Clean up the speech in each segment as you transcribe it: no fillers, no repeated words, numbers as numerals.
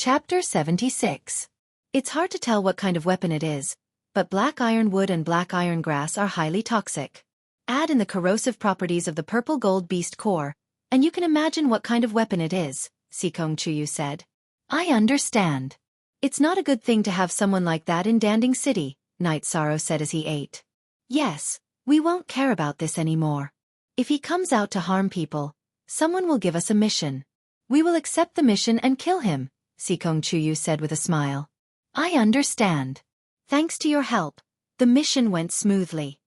Chapter 76. It's hard to tell what kind of weapon it is, but black iron wood and black iron grass are highly toxic. Add in the corrosive properties of the purple gold beast core, and you can imagine what kind of weapon it is, Sikong Chuyu said. I understand. It's not a good thing to have someone like that in Danding City, Night Sorrow said as he ate. Yes, we won't care about this anymore. If he comes out to harm people, someone will give us a mission. We will accept the mission and kill him, Sikong Chuyu said with a smile. I understand. Thanks to your help, the mission went smoothly.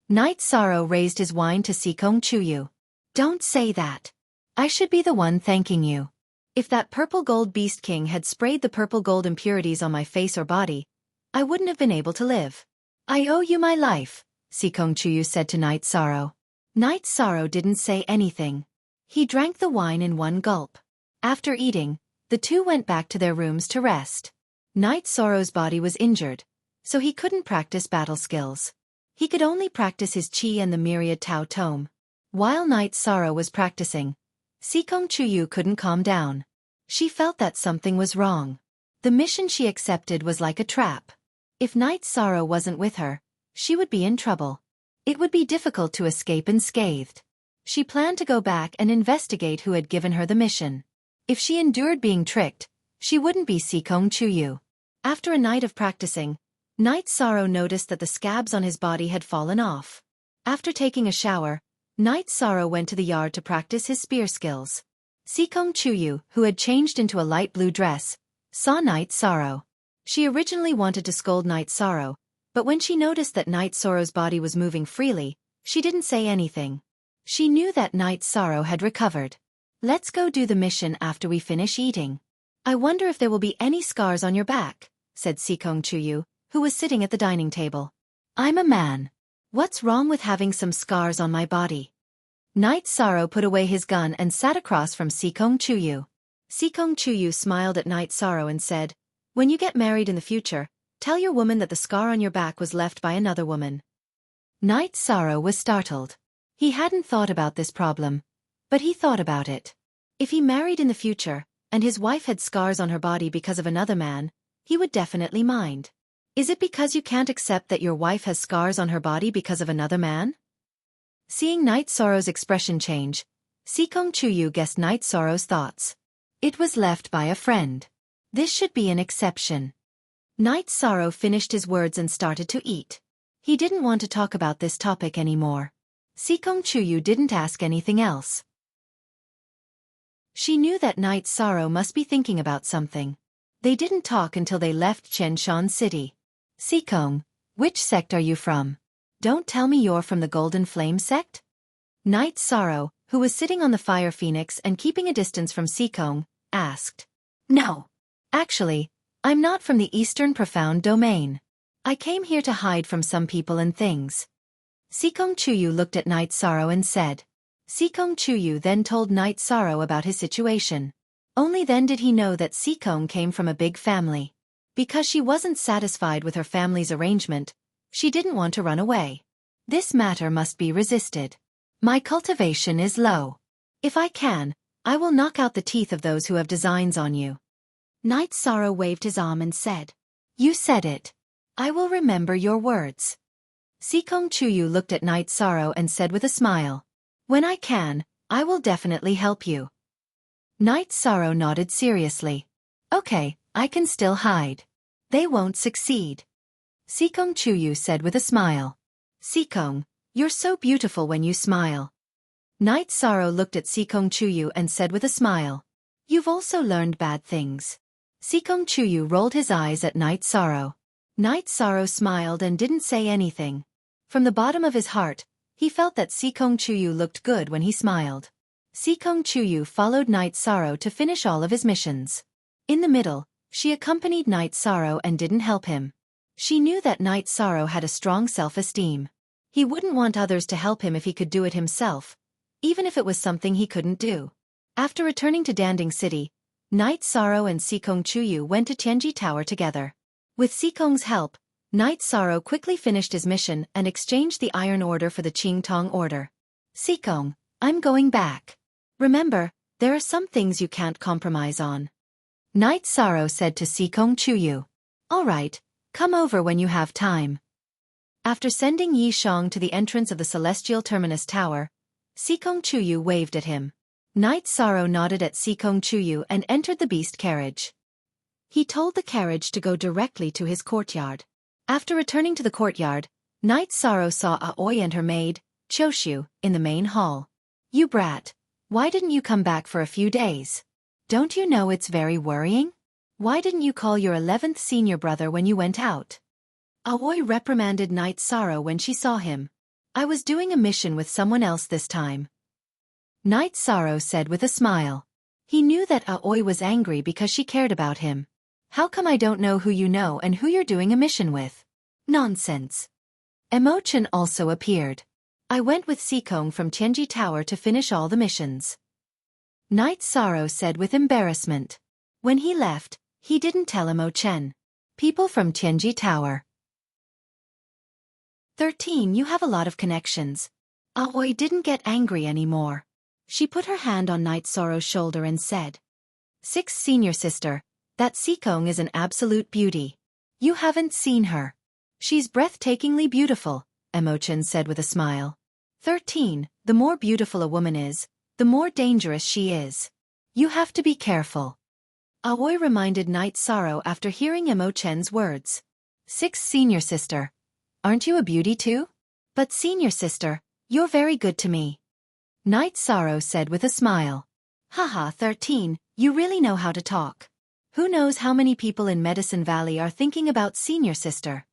Night Sorrow raised his wine to Sikong Chuyu. Don't say that. I should be the one thanking you. If that purple gold beast king had sprayed the purple gold impurities on my face or body, I wouldn't have been able to live. I owe you my life, Sikong Chuyu said to Night Sorrow. Night Sorrow didn't say anything. He drank the wine in one gulp. After eating, the two went back to their rooms to rest. Night Sorrow's body was injured, so he couldn't practice battle skills. He could only practice his chi and the myriad Tao tome. While Night Sorrow was practicing, Sikong Chuyu couldn't calm down. She felt that something was wrong. The mission she accepted was like a trap. If Night Sorrow wasn't with her, she would be in trouble. It would be difficult to escape unscathed. She planned to go back and investigate who had given her the mission. If she endured being tricked, she wouldn't be Sikong Chuyu. After a night of practicing, Night Sorrow noticed that the scabs on his body had fallen off. After taking a shower, Night Sorrow went to the yard to practice his spear skills. Sikong Chuyu, who had changed into a light blue dress, saw Night Sorrow. She originally wanted to scold Night Sorrow, but when she noticed that Night Sorrow's body was moving freely, she didn't say anything. She knew that Night Sorrow had recovered. Let's go do the mission after we finish eating. I wonder if there will be any scars on your back, said Sikong Chuyu, who was sitting at the dining table. I'm a man. What's wrong with having some scars on my body? Night Sorrow put away his gun and sat across from Sikong Chuyu. Sikong Chuyu smiled at Night Sorrow and said, When you get married in the future, tell your woman that the scar on your back was left by another woman. Night Sorrow was startled. He hadn't thought about this problem, but he thought about it. If he married in the future, and his wife had scars on her body because of another man, he would definitely mind. Is it because you can't accept that your wife has scars on her body because of another man? Seeing Night Sorrow's expression change, Sikong Chuyu guessed Night Sorrow's thoughts. It was left by a friend. This should be an exception. Night Sorrow finished his words and started to eat. He didn't want to talk about this topic anymore. Sikong Chuyu didn't ask anything else. She knew that Night Sorrow must be thinking about something. They didn't talk until they left Chenshan City. Sikong, which sect are you from? Don't tell me you're from the Golden Flame sect? Night Sorrow, who was sitting on the fire phoenix and keeping a distance from Sikong, asked. No. Actually, I'm not from the Eastern Profound Domain. I came here to hide from some people and things. Sikong Chuyu looked at Night Sorrow and said. Sikong Chuyu then told Night Sorrow about his situation. Only then did he know that Sikong came from a big family. Because she wasn't satisfied with her family's arrangement, she didn't want to run away. This matter must be resisted. My cultivation is low. If I can, I will knock out the teeth of those who have designs on you. Night Sorrow waved his arm and said. You said it. I will remember your words. Sikong Chuyu looked at Night Sorrow and said with a smile. When I can, I will definitely help you. Night Sorrow nodded seriously. Okay, I can still hide. They won't succeed. Sikong Chuyu said with a smile. Sikong, you're so beautiful when you smile. Night Sorrow looked at Sikong Chuyu and said with a smile. You've also learned bad things. Sikong Chuyu rolled his eyes at Night Sorrow. Night Sorrow smiled and didn't say anything. From the bottom of his heart, he felt that Sikong Chuyu looked good when he smiled. Sikong Chuyu followed Night Sorrow to finish all of his missions. In the middle, she accompanied Night Sorrow and didn't help him. She knew that Night Sorrow had a strong self-esteem. He wouldn't want others to help him if he could do it himself, even if it was something he couldn't do. After returning to Danding City, Night Sorrow and Sikong Chuyu went to Tianji Tower together. With Sikong's help, Night Sorrow quickly finished his mission and exchanged the Iron Order for the Qing Tong Order. Sikong, I'm going back. Remember, there are some things you can't compromise on. Night Sorrow said to Sikong Chuyu. All right, come over when you have time. After sending Yi Shang to the entrance of the Celestial Terminus Tower, Sikong Chuyu waved at him. Night Sorrow nodded at Sikong Chuyu and entered the beast carriage. He told the carriage to go directly to his courtyard. After returning to the courtyard, Night Sorrow saw Aoi and her maid, Choshu, in the main hall. You brat, why didn't you come back for a few days? Don't you know it's very worrying? Why didn't you call your 11th senior brother when you went out? Aoi reprimanded Night Sorrow when she saw him. I was doing a mission with someone else this time. Night Sorrow said with a smile. He knew that Aoi was angry because she cared about him. How come I don't know who you know and who you're doing a mission with? Nonsense. Emochan also appeared. I went with Sikong from Tianji Tower to finish all the missions. Night Sorrow said with embarrassment. When he left, he didn't tell Emochan. People from Tianji Tower. 13. You have a lot of connections. Aoi didn't get angry anymore. She put her hand on Night Sorrow's shoulder and said. 6. Senior sister, that Sikong is an absolute beauty. You haven't seen her. She's breathtakingly beautiful, Emochan said with a smile. 13. The more beautiful a woman is, the more dangerous she is. You have to be careful. Aoi reminded Night Sorrow after hearing Emochan's words. 6. Senior sister. Aren't you a beauty too? But senior sister, you're very good to me. Night Sorrow said with a smile. Haha 13, you really know how to talk. Who knows how many people in Medicine Valley are thinking about senior sister?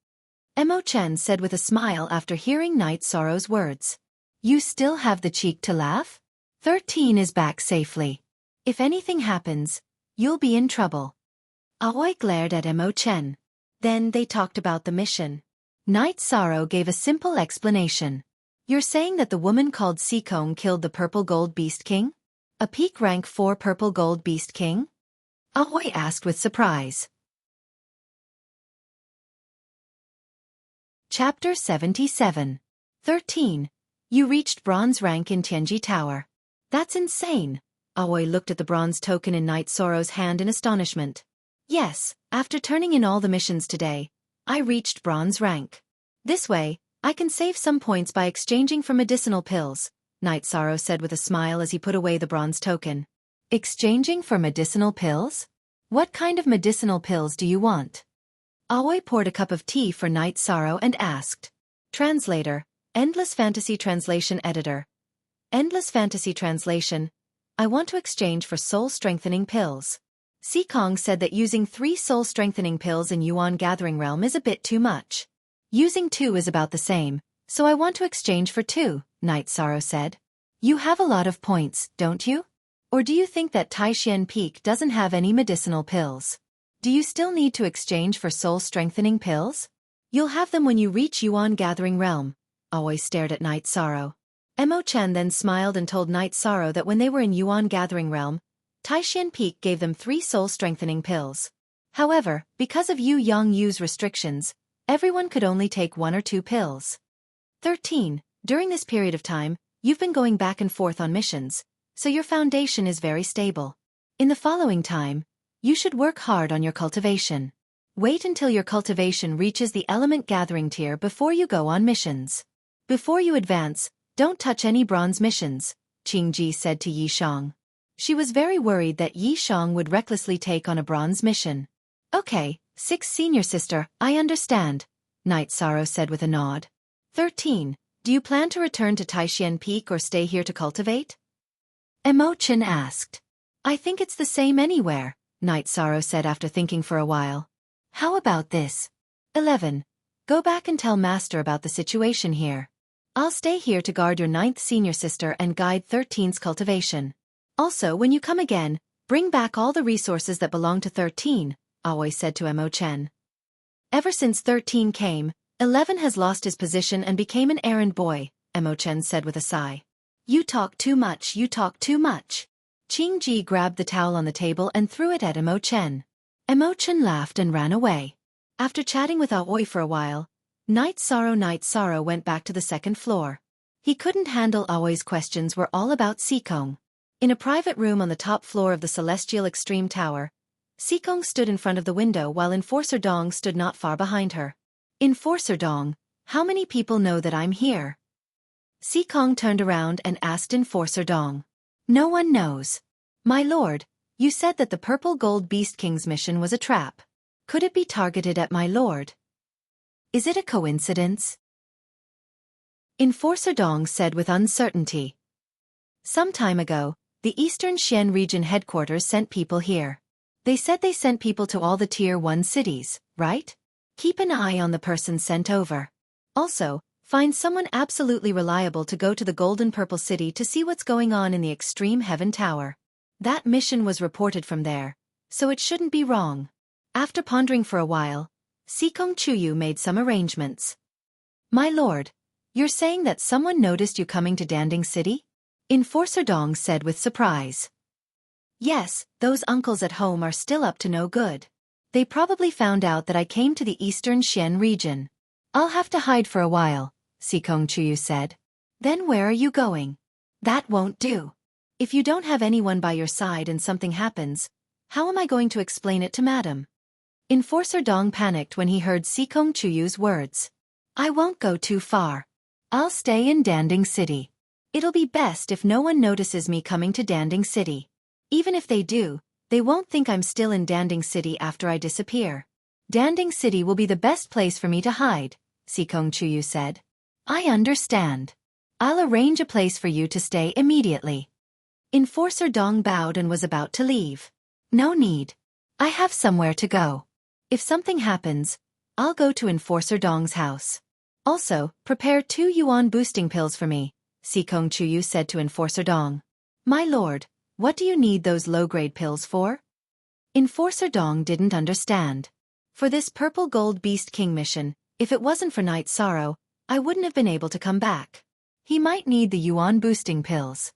Emochan said with a smile after hearing Night Sorrow's words. You still have the cheek to laugh? 13 is back safely. If anything happens, you'll be in trouble. Aoi glared at Emochan. Then they talked about the mission. Night Sorrow gave a simple explanation. You're saying that the woman called Sikong killed the Purple Gold Beast King? A peak rank 4 Purple Gold Beast King? Aoi asked with surprise. Chapter 77. 13. You reached bronze rank in Tianji Tower. That's insane. Aoi looked at the bronze token in Night Sorrow's hand in astonishment. Yes, after turning in all the missions today, I reached bronze rank. This way, I can save some points by exchanging for medicinal pills, Night Sorrow said with a smile as he put away the bronze token. Exchanging for medicinal pills? What kind of medicinal pills do you want? Aoi poured a cup of tea for Night Sorrow and asked. Translator, Endless Fantasy Translation Editor. Endless Fantasy Translation. I want to exchange for soul-strengthening pills. Sikong said that using 3 soul-strengthening pills in Yuan Gathering Realm is a bit too much. Using 2 is about the same, so I want to exchange for 2, Night Sorrow said. You have a lot of points, don't you? Or do you think that Taishan Peak doesn't have any medicinal pills? Do you still need to exchange for soul-strengthening pills? You'll have them when you reach Yuan Gathering Realm. Aoi stared at Night Sorrow. Emochan then smiled and told Night Sorrow that when they were in Yuan Gathering Realm, Taishan Peak gave them 3 soul-strengthening pills. However, because of Yu Yongyu's restrictions, everyone could only take 1 or 2 pills. 13. During this period of time, you've been going back and forth on missions, so your foundation is very stable. In the following time, you should work hard on your cultivation. Wait until your cultivation reaches the element gathering tier before you go on missions. Before you advance, don't touch any bronze missions, Qingji said to Yi Shang. She was very worried that Yi Shang would recklessly take on a bronze mission. Okay, 6 senior sister, I understand, Night Sorrow said with a nod. 13. Do you plan to return to Taishan Peak or stay here to cultivate? Emochan asked. I think it's the same anywhere, Night Sorrow said after thinking for a while. How about this? 11. Go back and tell Master about the situation here. I'll stay here to guard your 9th senior sister and guide 13's cultivation. Also, when you come again, bring back all the resources that belong to 13, Aoi said to Emochan. Ever since 13 came, 11 has lost his position and became an errand boy, Emochan said with a sigh. You talk too much, you talk too much. Qingji grabbed the towel on the table and threw it at Emochan. Emochan laughed and ran away. After chatting with Aoi for a while, Night Sorrow went back to the 2nd floor. He couldn't handle Aoi's questions were all about Sikong. In a private room on the top floor of the Celestial Extreme Tower, Sikong stood in front of the window while Enforcer Dong stood not far behind her. Enforcer Dong, how many people know that I'm here? Sikong turned around and asked Enforcer Dong. No one knows. My lord, you said that the Purple Gold Beast King's mission was a trap. Could it be targeted at my lord? Is it a coincidence? Enforcer Dong said with uncertainty. Some time ago, the Eastern Xian region headquarters sent people here. They said they sent people to all the Tier 1 cities, right? Keep an eye on the person sent over. Also, find someone absolutely reliable to go to the Golden Purple City to see what's going on in the Extreme Heaven Tower. That mission was reported from there, so it shouldn't be wrong. After pondering for a while, Sikong Chuyu made some arrangements. My lord, you're saying that someone noticed you coming to Danding City? Enforcer Dong said with surprise. Yes, those uncles at home are still up to no good. They probably found out that I came to the Eastern Xian region. I'll have to hide for a while, Sikong Chuyu said. Then where are you going? That won't do. If you don't have anyone by your side and something happens, how am I going to explain it to madam? Enforcer Dong panicked when he heard Sikong Chuyu's words. I won't go too far. I'll stay in Danding City. It'll be best if no one notices me coming to Danding City. Even if they do, they won't think I'm still in Danding City after I disappear. Danding City will be the best place for me to hide, Sikong Chuyu said. I understand. I'll arrange a place for you to stay immediately. Enforcer Dong bowed and was about to leave. No need. I have somewhere to go. If something happens, I'll go to Enforcer Dong's house. Also, prepare 2 yuan boosting pills for me, Sikong Chuyu said to Enforcer Dong. My lord, what do you need those low-grade pills for? Enforcer Dong didn't understand. For this Purple Gold Beast King mission, if it wasn't for Night Sorrow, I wouldn't have been able to come back. He might need the yuan boosting pills.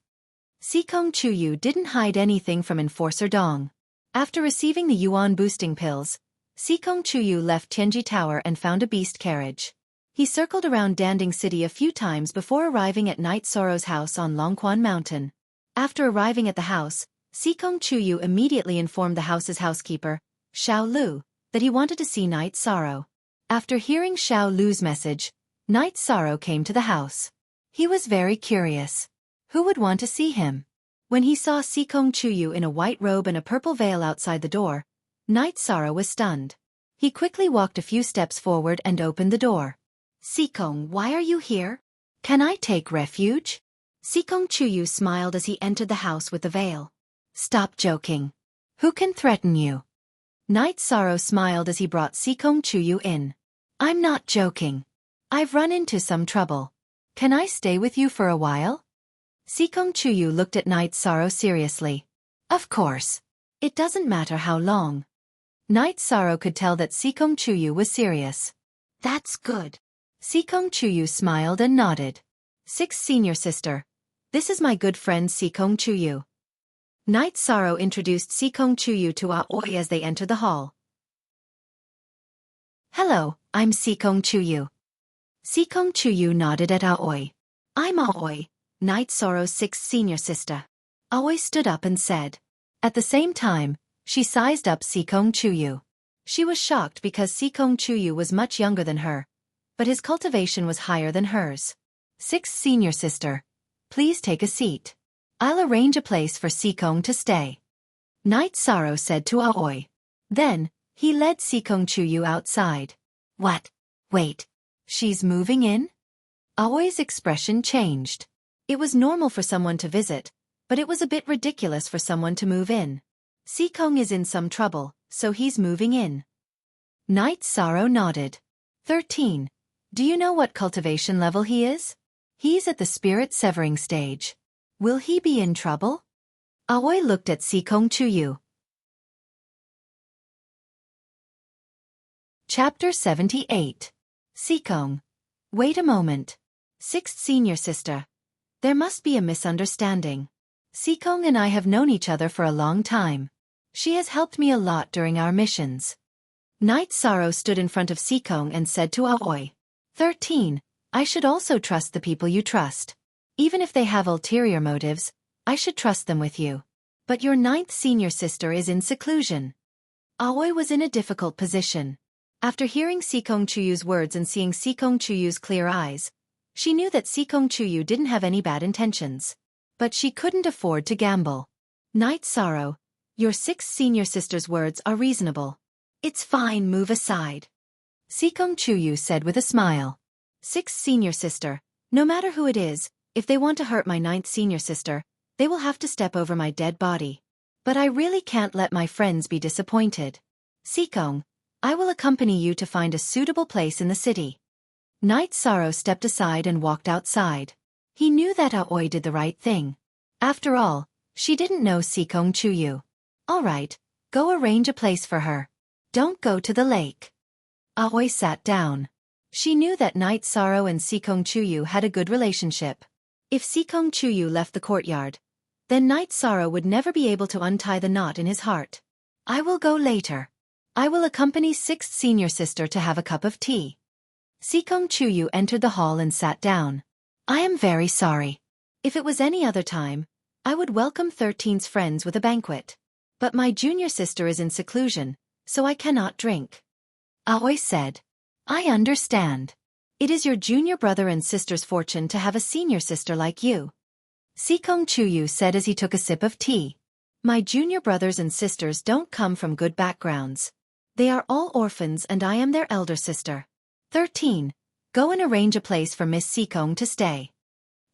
Sikong Chuyu didn't hide anything from Enforcer Dong. After receiving the yuan boosting pills, Sikong Chuyu left Tianji Tower and found a beast carriage. He circled around Danding City a few times before arriving at Night Sorrow's house on Longquan Mountain. After arriving at the house, Sikong Chuyu immediately informed the house's housekeeper, Xiao Lu, that he wanted to see Night Sorrow. After hearing Xiao Lu's message, Night Sorrow came to the house. He was very curious. Who would want to see him? When he saw Sikong Chuyu in a white robe and a purple veil outside the door, Night Sorrow was stunned. He quickly walked a few steps forward and opened the door. Sikong, why are you here? Can I take refuge? Sikong Chuyu smiled as he entered the house with the veil. Stop joking. Who can threaten you? Night Sorrow smiled as he brought Sikong Chuyu in. I'm not joking. I've run into some trouble. Can I stay with you for a while? Sikong Chuyu looked at Night Sorrow seriously. Of course. It doesn't matter how long. Night Sorrow could tell that Sikong Chuyu was serious. That's good. Sikong Chuyu smiled and nodded. Sixth senior sister. This is my good friend Sikong Chuyu. Night Sorrow introduced Sikong Chuyu to Aoi as they entered the hall. Hello, I'm Sikong Chuyu. Sikong Chuyu nodded at Aoi. I'm Aoi, Night Sorrow's sixth senior sister. Aoi stood up and said. At the same time, she sized up Sikong Chuyu. She was shocked because Sikong Chuyu was much younger than her, but his cultivation was higher than hers. Sixth senior sister. Please take a seat. I'll arrange a place for Sikong to stay. Night Sorrow said to Aoi. Then, he led Sikong Chuyu outside. What? Wait. She's moving in? Aoi's expression changed. It was normal for someone to visit, but it was a bit ridiculous for someone to move in. Sikong is in some trouble, so he's moving in. Night Sorrow nodded. 13. Do you know what cultivation level he is? He's at the spirit severing stage. Will he be in trouble? Aoi looked at Sikong Chuyu. Chapter 78. Sikong. Wait a moment. Sixth senior sister. There must be a misunderstanding. Sikong and I have known each other for a long time. She has helped me a lot during our missions. Night Sorrow stood in front of Sikong and said to Aoi. 13. I should also trust the people you trust. Even if they have ulterior motives, I should trust them with you. But your ninth senior sister is in seclusion. Aoi was in a difficult position. After hearing Sikong Chuyu's words and seeing Sikong Chuyu's clear eyes, she knew that Sikong Chuyu didn't have any bad intentions. But she couldn't afford to gamble. Night Sorrow, your 6 senior sister's words are reasonable. It's fine, move aside. Sikong Chuyu said with a smile. 6 senior sister, no matter who it is, if they want to hurt my 9th senior sister, they will have to step over my dead body. But I really can't let my friends be disappointed. Sikong, I will accompany you to find a suitable place in the city. Night Sorrow stepped aside and walked outside. He knew that Aoi did the right thing. After all, she didn't know Sikong Chuyu. All right, go arrange a place for her. Don't go to the lake. Aoi sat down. She knew that Night Sorrow and Sikong Chuyu had a good relationship. If Sikong Chuyu left the courtyard, then Night Sorrow would never be able to untie the knot in his heart. I will go later. I will accompany 6th senior sister to have a cup of tea. Sikong Chuyu entered the hall and sat down. I am very sorry. If it was any other time, I would welcome 13's friends with a banquet. But my junior sister is in seclusion, so I cannot drink. Aoi said. I understand. It is your junior brother and sister's fortune to have a senior sister like you. Sikong Chuyu said as he took a sip of tea. My junior brothers and sisters don't come from good backgrounds. They are all orphans and I am their elder sister. 13. Go and arrange a place for Miss Sikong to stay.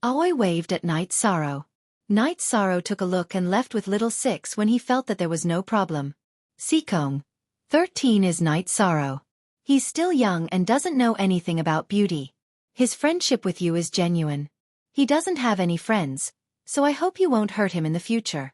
Aoi waved at Night Sorrow. Night Sorrow took a look and left with little 6 when he felt that there was no problem. Sikong. 13 is Night Sorrow. He's still young and doesn't know anything about beauty. His friendship with you is genuine. He doesn't have any friends, so I hope you won't hurt him in the future.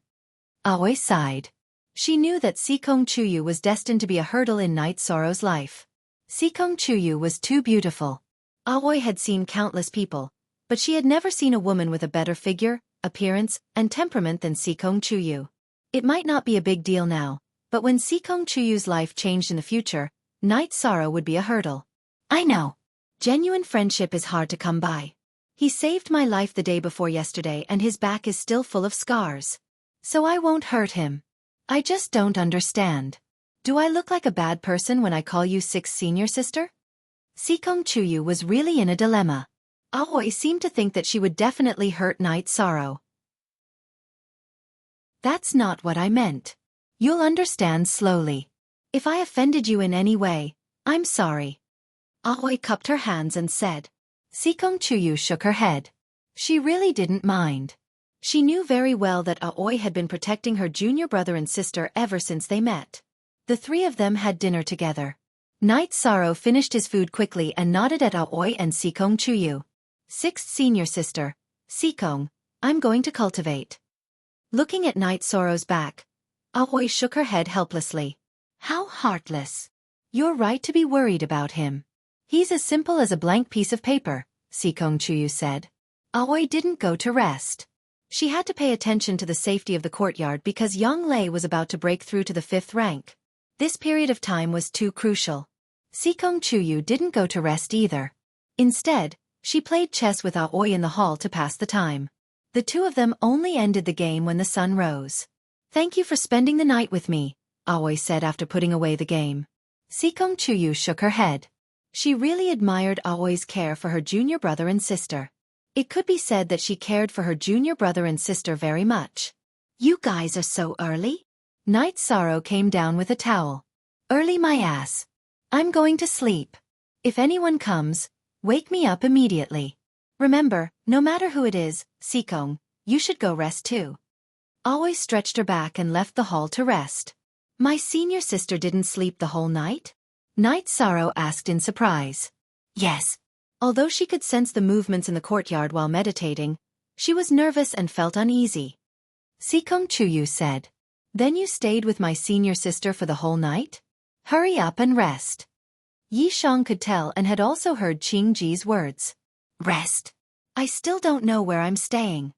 Aoi sighed. She knew that Sikong Chuyu was destined to be a hurdle in Night Sorrow's life. Sikong Chuyu was too beautiful. Aoi had seen countless people, but she had never seen a woman with a better figure, appearance, and temperament than Sikong Chuyu. It might not be a big deal now, but when Sikong Chuyu's life changed in the future, Night Sorrow would be a hurdle. I know. Genuine friendship is hard to come by. He saved my life the day before yesterday and his back is still full of scars. So I won't hurt him. I just don't understand. Do I look like a bad person when I call you 6th senior sister? Sikong Chuyu was really in a dilemma. Aoi seemed to think that she would definitely hurt Night Sorrow. That's not what I meant. You'll understand slowly. If I offended you in any way, I'm sorry. Aoi cupped her hands and said. Sikong Chuyu shook her head. She really didn't mind. She knew very well that Aoi had been protecting her junior brother and sister ever since they met. The 3 of them had dinner together. Night Sorrow finished his food quickly and nodded at Aoi and Sikong Chuyu. 6th senior sister, Sikong, I'm going to cultivate. Looking at Night Sorrow's back, Aoi shook her head helplessly. How heartless. You're right to be worried about him. He's as simple as a blank piece of paper, Sikong Chuyu said. Aoi didn't go to rest. She had to pay attention to the safety of the courtyard because Yang Lei was about to break through to the 5th rank. This period of time was too crucial. Sikong Chuyu didn't go to rest either. Instead, she played chess with Aoi in the hall to pass the time. The 2 of them only ended the game when the sun rose. Thank you for spending the night with me, Aoi said after putting away the game. Sikong Chuyu shook her head. She really admired Aoi's care for her junior brother and sister. It could be said that she cared for her junior brother and sister very much. You guys are so early? Night Sorrow came down with a towel. Early my ass. I'm going to sleep. If anyone comes, wake me up immediately. Remember, no matter who it is, Sikong, you should go rest too. Aoi stretched her back and left the hall to rest. My senior sister didn't sleep the whole night? Night Sorrow asked in surprise. Yes. Although she could sense the movements in the courtyard while meditating, she was nervous and felt uneasy. Sikong Chuyu said. Then you stayed with my senior sister for the whole night? Hurry up and rest. Yi Shang could tell and had also heard Qing Ji's words. Rest. I still don't know where I'm staying.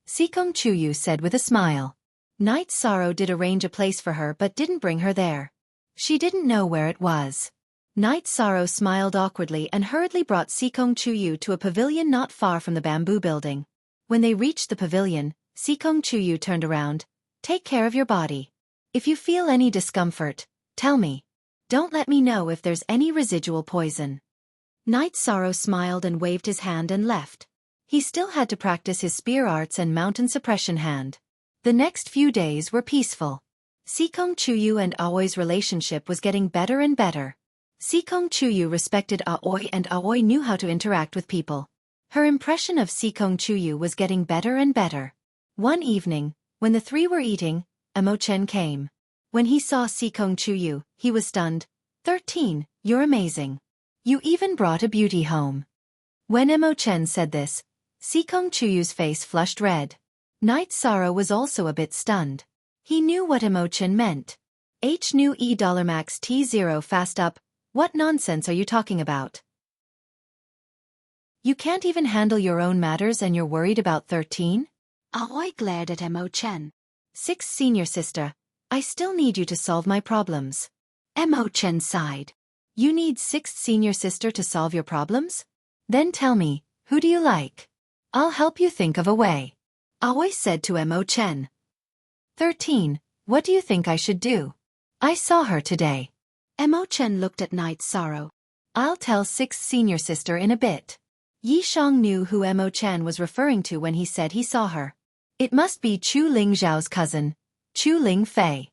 Sikong Chuyu said with a smile. Night Sorrow did arrange a place for her but didn't bring her there. She didn't know where it was. Night Sorrow smiled awkwardly and hurriedly brought Sikong Chuyu to a pavilion not far from the bamboo building. When they reached the pavilion, Sikong Chuyu turned around. Take care of your body. If you feel any discomfort, Tell me. Don't let me know if there's any residual poison. Night Sorrow smiled and waved his hand and left. He still had to practice his spear arts and mountain suppression hand. The next few days were peaceful. Sikong Chuyu and Aoi's relationship was getting better and better. Sikong Chuyu respected Aoi and Aoi knew how to interact with people. Her impression of Sikong Chuyu was getting better and better. One evening, when the three were eating, Emo-chen came. When he saw Sikong Chuyu, he was stunned. 13, you're amazing. You even brought a beauty home. When Emo-chen said this, Sikong Chuyu's face flushed red. Night Sorrow was also a bit stunned. He knew what Emo-chen meant. H new E $max T0 fast up, what nonsense are you talking about? You can't even handle your own matters and you're worried about 13? Aoi glared at Emo-chen. 6 senior sister, I still need you to solve my problems. Emo-chen sighed. You need 6th senior sister to solve your problems? Then tell me, who do you like? I'll help you think of a way. Aoi said to Emo-chen. 13, what do you think I should do? I saw her today. Emo-chen looked at Night Sorrow. I'll tell 6th senior sister in a bit. Yishang knew who Emo-chen was referring to when he said he saw her. It must be Chu Ling Zhao's cousin, Chu Ling Fei.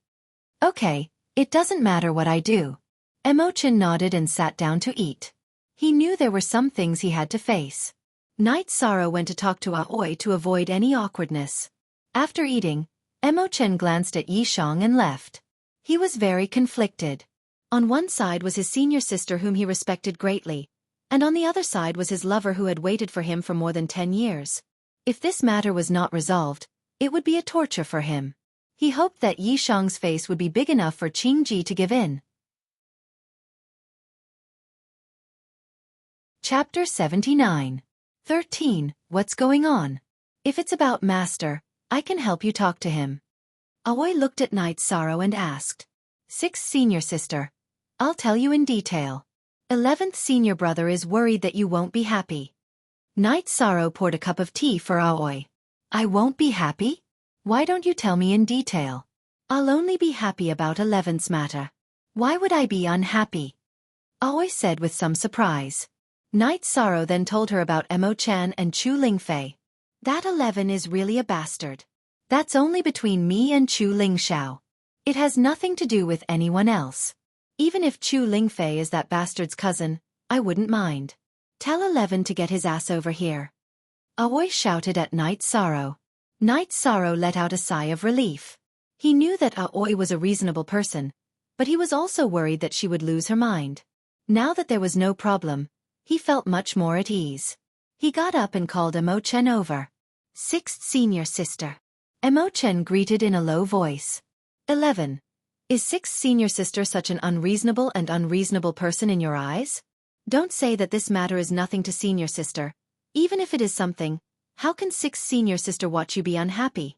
Okay, it doesn't matter what I do. Emo-chen nodded and sat down to eat. He knew there were some things he had to face. Night Sorrow went to talk to Aoi to avoid any awkwardness. After eating, Emo-chen glanced at Yishang and left. He was very conflicted. On one side was his senior sister whom he respected greatly, and on the other side was his lover who had waited for him for more than 10 years. If this matter was not resolved, it would be a torture for him. He hoped that Yishang's face would be big enough for Qingji to give in. Chapter 79. 13. What's going on? If it's about Master, I can help you talk to him. Aoi looked at Night Sorrow and asked. 6th senior sister. I'll tell you in detail. 11th senior brother is worried that you won't be happy. Night Sorrow poured a cup of tea for Aoi. I won't be happy? Why don't you tell me in detail? I'll only be happy about 11th's matter. Why would I be unhappy? Aoi said with some surprise. Night Sorrow then told her about Emo-chan and Chu Lingfei. That 11 is really a bastard. That's only between me and Chu Lingxiao. It has nothing to do with anyone else. Even if Chu Lingfei is that bastard's cousin, I wouldn't mind. Tell 11 to get his ass over here. Aoi shouted at Night Sorrow. Night Sorrow let out a sigh of relief. He knew that Aoi was a reasonable person, but he was also worried that she would lose her mind. Now that there was no problem, he felt much more at ease. He got up and called Emo-chen over. 6th senior sister. Emo-chen greeted in a low voice. 11. Is 6th senior sister such an unreasonable person in your eyes? Don't say that this matter is nothing to senior sister. Even if it is something, how can 6th senior sister watch you be unhappy?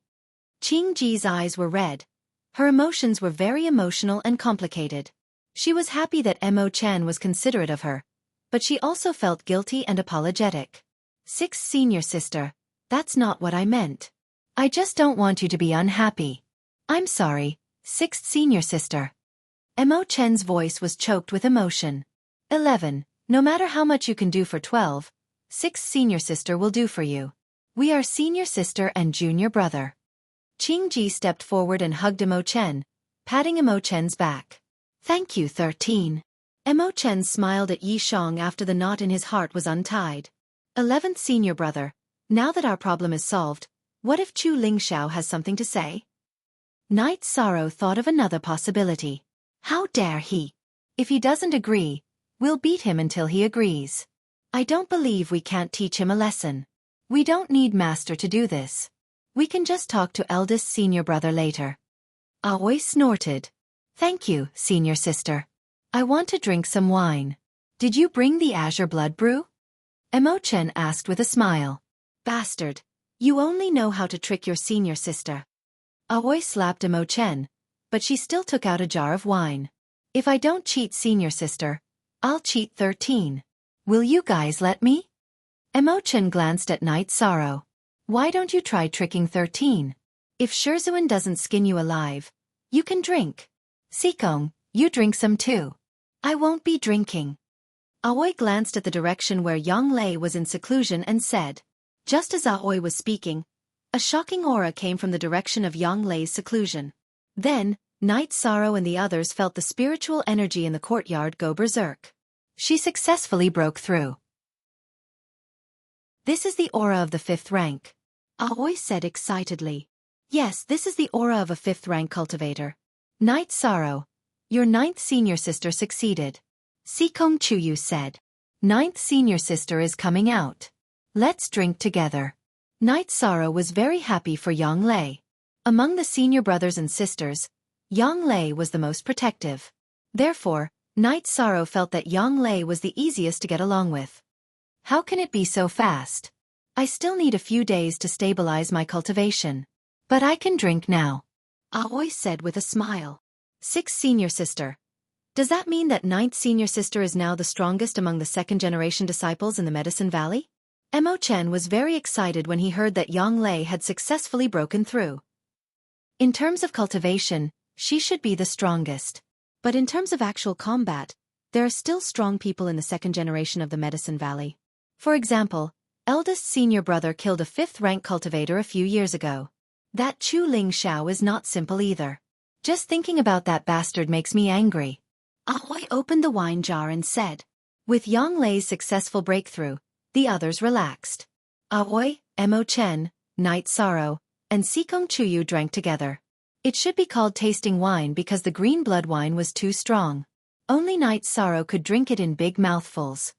Qingji's eyes were red. Her emotions were very emotional and complicated. She was happy that Emo-chen was considerate of her, but she also felt guilty and apologetic. 6th senior sister, that's not what I meant. I just don't want you to be unhappy. I'm sorry, 6th senior sister. Emo-chen's voice was choked with emotion. 11. No matter how much you can do for 12, 6th senior sister will do for you. We are senior sister and junior brother. Qingji stepped forward and hugged Emo-chen, patting Emo-chen's back. Thank you, 13. Emo-chen smiled at Yishang after the knot in his heart was untied. 11th senior brother, now that our problem is solved, what if Chu Lingxiao has something to say? Night Sorrow thought of another possibility. How dare he? If he doesn't agree, we'll beat him until he agrees. I don't believe we can't teach him a lesson. We don't need Master to do this. We can just talk to eldest senior brother later. Aoi snorted. Thank you, senior sister. I want to drink some wine. Did you bring the azure blood brew? Emo-chen asked with a smile. Bastard. You only know how to trick your senior sister. Aoi slapped Emo-chen, but she still took out a jar of wine. If I don't cheat senior sister, I'll cheat 13. Will you guys let me? Emo-chen glanced at Night Sorrow. Why don't you try tricking 13? If Shizuen doesn't skin you alive, you can drink. Sikong, You drink some too. I won't be drinking. Aoi glanced at the direction where Yang Lei was in seclusion and said. Just as Aoi was speaking, a shocking aura came from the direction of Yang Lei's seclusion. Then, Night Sorrow and the others felt the spiritual energy in the courtyard go berserk. She successfully broke through. This is the aura of the 5th rank. Aoi said excitedly. Yes, this is the aura of a 5th rank cultivator. Night Sorrow, your 9th senior sister succeeded. Sikong Chuyu said. 9th senior sister is coming out. Let's drink together. Night Sorrow was very happy for Yang Lei. Among the senior brothers and sisters, Yang Lei was the most protective. Therefore, Night Sorrow felt that Yang Lei was the easiest to get along with. How can it be so fast? I still need a few days to stabilize my cultivation. But I can drink now. Aoi said with a smile. 6th senior sister. Does that mean that 9th senior sister is now the strongest among the 2nd generation disciples in the Medicine Valley? Mo Chen was very excited when he heard that Yang Lei had successfully broken through. In terms of cultivation, she should be the strongest. But in terms of actual combat, there are still strong people in the 2nd generation of the Medicine Valley. For example, eldest senior brother killed a 5th rank cultivator a few years ago. That Chu Ling Xiao is not simple either. Just thinking about that bastard makes me angry. Aoi opened the wine jar and said. With Yang Lei's successful breakthrough, the others relaxed. Aoi, Mo Chen, Night Sorrow, and Sikong Chuyu drank together. It should be called tasting wine because the green blood wine was too strong. Only Night Sorrow could drink it in big mouthfuls.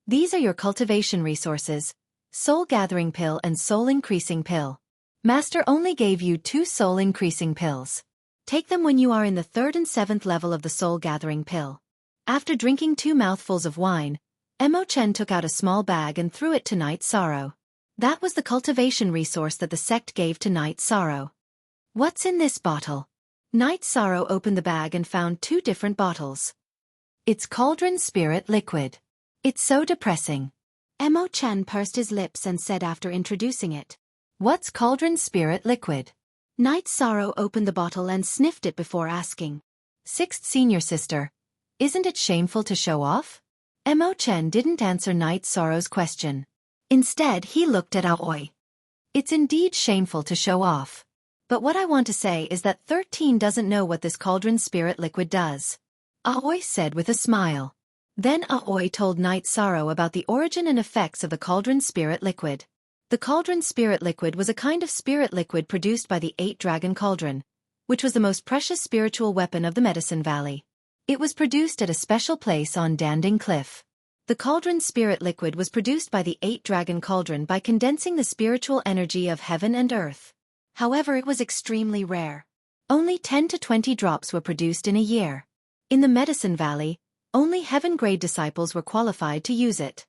These are your cultivation resources, Soul Gathering Pill and Soul Increasing Pill. Master only gave you 2 Soul Increasing Pills. Take them when you are in the 3rd and 7th level of the Soul Gathering Pill. After drinking 2 mouthfuls of wine, Mo Chen took out a small bag and threw it to Night Sorrow. That was the cultivation resource that the sect gave to Night Sorrow. What's in this bottle? Night Sorrow opened the bag and found 2 different bottles. It's Cauldron Spirit Liquid. It's so depressing. Mo Chen pursed his lips and said after introducing it. What's Cauldron Spirit Liquid? Night Sorrow opened the bottle and sniffed it before asking. 6th senior sister. Isn't it shameful to show off? Mo Chen didn't answer Night Sorrow's question. Instead, he looked at Aoi. It's indeed shameful to show off. But what I want to say is that 13 doesn't know what this Cauldron Spirit Liquid does. Aoi said with a smile. Then Aoi told Night Sorrow about the origin and effects of the Cauldron Spirit Liquid. The Cauldron Spirit Liquid was a kind of spirit liquid produced by the 8-Dragon Cauldron, which was the most precious spiritual weapon of the Medicine Valley. It was produced at a special place on Danding Cliff. The Cauldron Spirit Liquid was produced by the 8-Dragon Cauldron by condensing the spiritual energy of heaven and earth. However, it was extremely rare. Only 10 to 20 drops were produced in a year. In the Medicine Valley, only heaven-grade disciples were qualified to use it.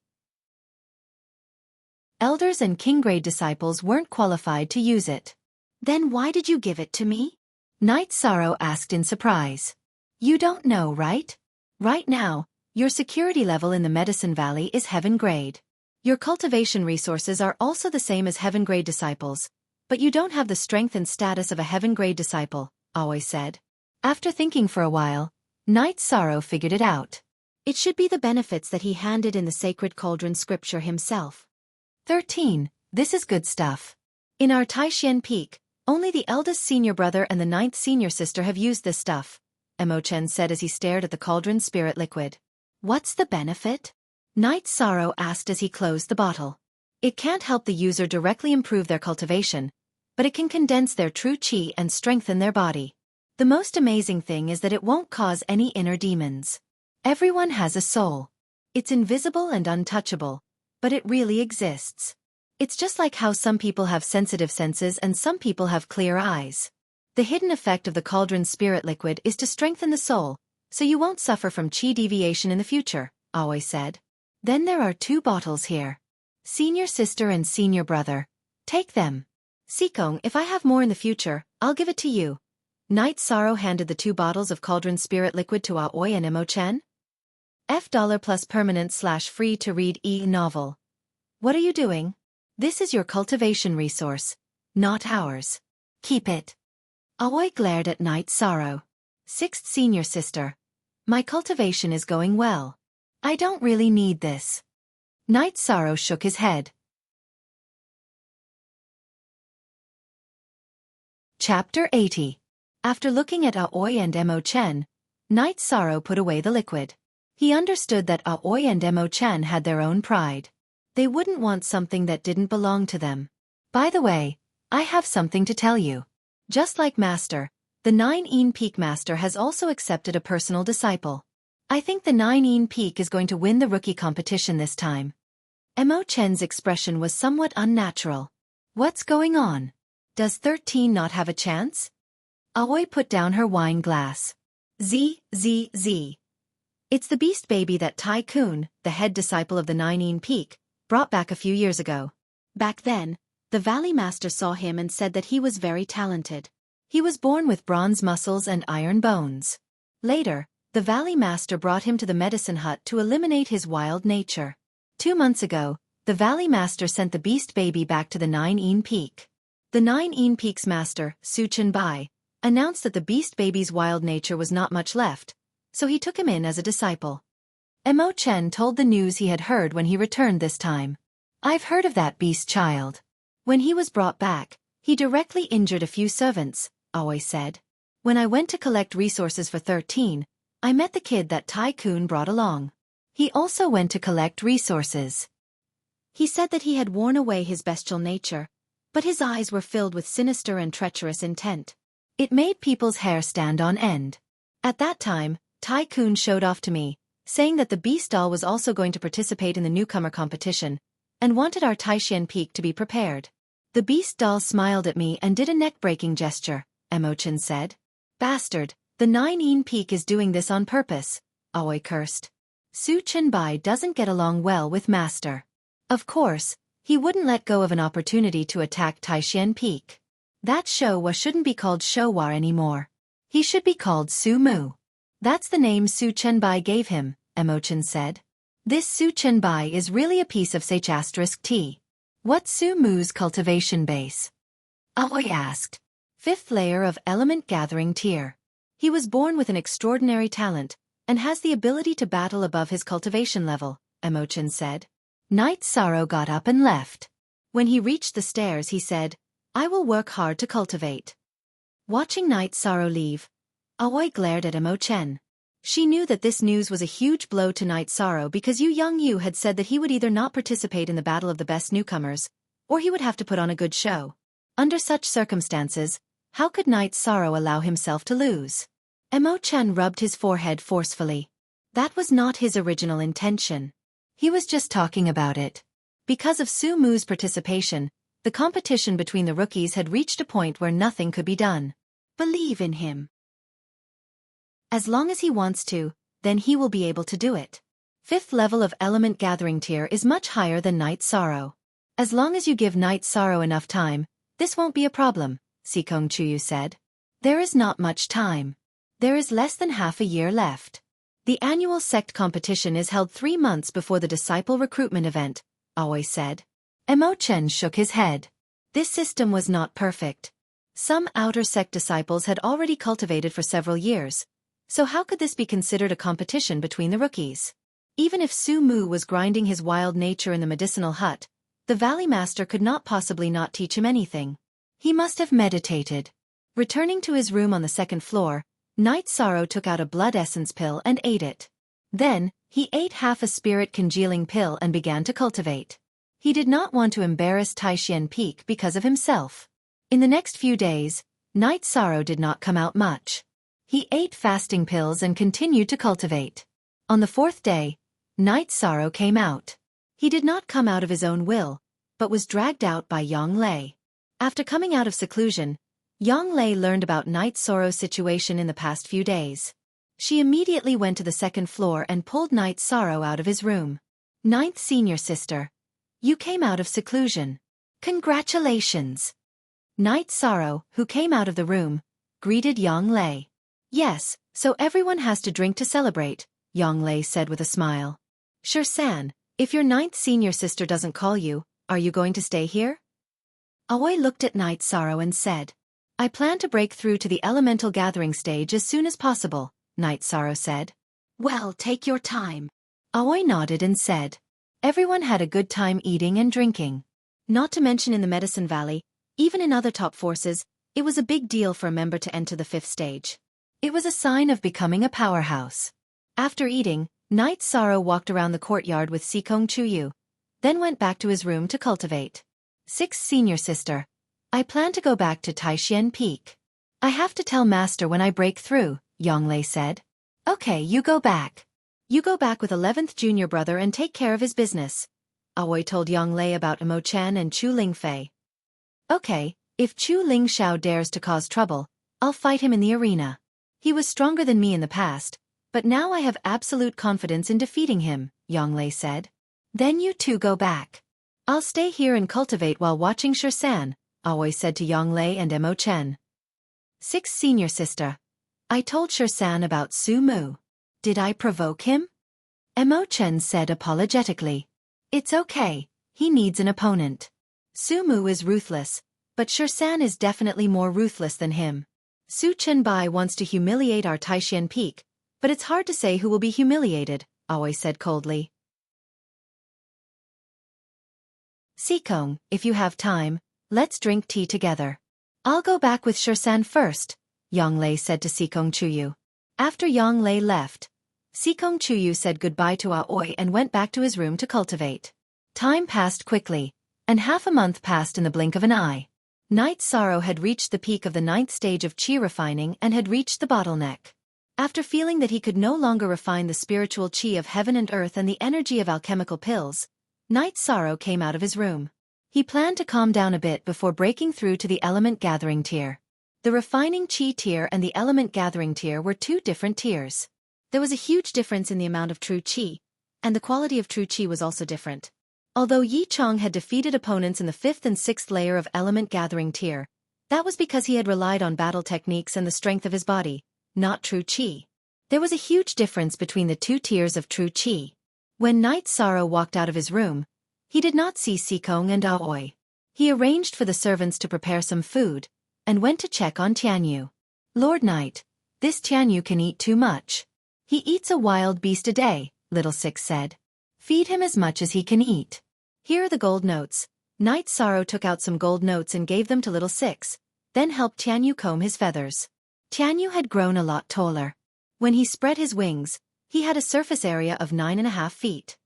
Elders and king-grade disciples weren't qualified to use it. Then why did you give it to me? Night Sorrow asked in surprise. You don't know, right? Right now, your security level in the Medicine Valley is heaven grade. Your cultivation resources are also the same as heaven grade disciples, but you don't have the strength and status of a heaven grade disciple, Aoi said. After thinking for a while, Night Sorrow figured it out. It should be the benefits that he handed in the Sacred Cauldron scripture himself. 13. This is good stuff. In our Taishian Peak, only the eldest senior brother and the 9th senior sister have used this stuff, Mo Chen said as he stared at the Cauldron Spirit Liquid. What's the benefit? Night Sorrow asked as he closed the bottle. It can't help the user directly improve their cultivation, but it can condense their true qi and strengthen their body. The most amazing thing is that it won't cause any inner demons. Everyone has a soul. It's invisible and untouchable, but it really exists. It's just like how some people have sensitive senses and some people have clear eyes. The hidden effect of the Cauldron Spirit Liquid is to strengthen the soul, so you won't suffer from qi deviation in the future, Aoi said. Then there are 2 bottles here. Senior sister and senior brother. Take them. Sikong, if I have more in the future, I'll give it to you. Night Sorrow handed the 2 bottles of Cauldron Spirit Liquid to Aoi and Mo Chen. $$ plus permanent/free to read e-novel. What are you doing? This is your cultivation resource, not ours. Keep it. Aoi glared at Night Sorrow. 6th senior sister. My cultivation is going well. I don't really need this. Night Sorrow shook his head. Chapter 80. After looking at Aoi and Emo-chen, Night Sorrow put away the liquid. He understood that Aoi and Emo-chen had their own pride. They wouldn't want something that didn't belong to them. By the way, I have something to tell you. Just like Master, the 9-in Peak Master has also accepted a personal disciple. I think the 9-in Peak is going to win the rookie competition this time. Emo-chen's expression was somewhat unnatural. What's going on? Does 13 not have a chance? Aoi put down her wine glass. Z. It's the beast baby that Tai-kun, the head disciple of the 9-in Peak, brought back a few years ago. Back then, the Valley Master saw him and said that he was very talented. He was born with bronze muscles and iron bones. Later, the Valley Master brought him to the medicine hut to eliminate his wild nature. 2 months ago, the Valley Master sent the beast baby back to the 9-in Peak. The 9-in Peak's master, Su-chen Bai, announced that the beast baby's wild nature was not much left, so he took him in as a disciple. Emo-chen told the news he had heard when he returned this time. I've heard of that beast child. When he was brought back, he directly injured a few servants, Aoi said. When I went to collect resources for 13, I met the kid that Tai-kun brought along. He also went to collect resources. He said that he had worn away his bestial nature, but his eyes were filled with sinister and treacherous intent. It made people's hair stand on end. At that time, Tai-kun showed off to me, saying that the beast doll was also going to participate in the newcomer competition, and wanted our Taishan Peak to be prepared. The beast doll smiled at me and did a neck-breaking gesture, Emo-chen said. Bastard, the 9-in Peak is doing this on purpose, Aoi cursed. Su-chen Bai doesn't get along well with Master. Of course, he wouldn't let go of an opportunity to attack Taishan Peak. That Showa shouldn't be called Showa anymore. He should be called Su-mu. That's the name Su-chen Bai gave him, Emo-chen said. This Su-chen Bai is really a piece of T. What's Su-mu's cultivation base? Aoi asked. 5th layer of element gathering tier. He was born with an extraordinary talent, and has the ability to battle above his cultivation level, Emo-chen said. Night Sorrow got up and left. When he reached the stairs he said, I will work hard to cultivate. Watching Night Sorrow leave, Aoi glared at Emo-chen. She knew that this news was a huge blow to Night Sorrow because Yu Young-yu had said that he would either not participate in the battle of the best newcomers, or he would have to put on a good show. Under such circumstances, how could Night Sorrow allow himself to lose? Emo-chen rubbed his forehead forcefully. That was not his original intention. He was just talking about it. Because of Su-mu's participation, the competition between the rookies had reached a point where nothing could be done. Believe in him. As long as he wants to, then he will be able to do it. 5th level of element gathering tier is much higher than Night Sorrow. As long as you give Night Sorrow enough time, this won't be a problem, Sikong Chuyu said. There is not much time. There is less than half a year left. The annual sect competition is held 3 months before the disciple recruitment event, Aoi said. Emo-chen shook his head. This system was not perfect. Some outer sect disciples had already cultivated for several years, so how could this be considered a competition between the rookies? Even if Su-mu was grinding his wild nature in the medicinal hut, the Valley Master could not possibly not teach him anything. He must have meditated. Returning to his room on the 2nd floor, Night Sorrow took out a blood essence pill and ate it. Then, he ate half a spirit congealing pill and began to cultivate. He did not want to embarrass Taishan Peak because of himself. In the next few days, Night Sorrow did not come out much. He ate fasting pills and continued to cultivate. On the 4th day, Night Sorrow came out. He did not come out of his own will, but was dragged out by Yang Lei. After coming out of seclusion, Yang Lei learned about Night Sorrow's situation in the past few days. She immediately went to the 2nd floor and pulled Night Sorrow out of his room. 9th senior sister. You came out of seclusion. Congratulations. Night Sorrow, who came out of the room, greeted Yang Lei. Yes, so everyone has to drink to celebrate, Yang Lei said with a smile. Sure-san, if your 9th senior sister doesn't call you, are you going to stay here? Aoi looked at Night Sorrow and said. I plan to break through to the elemental gathering stage as soon as possible, Night Sorrow said. Well, take your time. Aoi nodded and said. Everyone had a good time eating and drinking. Not to mention in the Medicine Valley, even in other top forces, it was a big deal for a member to enter the 5th stage. It was a sign of becoming a powerhouse. After eating, Knight Sorrow walked around the courtyard with Sikong Chuyu, then went back to his room to cultivate. 6th Senior Sister. I plan to go back to Taishian Peak. I have to tell Master when I break through, Yonglei said. Okay, you go back. You go back with 11th Junior Brother and take care of his business. Aoi told Yonglei about Mo Chen and Chu Lingfei. Okay, if Chu Lingxiao dares to cause trouble, I'll fight him in the arena. He was stronger than me in the past, but now I have absolute confidence in defeating him, Yonglei said. Then you two go back. I'll stay here and cultivate while watching Shirsan, Aoi said to Yonglei and Mo Chen. 6th Senior Sister. I told Shirsan about Su Mu. Did I provoke him? Mo Chen said apologetically. It's okay, he needs an opponent. Su Mu is ruthless, but Shirsan is definitely more ruthless than him. Su Chenbai wants to humiliate our Taishian Peak, but it's hard to say who will be humiliated, Aoi said coldly. Sikong, if you have time, let's drink tea together. I'll go back with Shirsan first, Yonglei said to Sikong Chuyu. After Yonglei left, Sikong Chuyu said goodbye to Aoi and went back to his room to cultivate. Time passed quickly, and half a month passed in the blink of an eye. Knight Sorrow had reached the peak of the 9th stage of chi refining and had reached the bottleneck. After feeling that he could no longer refine the spiritual chi of heaven and earth and the energy of alchemical pills, Knight Sorrow came out of his room. He planned to calm down a bit before breaking through to the element gathering tier. The refining chi tier and the element gathering tier were two different tiers. There was a huge difference in the amount of true chi, and the quality of true chi was also different. Although Yi Chong had defeated opponents in the 5th and 6th layer of element gathering tier, that was because he had relied on battle techniques and the strength of his body, not true chi. There was a huge difference between the two tiers of true chi. When Knight Sorrow walked out of his room, he did not see Sikong and Aoi. He arranged for the servants to prepare some food, and went to check on Tianyu. Lord Knight, this Tianyu can eat too much. He eats a wild beast a day, Little Six said. Feed him as much as he can eat. Here are the gold notes. Knight Sorrow took out some gold notes and gave them to Little Six, then helped Tianyu comb his feathers. Tianyu had grown a lot taller. When he spread his wings, he had a surface area of 9.5 feet.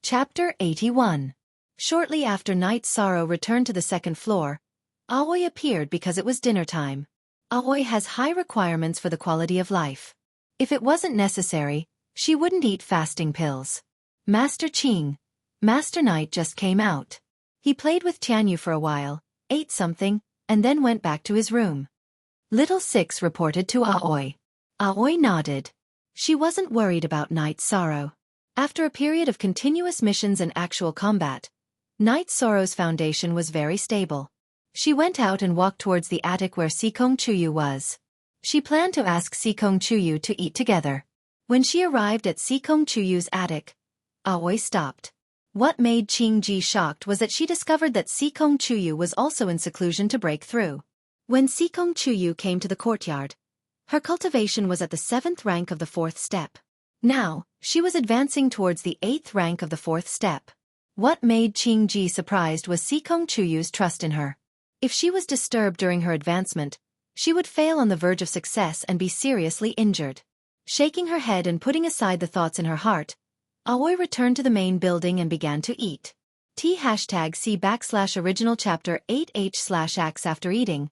Chapter 81. Shortly after Knight Sorrow returned to the 2nd floor, Aoi appeared because it was dinner time. Aoi has high requirements for the quality of life. If it wasn't necessary, she wouldn't eat fasting pills. Master Qing, Master Knight just came out. He played with Tianyu for a while, ate something, and then went back to his room. Little Six reported to Aoi. Aoi nodded. She wasn't worried about Knight Sorrow. After a period of continuous missions and actual combat, Knight Sorrow's foundation was very stable. She went out and walked towards the attic where Sikong Chuyu was. She planned to ask Sikong Chuyu to eat together. When she arrived at Sikong Chuyu's attic, Aoi stopped. What made Qing Ji shocked was that she discovered that Sikong Chuyu was also in seclusion to break through. When Sikong Chuyu came to the courtyard, her cultivation was at the 7th rank of the 4th step. Now, she was advancing towards the 8th rank of the 4th step. What made Qing Ji surprised was Sikong Chuyu's trust in her. If she was disturbed during her advancement, she would fail on the verge of success and be seriously injured. Shaking her head and putting aside the thoughts in her heart, Aoi returned to the main building and began to eat. #C/original chapter 8h/ax. After eating,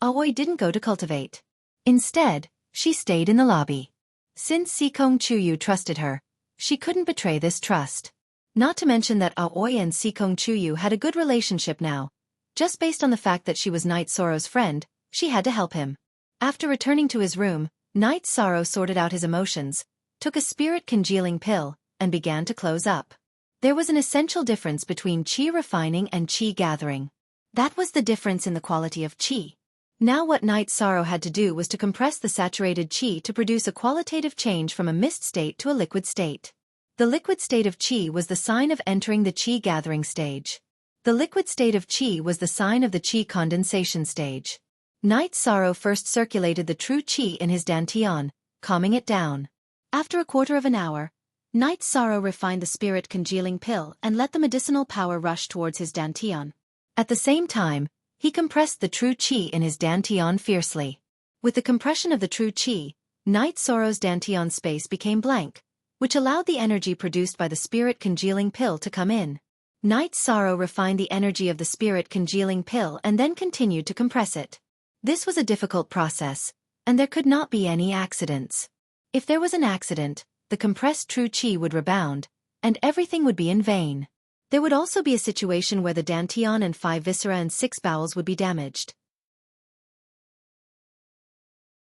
Aoi didn't go to cultivate. Instead, she stayed in the lobby. Since Sikong Chuyu trusted her, she couldn't betray this trust. Not to mention that Aoi and Sikong Chuyu had a good relationship now. Just based on the fact that she was Knight Sorrow's friend, she had to help him. After returning to his room, Knight Sorrow sorted out his emotions, took a spirit congealing pill, and began to close up. There was an essential difference between chi refining and chi gathering. That was the difference in the quality of chi. Now what Knight Sorrow had to do was to compress the saturated chi to produce a qualitative change from a mist state to a liquid state. The liquid state of chi was the sign of entering the chi gathering stage. The liquid state of chi was the sign of the chi condensation stage. Night Sorrow first circulated the true qi in his dantian, calming it down. After a quarter of an hour, Night Sorrow refined the spirit congealing pill and let the medicinal power rush towards his dantian. At the same time, he compressed the true qi in his dantian fiercely. With the compression of the true qi, Night Sorrow's dantian space became blank, which allowed the energy produced by the spirit congealing pill to come in. Night Sorrow refined the energy of the spirit congealing pill and then continued to compress it. This was a difficult process, and there could not be any accidents. If there was an accident, the compressed true qi would rebound, and everything would be in vain. There would also be a situation where the dantian and 5 viscera and 6 bowels would be damaged.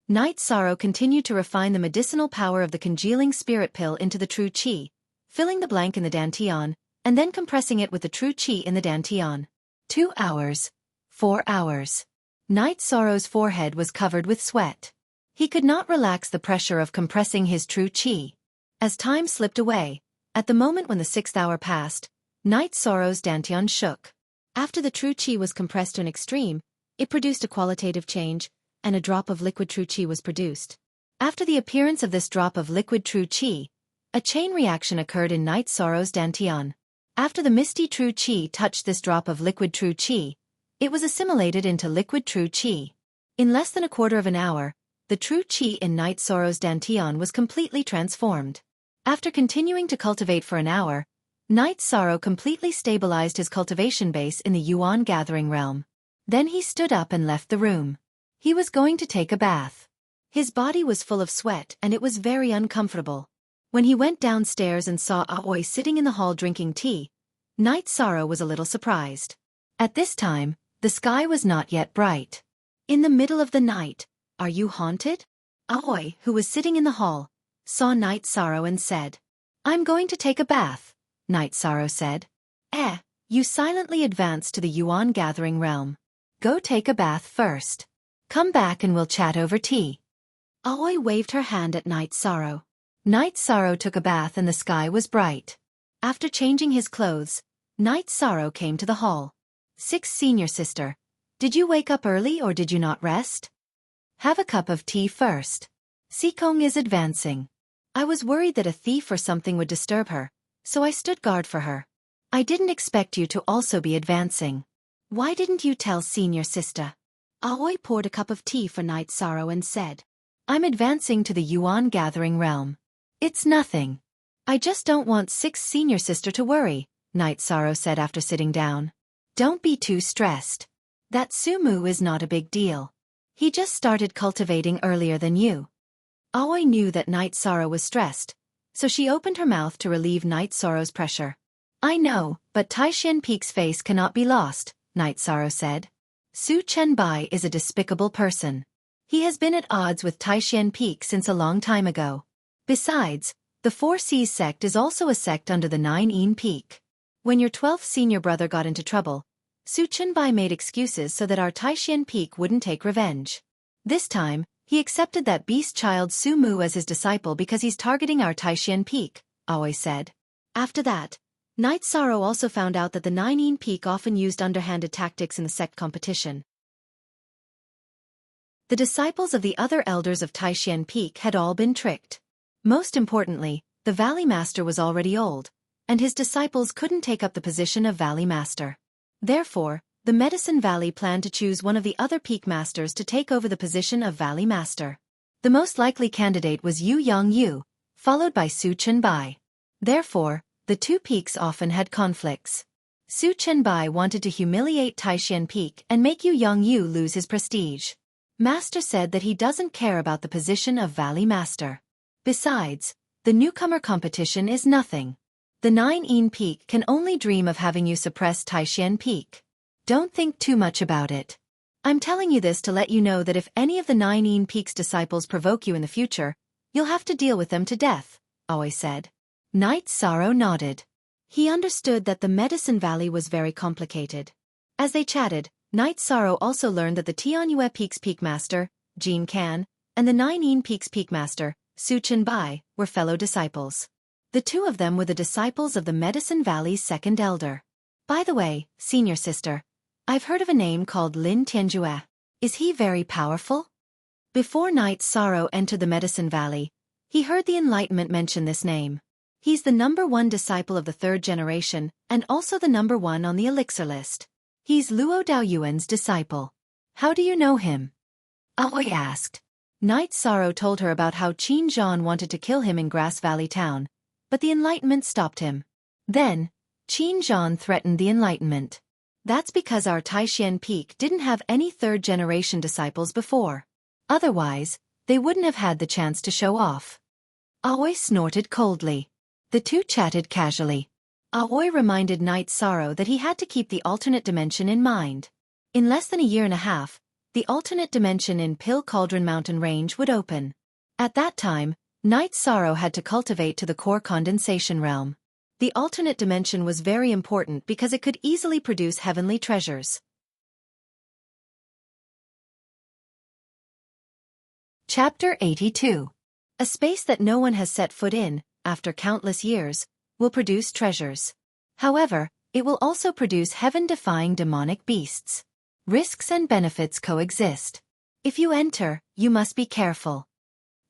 Night Sorrow continued to refine the medicinal power of the congealing spirit pill into the true qi, filling the blank in the dantian, and then compressing it with the true qi in the dantian. 2 hours. 4 hours. Night Sorrow's forehead was covered with sweat. He could not relax the pressure of compressing his true qi. As time slipped away, at the moment when the 6th hour passed, Night Sorrow's dantian shook. After the true qi was compressed to an extreme, it produced a qualitative change, and a drop of liquid true qi was produced. After the appearance of this drop of liquid true qi, a chain reaction occurred in Night Sorrow's dantian. After the misty true qi touched this drop of liquid true qi, it was assimilated into liquid true qi. In less than a quarter of an hour, the true qi in Night Sorrow's dantian was completely transformed. After continuing to cultivate for an hour, Night Sorrow completely stabilized his cultivation base in the Yuan gathering realm. Then he stood up and left the room. He was going to take a bath. His body was full of sweat and it was very uncomfortable. When he went downstairs and saw Aoi sitting in the hall drinking tea, Night Sorrow was a little surprised. At this time, the sky was not yet bright. In the middle of the night, are you haunted? Aoi, who was sitting in the hall, saw Night Sorrow and said, I'm going to take a bath, Night Sorrow said. You silently advanced to the Yuan gathering realm. Go take a bath first. Come back and we'll chat over tea. Aoi waved her hand at Night Sorrow. Night Sorrow took a bath and the sky was bright. After changing his clothes, Night Sorrow came to the hall. 6 Senior Sister, did you wake up early or did you not rest? Have a cup of tea first. Sikong is advancing. I was worried that a thief or something would disturb her, so I stood guard for her. I didn't expect you to also be advancing. Why didn't you tell Senior Sister? Aoi poured a cup of tea for Night Sorrow and said, I'm advancing to the Yuan gathering realm. It's nothing. I just don't want 6 Senior Sister to worry, Night Sorrow said after sitting down. Don't be too stressed. That Sumu is not a big deal. He just started cultivating earlier than you. Aoi knew that Night Sorrow was stressed, so she opened her mouth to relieve Night Sorrow's pressure. I know, but Taishan Peak's face cannot be lost, Night Sorrow said. Su Chenbai is a despicable person. He has been at odds with Taishan Peak since a long time ago. Besides, the 4 Seas sect is also a sect under the 9 Yin Peak. When your 12th senior brother got into trouble, Su Chenbai made excuses so that our Taishan Peak wouldn't take revenge. This time, he accepted that beast child Su Mu as his disciple because he's targeting our Taishan Peak, Aoi said. After that, Night Sorrow also found out that the 9 Yin Peak often used underhanded tactics in the sect competition. The disciples of the other elders of Taishan Peak had all been tricked. Most importantly, the Valley Master was already old, and his disciples couldn't take up the position of Valley Master. Therefore, the Medicine Valley planned to choose one of the other Peak Masters to take over the position of Valley Master. The most likely candidate was Yu Yongyu, followed by Su Chenbai. Therefore, the 2 peaks often had conflicts. Su Chenbai wanted to humiliate Taishan Peak and make Yu Yongyu lose his prestige. Master said that he doesn't care about the position of Valley Master. Besides, the newcomer competition is nothing. The 9 Yin Peak can only dream of having you suppress Taishan Peak. Don't think too much about it. I'm telling you this to let you know that if any of the 9 Yin Peak's disciples provoke you in the future, you'll have to deal with them to death, Aoi said. Night Sorrow nodded. He understood that the Medicine Valley was very complicated. As they chatted, Night Sorrow also learned that the Tianyue Peak's Peak Master, Jin Kan, and the 9 Yin Peak's Peak Master, Su Chenbai, were fellow disciples. The 2 of them were the disciples of the Medicine Valley's 2nd elder. By the way, Senior Sister, I've heard of a name called Lin Tianjue. Is he very powerful? Before Knight Sorrow entered the Medicine Valley, he heard the Enlightenment mention this name. He's the #1 disciple of the 3rd generation, and also the #1 on the elixir list. He's Luo Daoyuan's disciple. How do you know him? Aoi asked. Knight Sorrow told her about how Qin Zhan wanted to kill him in Grass Valley Town, but the Enlightenment stopped him. Then, Qin Zhan threatened the Enlightenment. That's because our Taishan Peak didn't have any 3rd generation disciples before. Otherwise, they wouldn't have had the chance to show off. Aoi snorted coldly. The two chatted casually. Aoi reminded Knight Sorrow that he had to keep the alternate dimension in mind. In less than a year and a half, the alternate dimension in Pill Cauldron Mountain Range would open. At that time, Knight Sorrow had to cultivate to the core condensation realm. The alternate dimension was very important because it could easily produce heavenly treasures. Chapter 82. A space that no one has set foot in, after countless years, will produce treasures. However, it will also produce heaven-defying demonic beasts. Risks and benefits coexist. If you enter, you must be careful.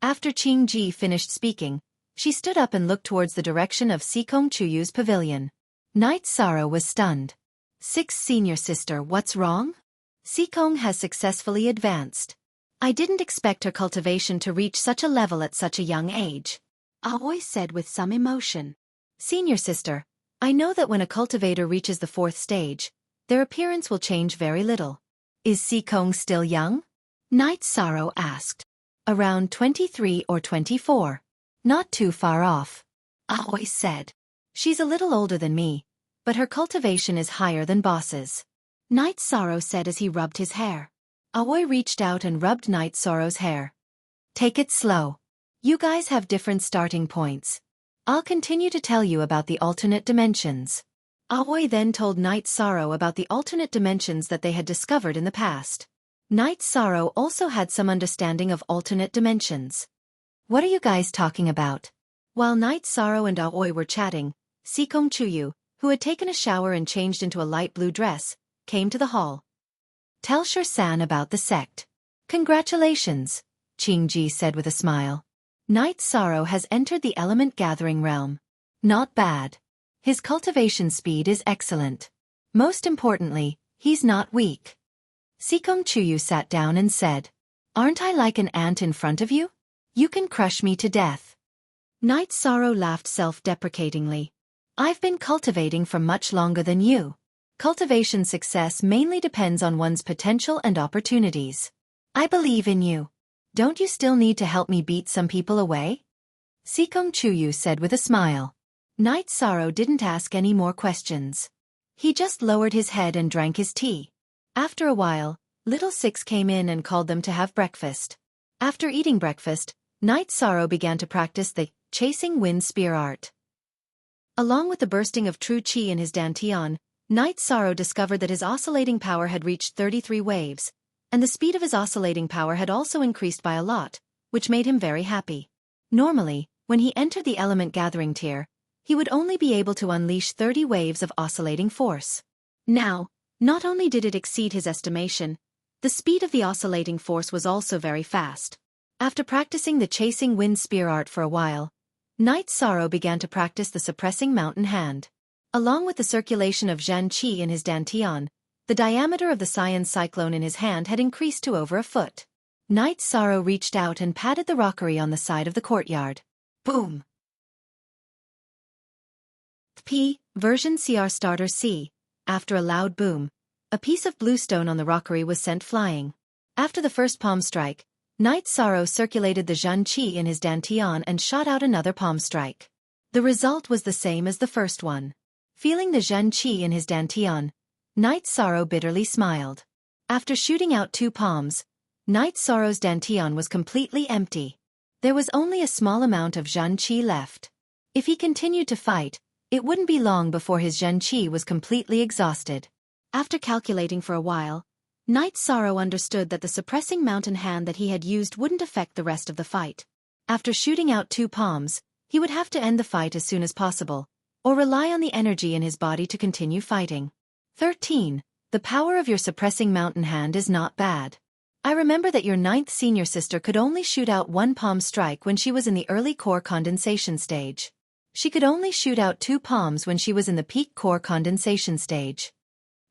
After Qing Ji finished speaking, she stood up and looked towards the direction of Sikong Chuyu's pavilion. Knight Sorrow was stunned. 6 Senior Sister, what's wrong? Sikong has successfully advanced. I didn't expect her cultivation to reach such a level at such a young age. Aoi said with some emotion. Senior Sister, I know that when a cultivator reaches the 4th stage, their appearance will change very little. Is Sikong still young? Knight Sorrow asked. Around 23 or 24. Not too far off. Aoi said. She's a little older than me, but her cultivation is higher than Boss's. Knight Sorrow said as he rubbed his hair. Aoi reached out and rubbed Knight Sorrow's hair. Take it slow. You guys have different starting points. I'll continue to tell you about the alternate dimensions. Aoi then told Knight Sorrow about the alternate dimensions that they had discovered in the past. Knight Sorrow also had some understanding of alternate dimensions. What are you guys talking about? While Knight Sorrow and Aoi were chatting, Sikong Chuyu, who had taken a shower and changed into a light blue dress, came to the hall. Tell Shur-san about the sect. Congratulations, Qing Ji said with a smile. Knight Sorrow has entered the element gathering realm. Not bad. His cultivation speed is excellent. Most importantly, he's not weak. Sikong Chuyu sat down and said, Aren't I like an ant in front of you? You can crush me to death. Knight Sorrow laughed self-deprecatingly. I've been cultivating for much longer than you. Cultivation success mainly depends on one's potential and opportunities. I believe in you. Don't you still need to help me beat some people away? Sikong Chuyu said with a smile. Knight Sorrow didn't ask any more questions. He just lowered his head and drank his tea. After a while, Little Six came in and called them to have breakfast. After eating breakfast, Knight Sorrow began to practice the chasing wind spear art. Along with the bursting of true chi in his dantian, Knight Sorrow discovered that his oscillating power had reached 33 waves, and the speed of his oscillating power had also increased by a lot, which made him very happy. Normally, when he entered the element gathering tier, he would only be able to unleash 30 waves of oscillating force. Now, not only did it exceed his estimation, the speed of the oscillating force was also very fast. After practicing the chasing wind spear art for a while, Knight Sorrow began to practice the suppressing mountain hand. Along with the circulation of Zhan Qi in his dantian, the diameter of the cyan cyclone in his hand had increased to over a foot. Knight Sorrow reached out and patted the rockery on the side of the courtyard. Boom! P. Version CR Starter C. After a loud boom, a piece of bluestone on the rockery was sent flying. After the first palm strike, Knight Sorrow circulated the Zhan Qi in his dantian and shot out another palm strike. The result was the same as the first one. Feeling the Zhan Qi in his dantian, Knight Sorrow bitterly smiled. After shooting out 2 palms, Knight Sorrow's dantian was completely empty. There was only a small amount of Zhan Qi left. If he continued to fight, it wouldn't be long before his Zhan Qi was completely exhausted. After calculating for a while, Knight Sorrow understood that the suppressing mountain hand that he had used wouldn't affect the rest of the fight. After shooting out 2 palms, he would have to end the fight as soon as possible, or rely on the energy in his body to continue fighting. 13. The power of your suppressing mountain hand is not bad. I remember that your ninth senior sister could only shoot out one palm strike when she was in the early core condensation stage. She could only shoot out 2 palms when she was in the peak core condensation stage.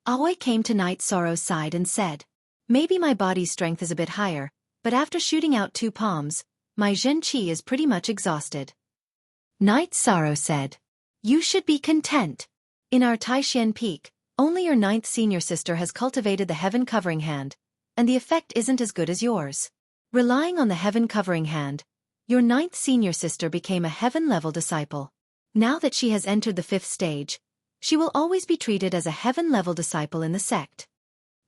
Aoi came to Night Sorrow's side and said, maybe my body's strength is a bit higher, but after shooting out 2 palms, my Zhen Qi is pretty much exhausted. Night Sorrow said, you should be content. In our Taishan Peak, only your ninth senior sister has cultivated the Heaven Covering Hand, and the effect isn't as good as yours. Relying on the Heaven Covering Hand, your ninth senior sister became a heaven-level disciple. Now that she has entered the 5th stage, she will always be treated as a heaven-level disciple in the sect.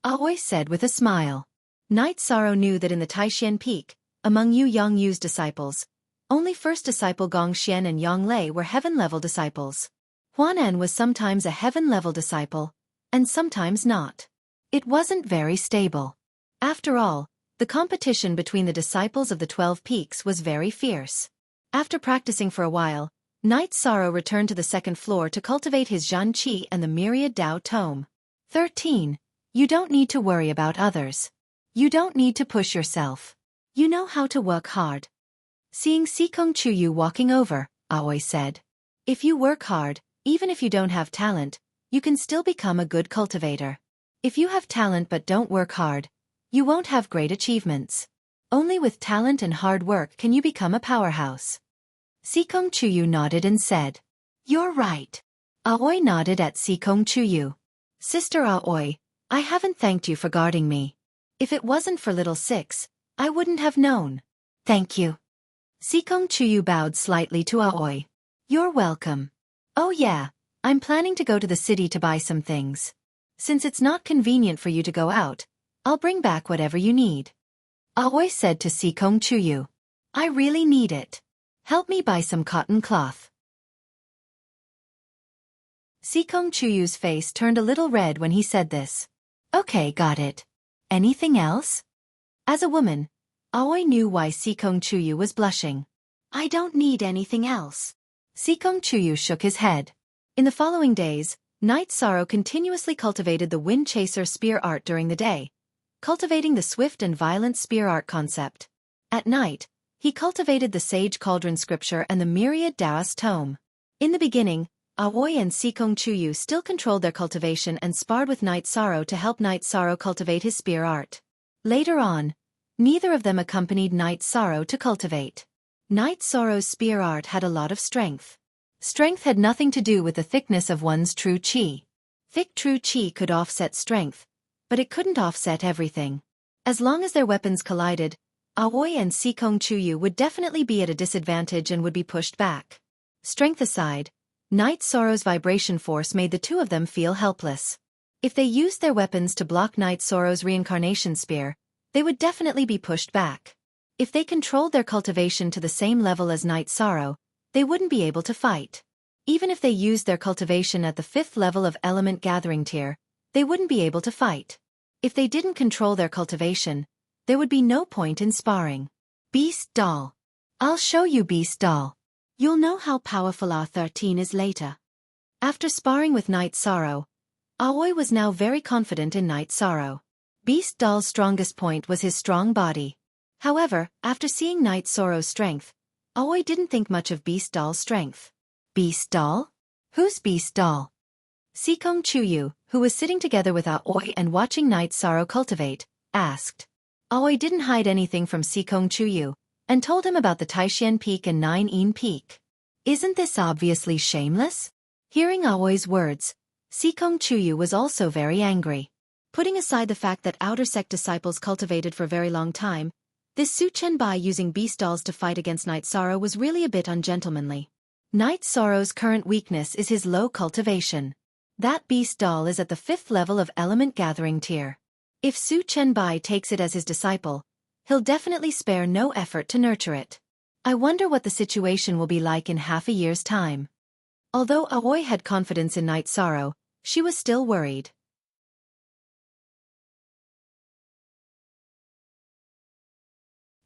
Aoi said with a smile. Night Sorrow knew that in the Taishan Peak, among Yu Yongyu's disciples, only first disciple Gongxian and Yonglei were heaven-level disciples. Huanan was sometimes a heaven-level disciple, and sometimes not. It wasn't very stable. After all, the competition between the disciples of the 12 peaks was very fierce. After practicing for a while, Night Sorrow returned to the 2nd floor to cultivate his Zhan Qi and the Myriad Dao Tome. 13. You don't need to worry about others. You don't need to push yourself. You know how to work hard. Seeing Sikong Chuyu walking over, Aoi said, if you work hard, even if you don't have talent, you can still become a good cultivator. If you have talent but don't work hard, you won't have great achievements. Only with talent and hard work can you become a powerhouse. Sikong Chuyu nodded and said, you're right. Aoi nodded at Sikong Chuyu. Sister Aoi, I haven't thanked you for guarding me. If it wasn't for little Six, I wouldn't have known. Thank you. Sikong Chuyu bowed slightly to Aoi. You're welcome. Oh yeah, I'm planning to go to the city to buy some things. Since it's not convenient for you to go out, I'll bring back whatever you need. Aoi said to Sikong Chuyu. I really need it. Help me buy some cotton cloth. Sikong Chuyu's face turned a little red when he said this. Okay, got it. Anything else? As a woman, Aoi knew why Sikong Chuyu was blushing. I don't need anything else. Sikong Chuyu shook his head. In the following days, Night Sorrow continuously cultivated the Wind Chaser spear art during the day, cultivating the swift and violent spear art concept. At night, he cultivated the Sage Cauldron scripture and the Myriad Daoist tome. In the beginning, Aoi and Sikong Chuyu still controlled their cultivation and sparred with Night Sorrow to help Night Sorrow cultivate his spear art. Later on, neither of them accompanied Night Sorrow to cultivate. Night Sorrow's spear art had a lot of strength. Strength had nothing to do with the thickness of one's true qi. Thick true qi could offset strength, but it couldn't offset everything. As long as their weapons collided, Aoi and Sikong Chuyu would definitely be at a disadvantage and would be pushed back. Strength aside, Night Sorrow's vibration force made the two of them feel helpless. If they used their weapons to block Night Sorrow's reincarnation spear, they would definitely be pushed back. If they controlled their cultivation to the same level as Night Sorrow, they wouldn't be able to fight. Even if they used their cultivation at the 5th level of Element Gathering tier, they wouldn't be able to fight. If they didn't control their cultivation, there would be no point in sparring. Beast Doll. I'll show you Beast Doll. You'll know how powerful R13 is later. After sparring with Night Sorrow, Aoi was now very confident in Night Sorrow. Beast Doll's strongest point was his strong body. However, after seeing Night Sorrow's strength, Aoi didn't think much of Beast Doll's strength. Beast Doll? Who's Beast Doll? Sikong Chuyu, who was sitting together with Aoi and watching Night Sorrow cultivate, asked. Aoi didn't hide anything from Sikong Chuyu, and told him about the Taishan Peak and Nine Een Peak. Isn't this obviously shameless? Hearing Aoi's words, Sikong Chuyu was also very angry. Putting aside the fact that outer sect disciples cultivated for a very long time, this Su Chenbai using beast dolls to fight against Night Sorrow was really a bit ungentlemanly. Night Sorrow's current weakness is his low cultivation. That beast doll is at the 5th level of Element Gathering tier. If Su Chenbai takes it as his disciple, he'll definitely spare no effort to nurture it. I wonder what the situation will be like in half a year's time. Although Aoi had confidence in Night Sorrow, she was still worried.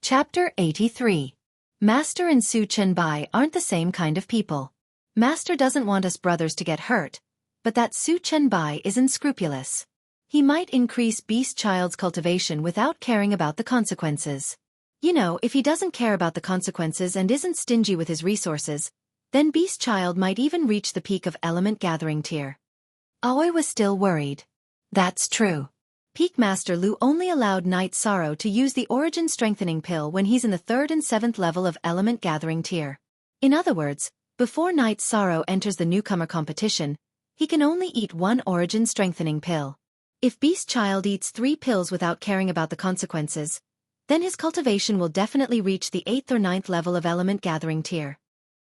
Chapter 83. Master and Su Chenbai aren't the same kind of people. Master doesn't want us brothers to get hurt, but that Su Chenbai is unscrupulous. He might increase Beast Child's cultivation without caring about the consequences. You know, if he doesn't care about the consequences and isn't stingy with his resources, then Beast Child might even reach the peak of element gathering tier. Aoi was still worried. That's true. Peak Master Lu only allowed Night Sorrow to use the Origin Strengthening Pill when he's in the 3rd and 7th level of element gathering tier. In other words, before Night Sorrow enters the newcomer competition, he can only eat 1 Origin Strengthening Pill. If Beast Child eats 3 pills without caring about the consequences, then his cultivation will definitely reach the 8th or 9th level of element gathering tier.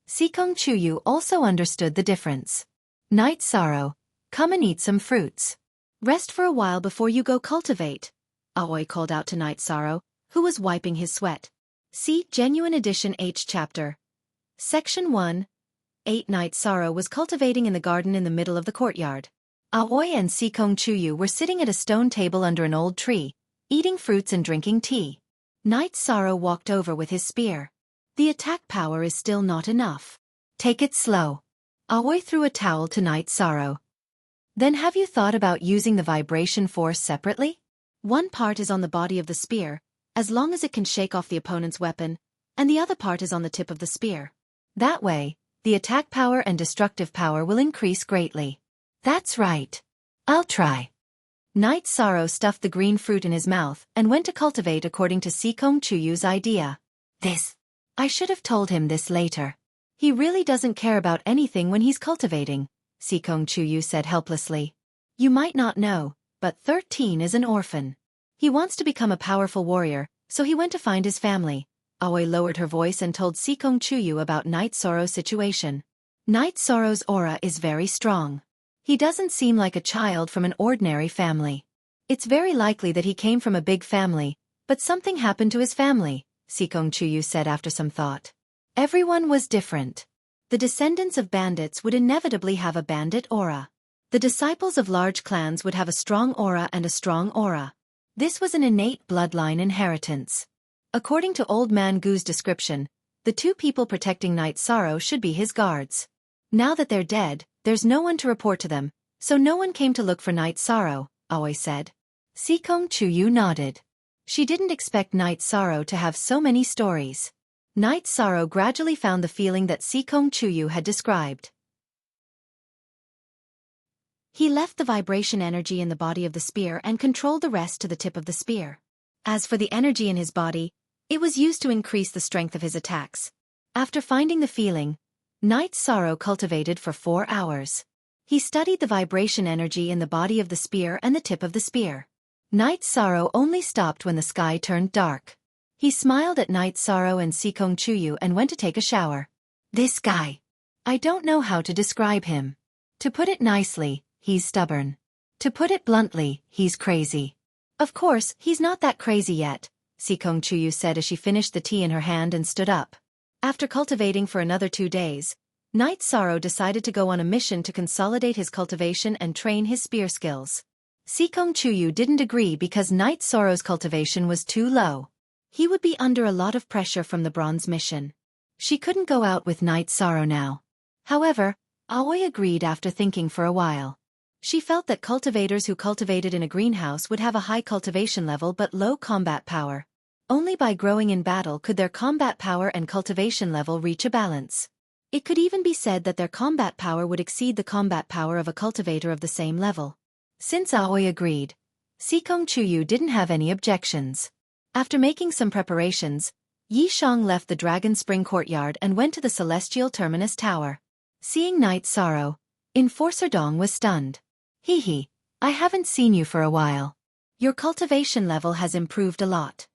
Sikong Chuyu also understood the difference. Night Sorrow, come and eat some fruits. Rest for a while before you go cultivate, Aoi called out to Night Sorrow, who was wiping his sweat. See Genuine Edition H Chapter. Section 1. 8 Night Sorrow was cultivating in the garden in the middle of the courtyard. Aoi and Sikong Chuyu were sitting at a stone table under an old tree, eating fruits and drinking tea. Night Sorrow walked over with his spear. The attack power is still not enough. Take it slow. Aoi threw a towel to Night Sorrow. Then have you thought about using the vibration force separately? One part is on the body of the spear, as long as it can shake off the opponent's weapon, and the other part is on the tip of the spear. That way, the attack power and destructive power will increase greatly. That's right. I'll try. Night Sorrow stuffed the green fruit in his mouth and went to cultivate according to Sikong Chuyu's idea. I should have told him this later. He really doesn't care about anything when he's cultivating, Sikong Chuyu said helplessly. You might not know, but 13 is an orphan. He wants to become a powerful warrior, so he went to find his family. Aoi lowered her voice and told Sikong Chuyu about Night Sorrow's situation. Night Sorrow's aura is very strong. He doesn't seem like a child from an ordinary family. It's very likely that he came from a big family, but something happened to his family, Sikong Chuyu said after some thought. Everyone was different. The descendants of bandits would inevitably have a bandit aura. The disciples of large clans would have a strong aura and a strong aura. This was an innate bloodline inheritance. According to Old Man Gu's description, the 2 people protecting Night Sorrow should be his guards. Now that they're dead, there's no one to report to them, so no one came to look for Night Sorrow, Aoi said. Sikong Chuyu nodded. She didn't expect Night Sorrow to have so many stories. Night Sorrow gradually found the feeling that Sikong Chuyu had described. He left the vibration energy in the body of the spear and controlled the rest to the tip of the spear. As for the energy in his body, it was used to increase the strength of his attacks. After finding the feeling, Night Sorrow cultivated for 4 hours. He studied the vibration energy in the body of the spear and the tip of the spear. Night Sorrow only stopped when the sky turned dark. He smiled at Night Sorrow and Sikong Chuyu and went to take a shower. This guy. I don't know how to describe him. To put it nicely, he's stubborn. To put it bluntly, he's crazy. Of course, he's not that crazy yet, Sikong Chuyu said as she finished the tea in her hand and stood up. After cultivating for another 2 days, Night Sorrow decided to go on a mission to consolidate his cultivation and train his spear skills. Sikong Chuyu didn't agree because Night Sorrow's cultivation was too low. He would be under a lot of pressure from the bronze mission. She couldn't go out with Night Sorrow now. However, Aoi agreed after thinking for a while. She felt that cultivators who cultivated in a greenhouse would have a high cultivation level but low combat power. Only by growing in battle could their combat power and cultivation level reach a balance. It could even be said that their combat power would exceed the combat power of a cultivator of the same level. Since Aoi agreed, Sikong Chuyu didn't have any objections. After making some preparations, Yi Shang left the Dragon Spring courtyard and went to the Celestial Terminus Tower. Seeing Night Sorrow, Enforcer Dong was stunned. Hee, I haven't seen you for a while. Your cultivation level has improved a lot.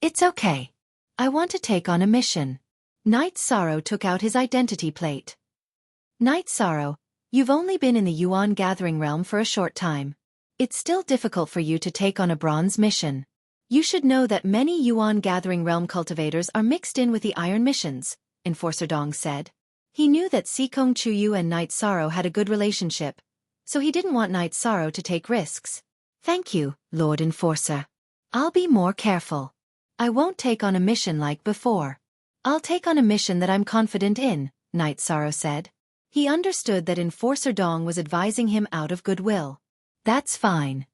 It's okay. I want to take on a mission. Night Sorrow took out his identity plate. Night Sorrow, you've only been in the Yuan Gathering realm for a short time. It's still difficult for you to take on a bronze mission. You should know that many Yuan Gathering realm cultivators are mixed in with the iron missions, Enforcer Dong said. He knew that Sikong Chuyu and Night Sorrow had a good relationship, so he didn't want Night Sorrow to take risks. Thank you, Lord Enforcer. I'll be more careful. I won't take on a mission like before. I'll take on a mission that I'm confident in, Night Sorrow said. He understood that Enforcer Dong was advising him out of goodwill. That's fine.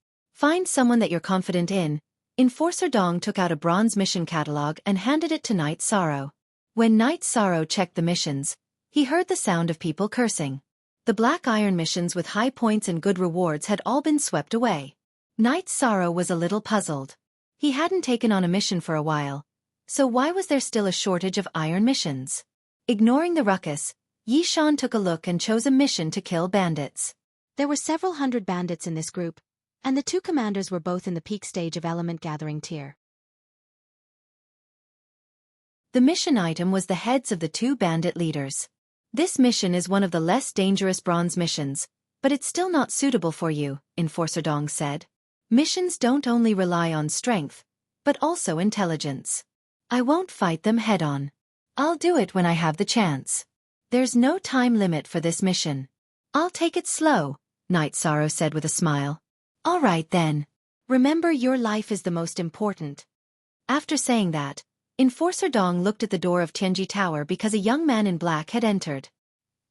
Find someone that you're confident in. Enforcer Dong took out a bronze mission catalog and handed it to Knight Sorrow. When Knight Sorrow checked the missions, he heard the sound of people cursing. The Black Iron missions with high points and good rewards had all been swept away. Knight Sorrow was a little puzzled. He hadn't taken on a mission for a while, so why was there still a shortage of iron missions? Ignoring the ruckus, Yishan took a look and chose a mission to kill bandits. There were several hundred bandits in this group, and the two commanders were both in the peak stage of element gathering tier. The mission item was the heads of the two bandit leaders. This mission is one of the less dangerous bronze missions, but it's still not suitable for you, Enforcer Dong said. Missions don't only rely on strength, but also intelligence. I won't fight them head-on. I'll do it when I have the chance. There's no time limit for this mission. I'll take it slow, Knight Sorrow said with a smile. All right then. Remember, your life is the most important. After saying that, Enforcer Dong looked at the door of Tianji Tower because a young man in black had entered.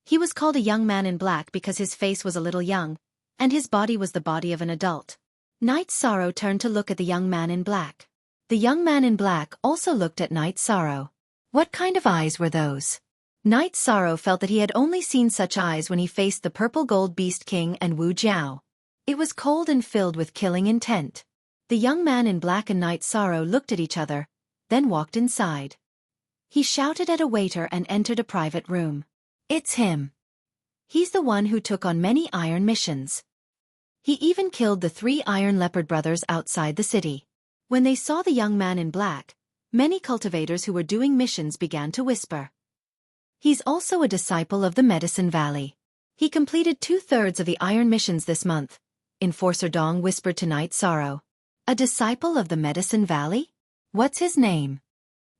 He was called a young man in black because his face was a little young, and his body was the body of an adult. Knight Sorrow turned to look at the young man in black. The young man in black also looked at Knight Sorrow. What kind of eyes were those? Knight Sorrow felt that he had only seen such eyes when he faced the Purple Gold Beast King and Wu Jiao. It was cold and filled with killing intent. The young man in black and Knight Sorrow looked at each other, then walked inside. He shouted at a waiter and entered a private room. It's him. He's the one who took on many iron missions. He even killed the 3 Iron Leopard brothers outside the city. When they saw the young man in black, many cultivators who were doing missions began to whisper. He's also a disciple of the Medicine Valley. He completed 2/3 of the iron missions this month, Enforcer Dong whispered to Knight Sorrow. A disciple of the Medicine Valley? What's his name?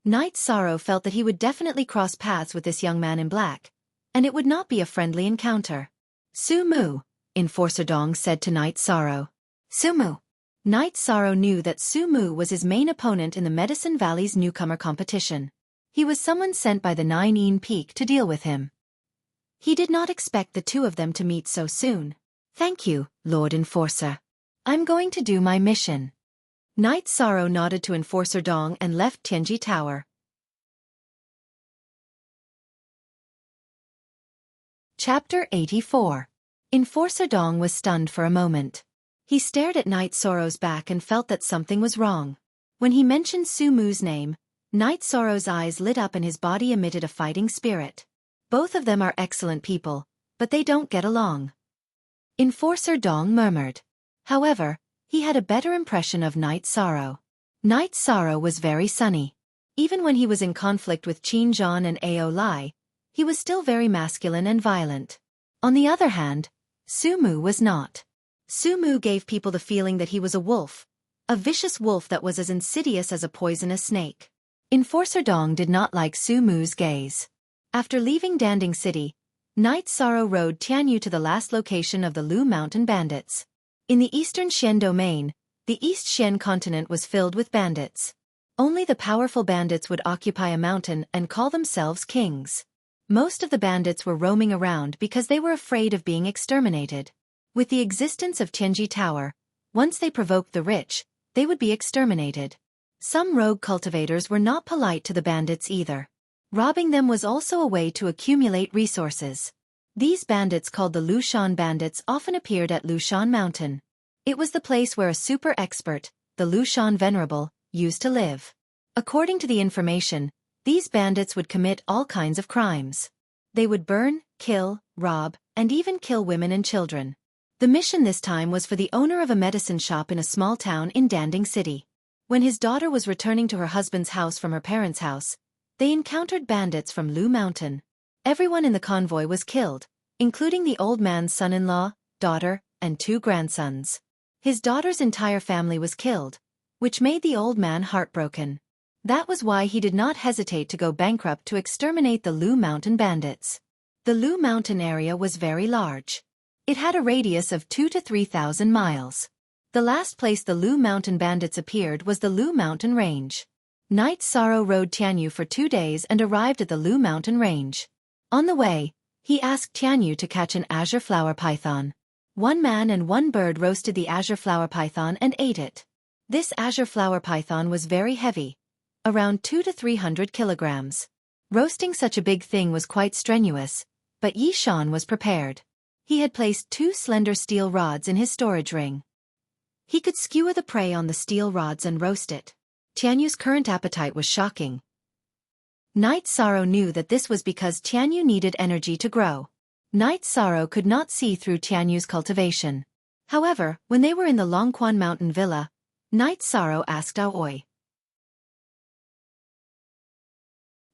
Knight Sorrow felt that he would definitely cross paths with this young man in black, and it would not be a friendly encounter. Su Mu, Enforcer Dong said to Knight Sorrow. Su Mu. Knight Sorrow knew that Su Mu was his main opponent in the Medicine Valley's newcomer competition. He was someone sent by the Nine Yin Peak to deal with him. He did not expect the two of them to meet so soon. Thank you, Lord Enforcer. I'm going to do my mission. Knight Sorrow nodded to Enforcer Dong and left Tianji Tower. Chapter 84. Enforcer Dong was stunned for a moment. He stared at Knight Sorrow's back and felt that something was wrong. When he mentioned Su Mu's name, Knight Sorrow's eyes lit up and his body emitted a fighting spirit. Both of them are excellent people, but they don't get along. Enforcer Dong murmured. However, he had a better impression of Knight Sorrow. Knight Sorrow was very sunny. Even when he was in conflict with Qin Zhan and Ao Lai, he was still very masculine and violent. On the other hand, Su Mu was not. Su Mu gave people the feeling that he was a wolf, a vicious wolf that was as insidious as a poisonous snake. Enforcer Dong did not like Su Mu's gaze. After leaving Danding City, Knight Sorrow rode Tianyu to the last location of the Lu Mountain Bandits. In the eastern Xian domain, the East Xian continent was filled with bandits. Only the powerful bandits would occupy a mountain and call themselves kings. Most of the bandits were roaming around because they were afraid of being exterminated. With the existence of Tianji Tower, once they provoked the rich, they would be exterminated. Some rogue cultivators were not polite to the bandits either. Robbing them was also a way to accumulate resources. These bandits, called the Lushan bandits, often appeared at Lushan Mountain. It was the place where a super expert, the Lushan Venerable, used to live. According to the information, these bandits would commit all kinds of crimes. They would burn, kill, rob, and even kill women and children. The mission this time was for the owner of a medicine shop in a small town in Danding City. When his daughter was returning to her husband's house from her parents' house, they encountered bandits from Lu Mountain. Everyone in the convoy was killed, including the old man's son-in-law, daughter, and 2 grandsons. His daughter's entire family was killed, which made the old man heartbroken. That was why he did not hesitate to go bankrupt to exterminate the Lu Mountain bandits. The Lu Mountain area was very large. It had a radius of 2,000 to 3,000 miles. The last place the Lu Mountain bandits appeared was the Lu Mountain Range. Knight Sorrow rode Tianyu for 2 days and arrived at the Lu Mountain Range. On the way, he asked Tianyu to catch an azure flower python. One man and one bird roasted the azure flower python and ate it. This azure flower python was very heavy, around 200 to 300 kilograms. Roasting such a big thing was quite strenuous, but Xiaofan was prepared. He had placed 2 slender steel rods in his storage ring. He could skewer the prey on the steel rods and roast it. Tianyu's current appetite was shocking. Night Sorrow knew that this was because Tianyu needed energy to grow. Night Sorrow could not see through Tianyu's cultivation. However, when they were in the Longquan mountain villa, Night Sorrow asked Aoi.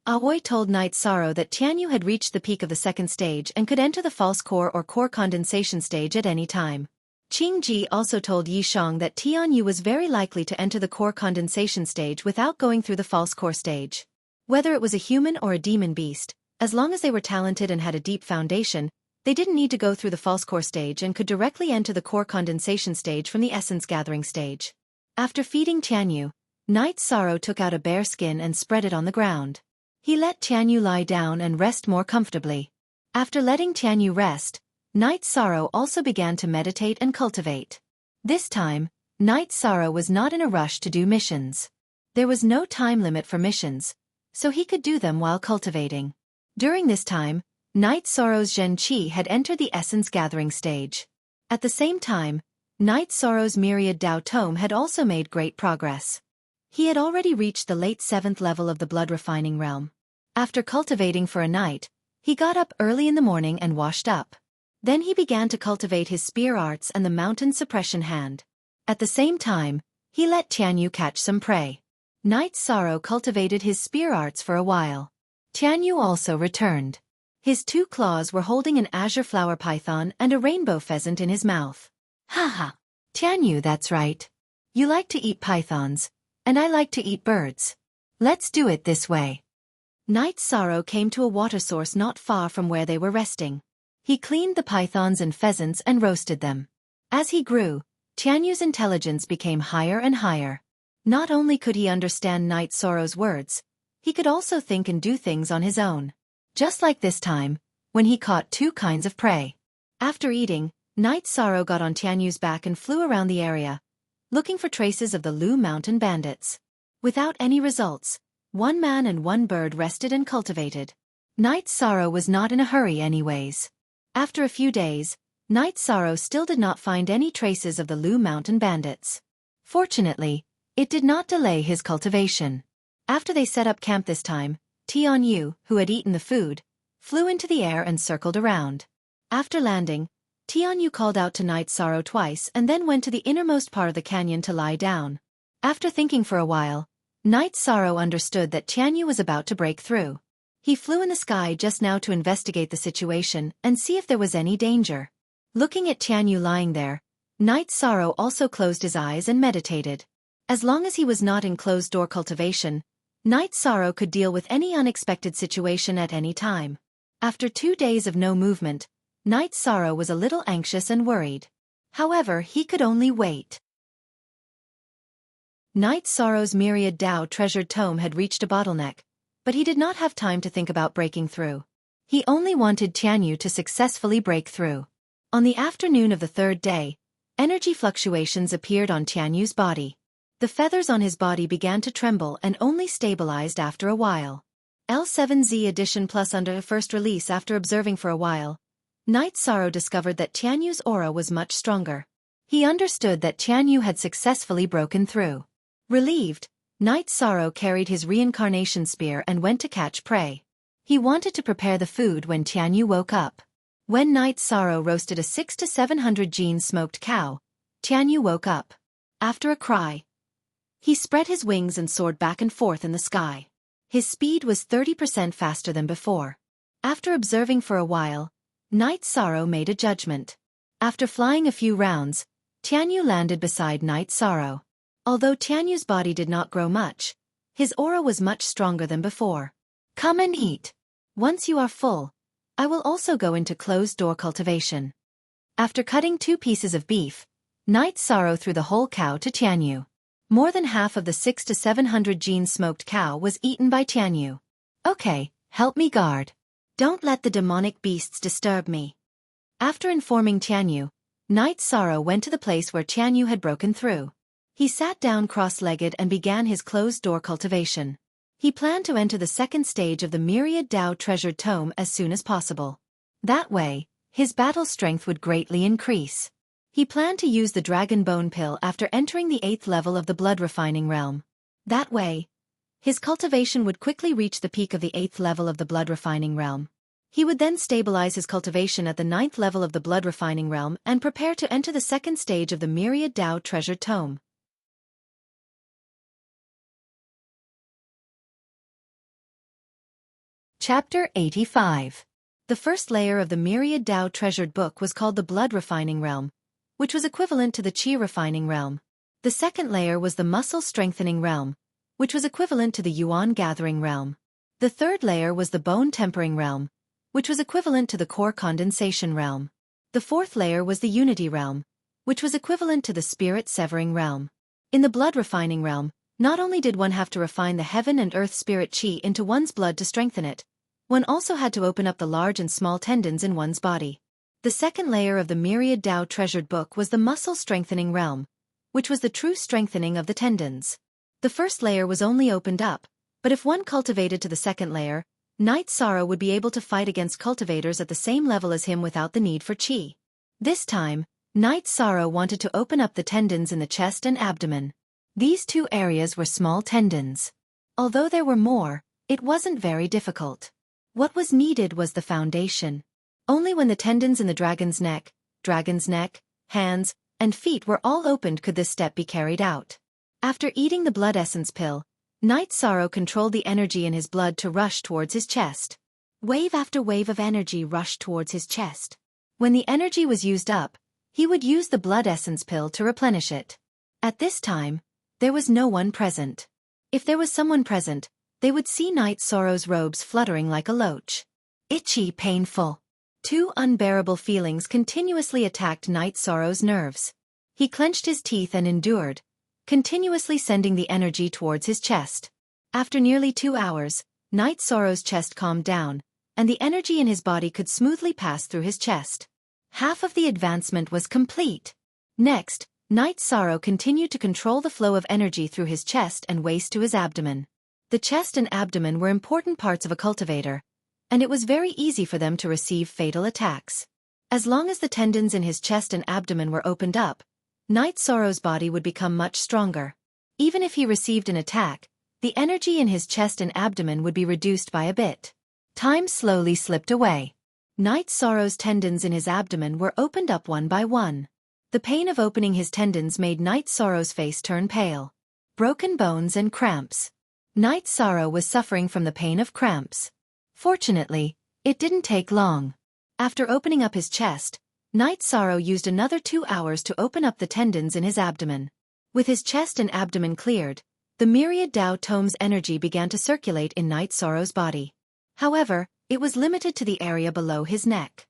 Aoi told Night Sorrow that Tianyu had reached the peak of the second stage and could enter the false core or core condensation stage at any time. Qingji also told Yishang that Tianyu was very likely to enter the core condensation stage without going through the false core stage. Whether it was a human or a demon beast, as long as they were talented and had a deep foundation, they didn't need to go through the false core stage and could directly enter the core condensation stage from the essence gathering stage. After feeding Tianyu, Night Sorrow took out a bear skin and spread it on the ground. He let Tianyu lie down and rest more comfortably. After letting Tianyu rest, Night Sorrow also began to meditate and cultivate. This time, Night Sorrow was not in a rush to do missions. There was no time limit for missions, so he could do them while cultivating. During this time, Night Sorrow's Zhen Qi had entered the essence gathering stage. At the same time, Night Sorrow's myriad Dao Tome had also made great progress. He had already reached the late 7th level of the blood refining realm. After cultivating for a night, he got up early in the morning and washed up. Then he began to cultivate his spear arts and the mountain suppression hand. At the same time, he let Tianyu catch some prey. Night Sorrow cultivated his spear arts for a while. Tianyu also returned. His 2 claws were holding an azure flower python and a rainbow pheasant in his mouth. Haha. Tianyu, that's right. You like to eat pythons, and I like to eat birds. Let's do it this way. Night Sorrow came to a water source not far from where they were resting. He cleaned the pythons and pheasants and roasted them. As he grew, Tianyu's intelligence became higher and higher. Not only could he understand Night Sorrow's words, he could also think and do things on his own. Just like this time, when he caught 2 kinds of prey. After eating, Night Sorrow got on Tianyu's back and flew around the area, looking for traces of the Lu Mountain bandits. Without any results, 1 man and 1 bird rested and cultivated. Night Sorrow was not in a hurry anyways. After a few days, Night Sorrow still did not find any traces of the Lu Mountain bandits. Fortunately, it did not delay his cultivation. After they set up camp this time, Tianyu, who had eaten the food, flew into the air and circled around. After landing, Tianyu called out to Night Sorrow twice and then went to the innermost part of the canyon to lie down. After thinking for a while, Night Sorrow understood that Tianyu was about to break through. He flew in the sky just now to investigate the situation and see if there was any danger. Looking at Tianyu lying there, Night Sorrow also closed his eyes and meditated. As long as he was not in closed-door cultivation, Night Sorrow could deal with any unexpected situation at any time. After 2 days of no movement, Night Sorrow was a little anxious and worried. However, he could only wait. Night Sorrow's myriad Dao treasured tome had reached a bottleneck, but he did not have time to think about breaking through. He only wanted Tianyu to successfully break through. On the afternoon of the 3rd day, energy fluctuations appeared on Tianyu's body. The feathers on his body began to tremble and only stabilized after a while. L7Z Edition Plus under first release. After observing for a while, Night Sorrow discovered that Tianyu's aura was much stronger. He understood that Tianyu had successfully broken through. Relieved, Night Sorrow carried his reincarnation spear and went to catch prey. He wanted to prepare the food when Tianyu woke up. When Night Sorrow roasted a 600 to 700 gene smoked cow, Tianyu woke up. After a cry, he spread his wings and soared back and forth in the sky. His speed was 30% faster than before. After observing for a while, Night Sorrow made a judgment. After flying a few rounds, Tianyu landed beside Night Sorrow. Although Tianyu's body did not grow much, his aura was much stronger than before. Come and eat. Once you are full, I will also go into closed-door cultivation. After cutting 2 pieces of beef, Night Sorrow threw the whole cow to Tianyu. More than half of the 600 to 700 gene smoked cow was eaten by Tianyu. Okay, help me guard. Don't let the demonic beasts disturb me. After informing Tianyu, Night Sorrow went to the place where Tianyu had broken through. He sat down cross-legged and began his closed-door cultivation. He planned to enter the second stage of the Myriad Dao Treasured Tome as soon as possible. That way, his battle strength would greatly increase. He planned to use the Dragon Bone Pill after entering the 8th level of the Blood Refining Realm. That way, his cultivation would quickly reach the peak of the 8th level of the Blood Refining Realm. He would then stabilize his cultivation at the 9th level of the Blood Refining Realm and prepare to enter the second stage of the Myriad Dao Treasured Tome. Chapter 85. The first layer of the Myriad Dao Treasured Book was called the Blood Refining Realm, which was equivalent to the Qi Refining Realm. The second layer was the Muscle Strengthening Realm, which was equivalent to the Yuan Gathering Realm. The third layer was the Bone Tempering Realm, which was equivalent to the Core Condensation Realm. The fourth layer was the Unity Realm, which was equivalent to the Spirit Severing Realm. In the Blood Refining Realm, not only did one have to refine the Heaven and Earth Spirit Qi into one's blood to strengthen it, one also had to open up the large and small tendons in one's body. The second layer of the Myriad Dao Treasured Book was the Muscle Strengthening Realm, which was the true strengthening of the tendons. The first layer was only opened up, but if one cultivated to the second layer, Night Sorrow would be able to fight against cultivators at the same level as him without the need for Qi. This time, Night Sorrow wanted to open up the tendons in the chest and abdomen. These two areas were small tendons. Although there were more, it wasn't very difficult. What was needed was the foundation. Only when the tendons in the dragon's neck, hands, and feet were all opened could this step be carried out. After eating the blood essence pill, Night Sorrow controlled the energy in his blood to rush towards his chest. Wave after wave of energy rushed towards his chest. When the energy was used up, he would use the blood essence pill to replenish it. At this time, there was no one present. If there was someone present, they would see Night Sorrow's robes fluttering like a loach. Itchy, painful. Two unbearable feelings continuously attacked Night Sorrow's nerves. He clenched his teeth and endured, continuously sending the energy towards his chest. After nearly 2 hours, Night Sorrow's chest calmed down, and the energy in his body could smoothly pass through his chest. Half of the advancement was complete. Next, Night Sorrow continued to control the flow of energy through his chest and waist to his abdomen. The chest and abdomen were important parts of a cultivator, and it was very easy for them to receive fatal attacks. As long as the tendons in his chest and abdomen were opened up, Night Sorrow's body would become much stronger. Even if he received an attack, the energy in his chest and abdomen would be reduced by a bit. Time slowly slipped away. Night Sorrow's tendons in his abdomen were opened up one by one. The pain of opening his tendons made Night Sorrow's face turn pale. Broken bones and cramps. Night Sorrow was suffering from the pain of cramps. Fortunately, it didn't take long. After opening up his chest, Night Sorrow used another 2 hours to open up the tendons in his abdomen. With his chest and abdomen cleared, the Myriad Dao Tome's energy began to circulate in Night Sorrow's body. However, it was limited to the area below his neck.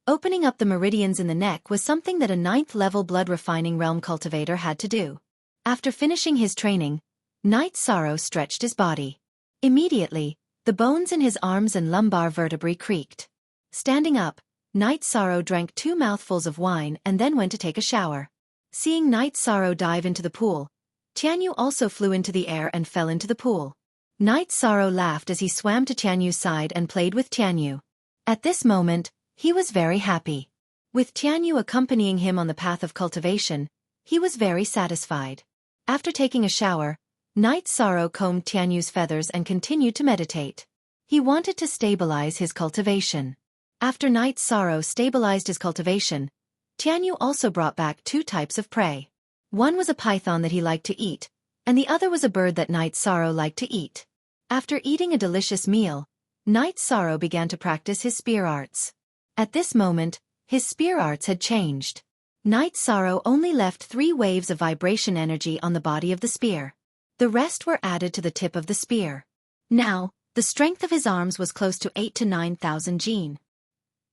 Opening up the meridians in the neck was something that a 9th-level blood refining realm cultivator had to do. After finishing his training, Night Sorrow stretched his body. Immediately, the bones in his arms and lumbar vertebrae creaked. Standing up, Night Sorrow drank 2 mouthfuls of wine and then went to take a shower. Seeing Night Sorrow dive into the pool, Tianyu also flew into the air and fell into the pool. Night Sorrow laughed as he swam to Tianyu's side and played with Tianyu. At this moment, he was very happy. With Tianyu accompanying him on the path of cultivation, he was very satisfied. After taking a shower, Night Sorrow combed Tianyu's feathers and continued to meditate. He wanted to stabilize his cultivation. After Night Sorrow stabilized his cultivation, Tianyu also brought back 2 types of prey. One was a python that he liked to eat, and the other was a bird that Night Sorrow liked to eat. After eating a delicious meal, Night Sorrow began to practice his spear arts. At this moment, his spear arts had changed. Night Sorrow only left 3 waves of vibration energy on the body of the spear. The rest were added to the tip of the spear. Now, the strength of his arms was close to 8,000 to 9,000 jin.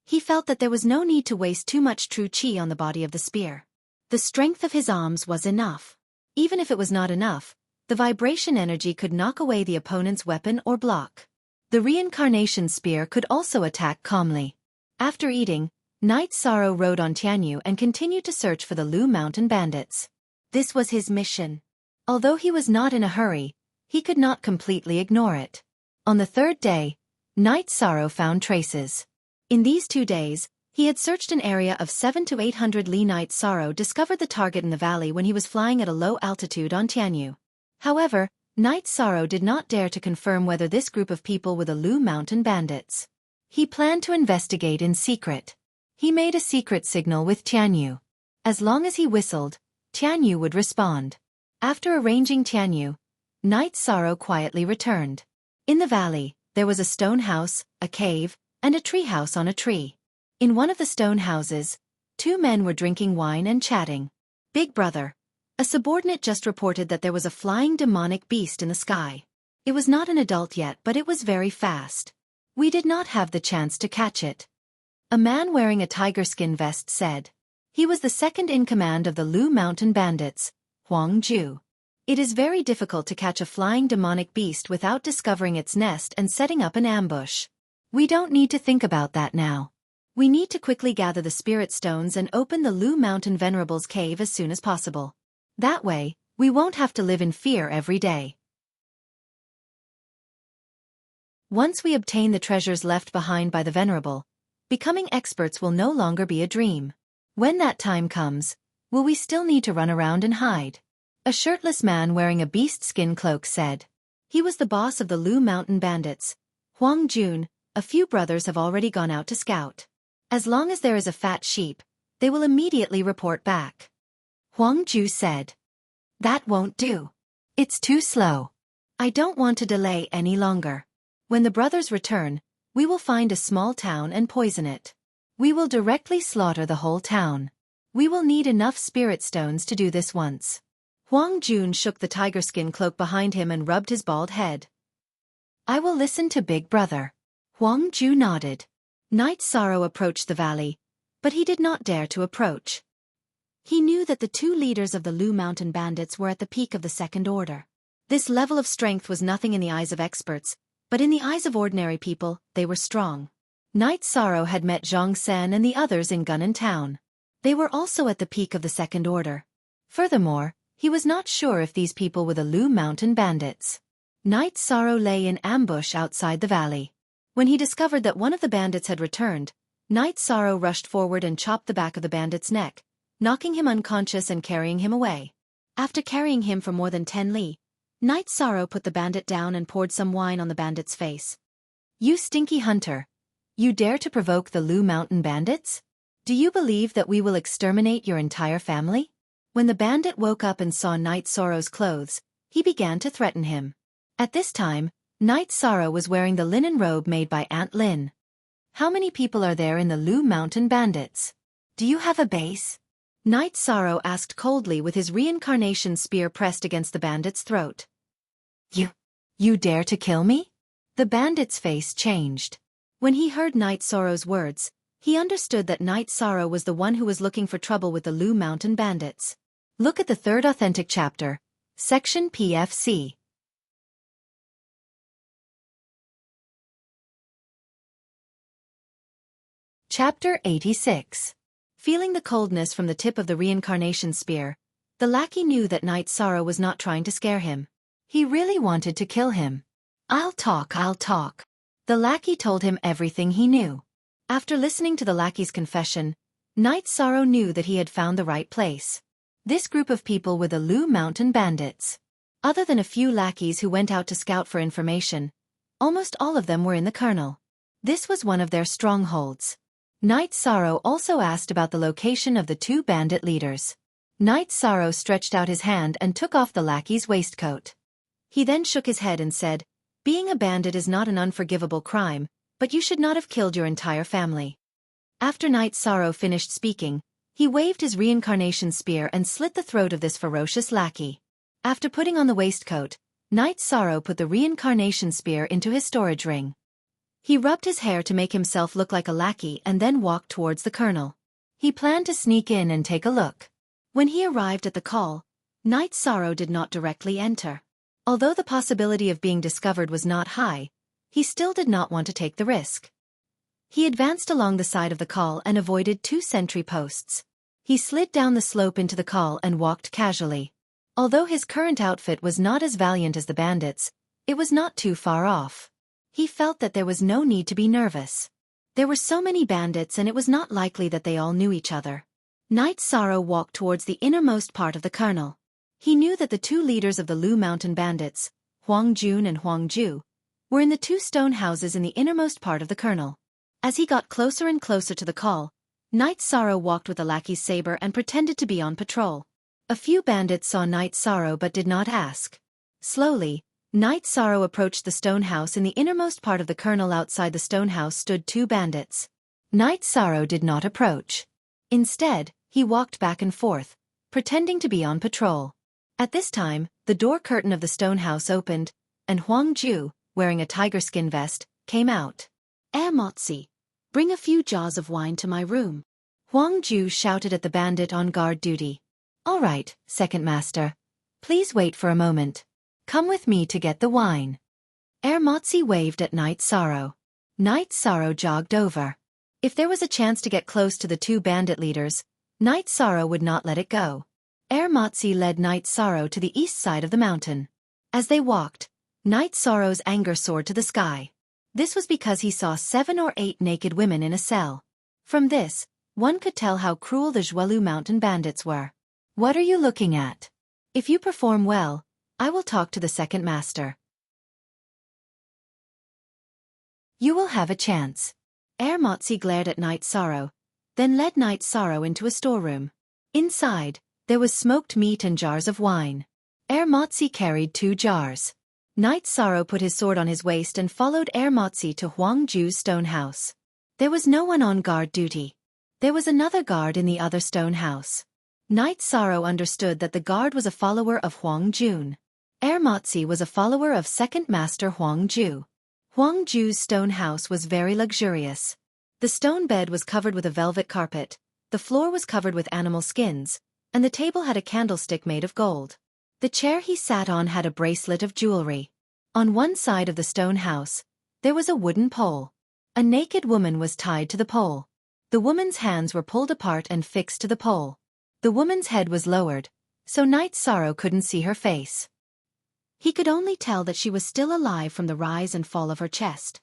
He felt that there was no need to waste too much true qi on the body of the spear. The strength of his arms was enough. Even if it was not enough, the vibration energy could knock away the opponent's weapon or block. The reincarnation spear could also attack calmly. After eating, Night Sorrow rode on Tianyu and continued to search for the Lu Mountain bandits. This was his mission. Although he was not in a hurry, he could not completely ignore it. On the third day, Night Sorrow found traces. In these 2 days, he had searched an area of 700 to 800 li. Night Sorrow discovered the target in the valley when he was flying at a low altitude on Tianyu. However, Night Sorrow did not dare to confirm whether this group of people were the Lu Mountain bandits. He planned to investigate in secret. He made a secret signal with Tianyu. As long as he whistled, Tianyu would respond. After arranging Tianyu, Night Sorrow quietly returned. In the valley, there was a stone house, a cave, and a tree house on a tree. In one of the stone houses, 2 men were drinking wine and chatting. Big Brother, a subordinate just reported that there was a flying demonic beast in the sky. It was not an adult yet, but it was very fast. We did not have the chance to catch it. A man wearing a tiger skin vest said. He was the second in command of the Lu Mountain bandits, Huang Ju. It is very difficult to catch a flying demonic beast without discovering its nest and setting up an ambush. We don't need to think about that now. We need to quickly gather the spirit stones and open the Lu Mountain Venerable's cave as soon as possible. That way, we won't have to live in fear every day. Once we obtain the treasures left behind by the Venerable, becoming experts will no longer be a dream. When that time comes, will we still need to run around and hide? A shirtless man wearing a beast skin cloak said. He was the boss of the Lu Mountain bandits. Huang Jun, a few brothers have already gone out to scout. As long as there is a fat sheep, they will immediately report back. Huang Ju said. That won't do. It's too slow. I don't want to delay any longer. When the brothers return, we will find a small town and poison it. We will directly slaughter the whole town. We will need enough spirit stones to do this once. Huang Jun shook the tiger skin cloak behind him and rubbed his bald head. I will listen to Big Brother. Huang Ju nodded. Night Sorrow approached the valley, but he did not dare to approach. He knew that the 2 leaders of the Lu Mountain bandits were at the peak of the second order. This level of strength was nothing in the eyes of experts, but in the eyes of ordinary people, they were strong. Night Sorrow had met Zhang Sen and the others in Gunnan Town. They were also at the peak of the second order. Furthermore, he was not sure if these people were the Lu Mountain bandits. Night Sorrow lay in ambush outside the valley. When he discovered that one of the bandits had returned, Night Sorrow rushed forward and chopped the back of the bandit's neck, knocking him unconscious and carrying him away. After carrying him for more than 10 li, Night Sorrow put the bandit down and poured some wine on the bandit's face. You stinky hunter! You dare to provoke the Lu Mountain bandits? Do you believe that we will exterminate your entire family? When the bandit woke up and saw Night Sorrow's clothes, he began to threaten him. At this time, Night Sorrow was wearing the linen robe made by Aunt Lin. How many people are there in the Lu Mountain bandits? Do you have a base? Night Sorrow asked coldly with his reincarnation spear pressed against the bandit's throat. You dare to kill me? The bandit's face changed. When he heard Night Sorrow's words, he understood that Night Sorrow was the one who was looking for trouble with the Lu Mountain bandits. Look at the 3rd authentic chapter, section PFC. Chapter 86. Feeling the coldness from the tip of the reincarnation spear, the lackey knew that Night Sorrow was not trying to scare him. He really wanted to kill him. I'll talk. The lackey told him everything he knew. After listening to the lackey's confession, Night Sorrow knew that he had found the right place. This group of people were the Lu Mountain bandits. Other than a few lackeys who went out to scout for information, almost all of them were in the kernel. This was one of their strongholds. Night Sorrow also asked about the location of the 2 bandit leaders. Night Sorrow stretched out his hand and took off the lackey's waistcoat. He then shook his head and said, being a bandit is not an unforgivable crime, but you should not have killed your entire family. After Night Sorrow finished speaking, he waved his reincarnation spear and slit the throat of this ferocious lackey. After putting on the waistcoat, Night Sorrow put the reincarnation spear into his storage ring. He rubbed his hair to make himself look like a lackey and then walked towards the colonel. He planned to sneak in and take a look. When he arrived at the call, Night Sorrow did not directly enter. Although the possibility of being discovered was not high, he still did not want to take the risk. He advanced along the side of the call and avoided 2 sentry posts. He slid down the slope into the call and walked casually. Although his current outfit was not as valiant as the bandits, it was not too far off. He felt that there was no need to be nervous. There were so many bandits and it was not likely that they all knew each other. Night Sorrow walked towards the innermost part of the kernel. He knew that the 2 leaders of the Lu Mountain bandits, Huang Jun and Huang Ju, were in the 2 stone houses in the innermost part of the kernel. As he got closer and closer to the call, Night Sorrow walked with a lackey's saber and pretended to be on patrol. A few bandits saw Night Sorrow but did not ask. Slowly, Night Sorrow approached the stone house in the innermost part of the kernel. Outside the stone house stood 2 bandits. Night Sorrow did not approach. Instead, he walked back and forth, pretending to be on patrol. At this time, the door curtain of the stone house opened, and Huang Ju, wearing a tiger skin vest, came out. Motzi, bring a few jars of wine to my room. Huang Ju shouted at the bandit on guard duty. All right, second master. Please wait for a moment. Come with me to get the wine. Motzi waved at Night Sorrow. Night Sorrow jogged over. If there was a chance to get close to the 2 bandit leaders, Night Sorrow would not let it go. Motzi led Night Sorrow to the east side of the mountain. As they walked, Night Sorrow's anger soared to the sky. This was because he saw 7 or 8 naked women in a cell. From this, one could tell how cruel the Zhualu mountain bandits were. What are you looking at? If you perform well, I will talk to the second master. You will have a chance. Motzi glared at Night Sorrow, then led Night Sorrow into a storeroom. Inside, there was smoked meat and jars of wine. Motzi carried 2 jars. Night Sorrow put his sword on his waist and followed Motzi to Huang Ju's stone house. There was no one on guard duty. There was another guard in the other stone house. Night Sorrow understood that the guard was a follower of Huang Jun. Motzi was a follower of second master Huang Ju. Huang Ju's stone house was very luxurious. The stone bed was covered with a velvet carpet, the floor was covered with animal skins, and the table had a candlestick made of gold. The chair he sat on had a bracelet of jewelry. On one side of the stone house, there was a wooden pole. A naked woman was tied to the pole. The woman's hands were pulled apart and fixed to the pole. The woman's head was lowered, so Night Sorrow couldn't see her face. He could only tell that she was still alive from the rise and fall of her chest.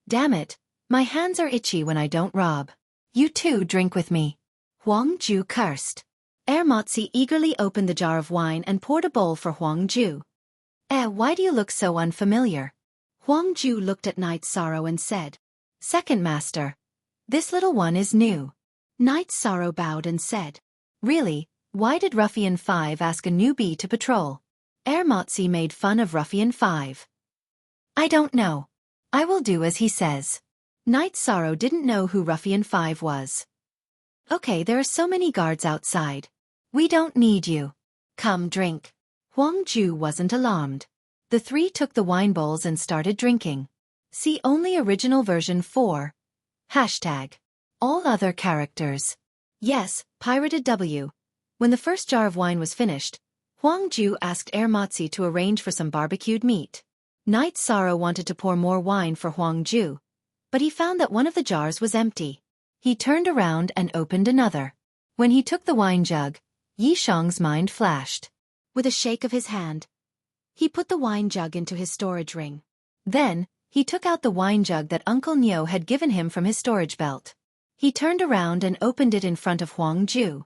Damn it, my hands are itchy when I don't rob. You too drink with me. Huang Ju cursed. Motzi eagerly opened the jar of wine and poured a bowl for Huang Ju. Why do you look so unfamiliar? Huang Ju looked at Night Sorrow and said, Second master. This little one is new. Night Sorrow bowed and said, Really, why did Ruffian 5 ask a newbie to patrol? Motzi made fun of Ruffian 5. I don't know. I will do as he says. Night Sorrow didn't know who Ruffian 5 was. Okay, there are so many guards outside. We don't need you. Come drink. Huang Ju wasn't alarmed. The 3 took the wine bowls and started drinking. See only original version 4. Hashtag. All other characters. Yes, pirated W. When the first jar of wine was finished, Huang Ju asked Motzi to arrange for some barbecued meat. Night Sorrow wanted to pour more wine for Huang Ju, but he found that one of the jars was empty. He turned around and opened another. When he took the wine jug, Yishang's mind flashed. With a shake of his hand, he put the wine jug into his storage ring. Then, he took out the wine jug that Uncle Nyo had given him from his storage belt. He turned around and opened it in front of Huang Ju.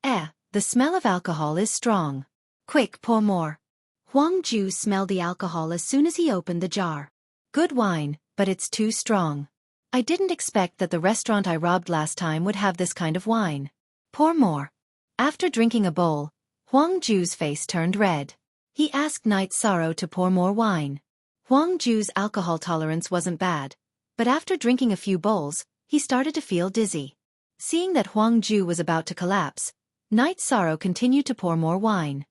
The smell of alcohol is strong. Quick, pour more. Huang Ju smelled the alcohol as soon as he opened the jar. Good wine, but it's too strong. I didn't expect that the restaurant I robbed last time would have this kind of wine. Pour more. After drinking a bowl, Huang Ju's face turned red. He asked Night Sorrow to pour more wine. Huang Ju's alcohol tolerance wasn't bad, but after drinking a few bowls, he started to feel dizzy. Seeing that Huang Ju was about to collapse, Night Sorrow continued to pour more wine.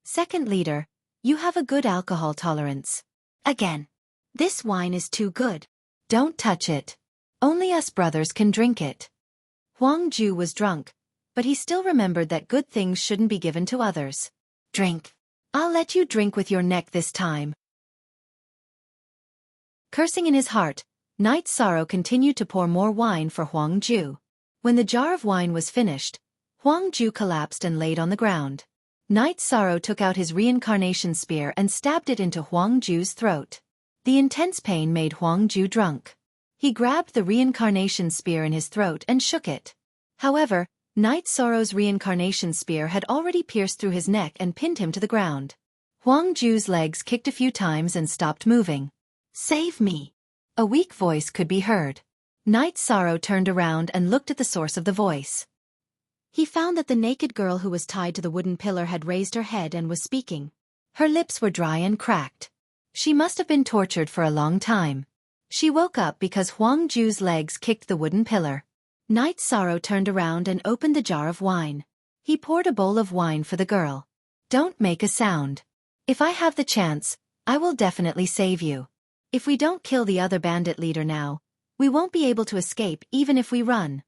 Second leader, you have a good alcohol tolerance. Again. This wine is too good. Don't touch it. Only us brothers can drink it. Huang Ju was drunk, but he still remembered that good things shouldn't be given to others. Drink. I'll let you drink with your neck this time. Cursing in his heart, Night Sorrow continued to pour more wine for Huang Ju. When the jar of wine was finished, Huang Ju collapsed and laid on the ground. Night Sorrow took out his reincarnation spear and stabbed it into Huang Ju's throat. The intense pain made Huang Ju drunk. He grabbed the reincarnation spear in his throat and shook it. However, Night Sorrow's reincarnation spear had already pierced through his neck and pinned him to the ground. Huang Ju's legs kicked a few times and stopped moving. "Save me!" A weak voice could be heard. Night Sorrow turned around and looked at the source of the voice. He found that the naked girl who was tied to the wooden pillar had raised her head and was speaking. Her lips were dry and cracked. She must have been tortured for a long time. She woke up because Huang Ju's legs kicked the wooden pillar. Night Sorrow turned around and opened the jar of wine. He poured a bowl of wine for the girl. "Don't make a sound. If I have the chance, I will definitely save you. If we don't kill the other bandit leader now, we won't be able to escape even if we run."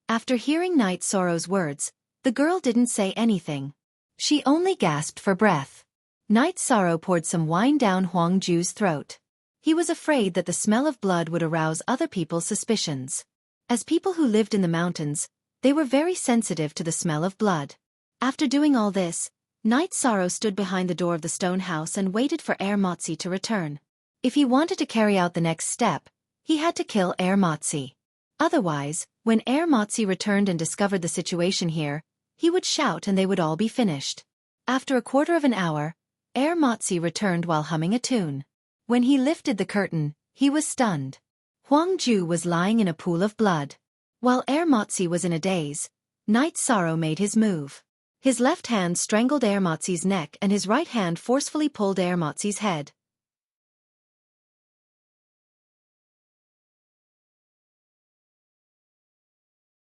After hearing Night Sorrow's words, the girl didn't say anything. She only gasped for breath. Night Sorrow poured some wine down Huang Ju's throat. He was afraid that the smell of blood would arouse other people's suspicions. As people who lived in the mountains, they were very sensitive to the smell of blood. After doing all this, Night Sorrow stood behind the door of the stone house and waited for Motzi to return. If he wanted to carry out the next step, he had to kill Motzi. Otherwise, when Motzi returned and discovered the situation here, he would shout and they would all be finished. After a quarter of an hour, Motzi returned while humming a tune. When he lifted the curtain, he was stunned. Huang Ju was lying in a pool of blood. While Motzi was in a daze, Night Sorrow made his move. His left hand strangled Motzi's neck and his right hand forcefully pulled Motzi's head.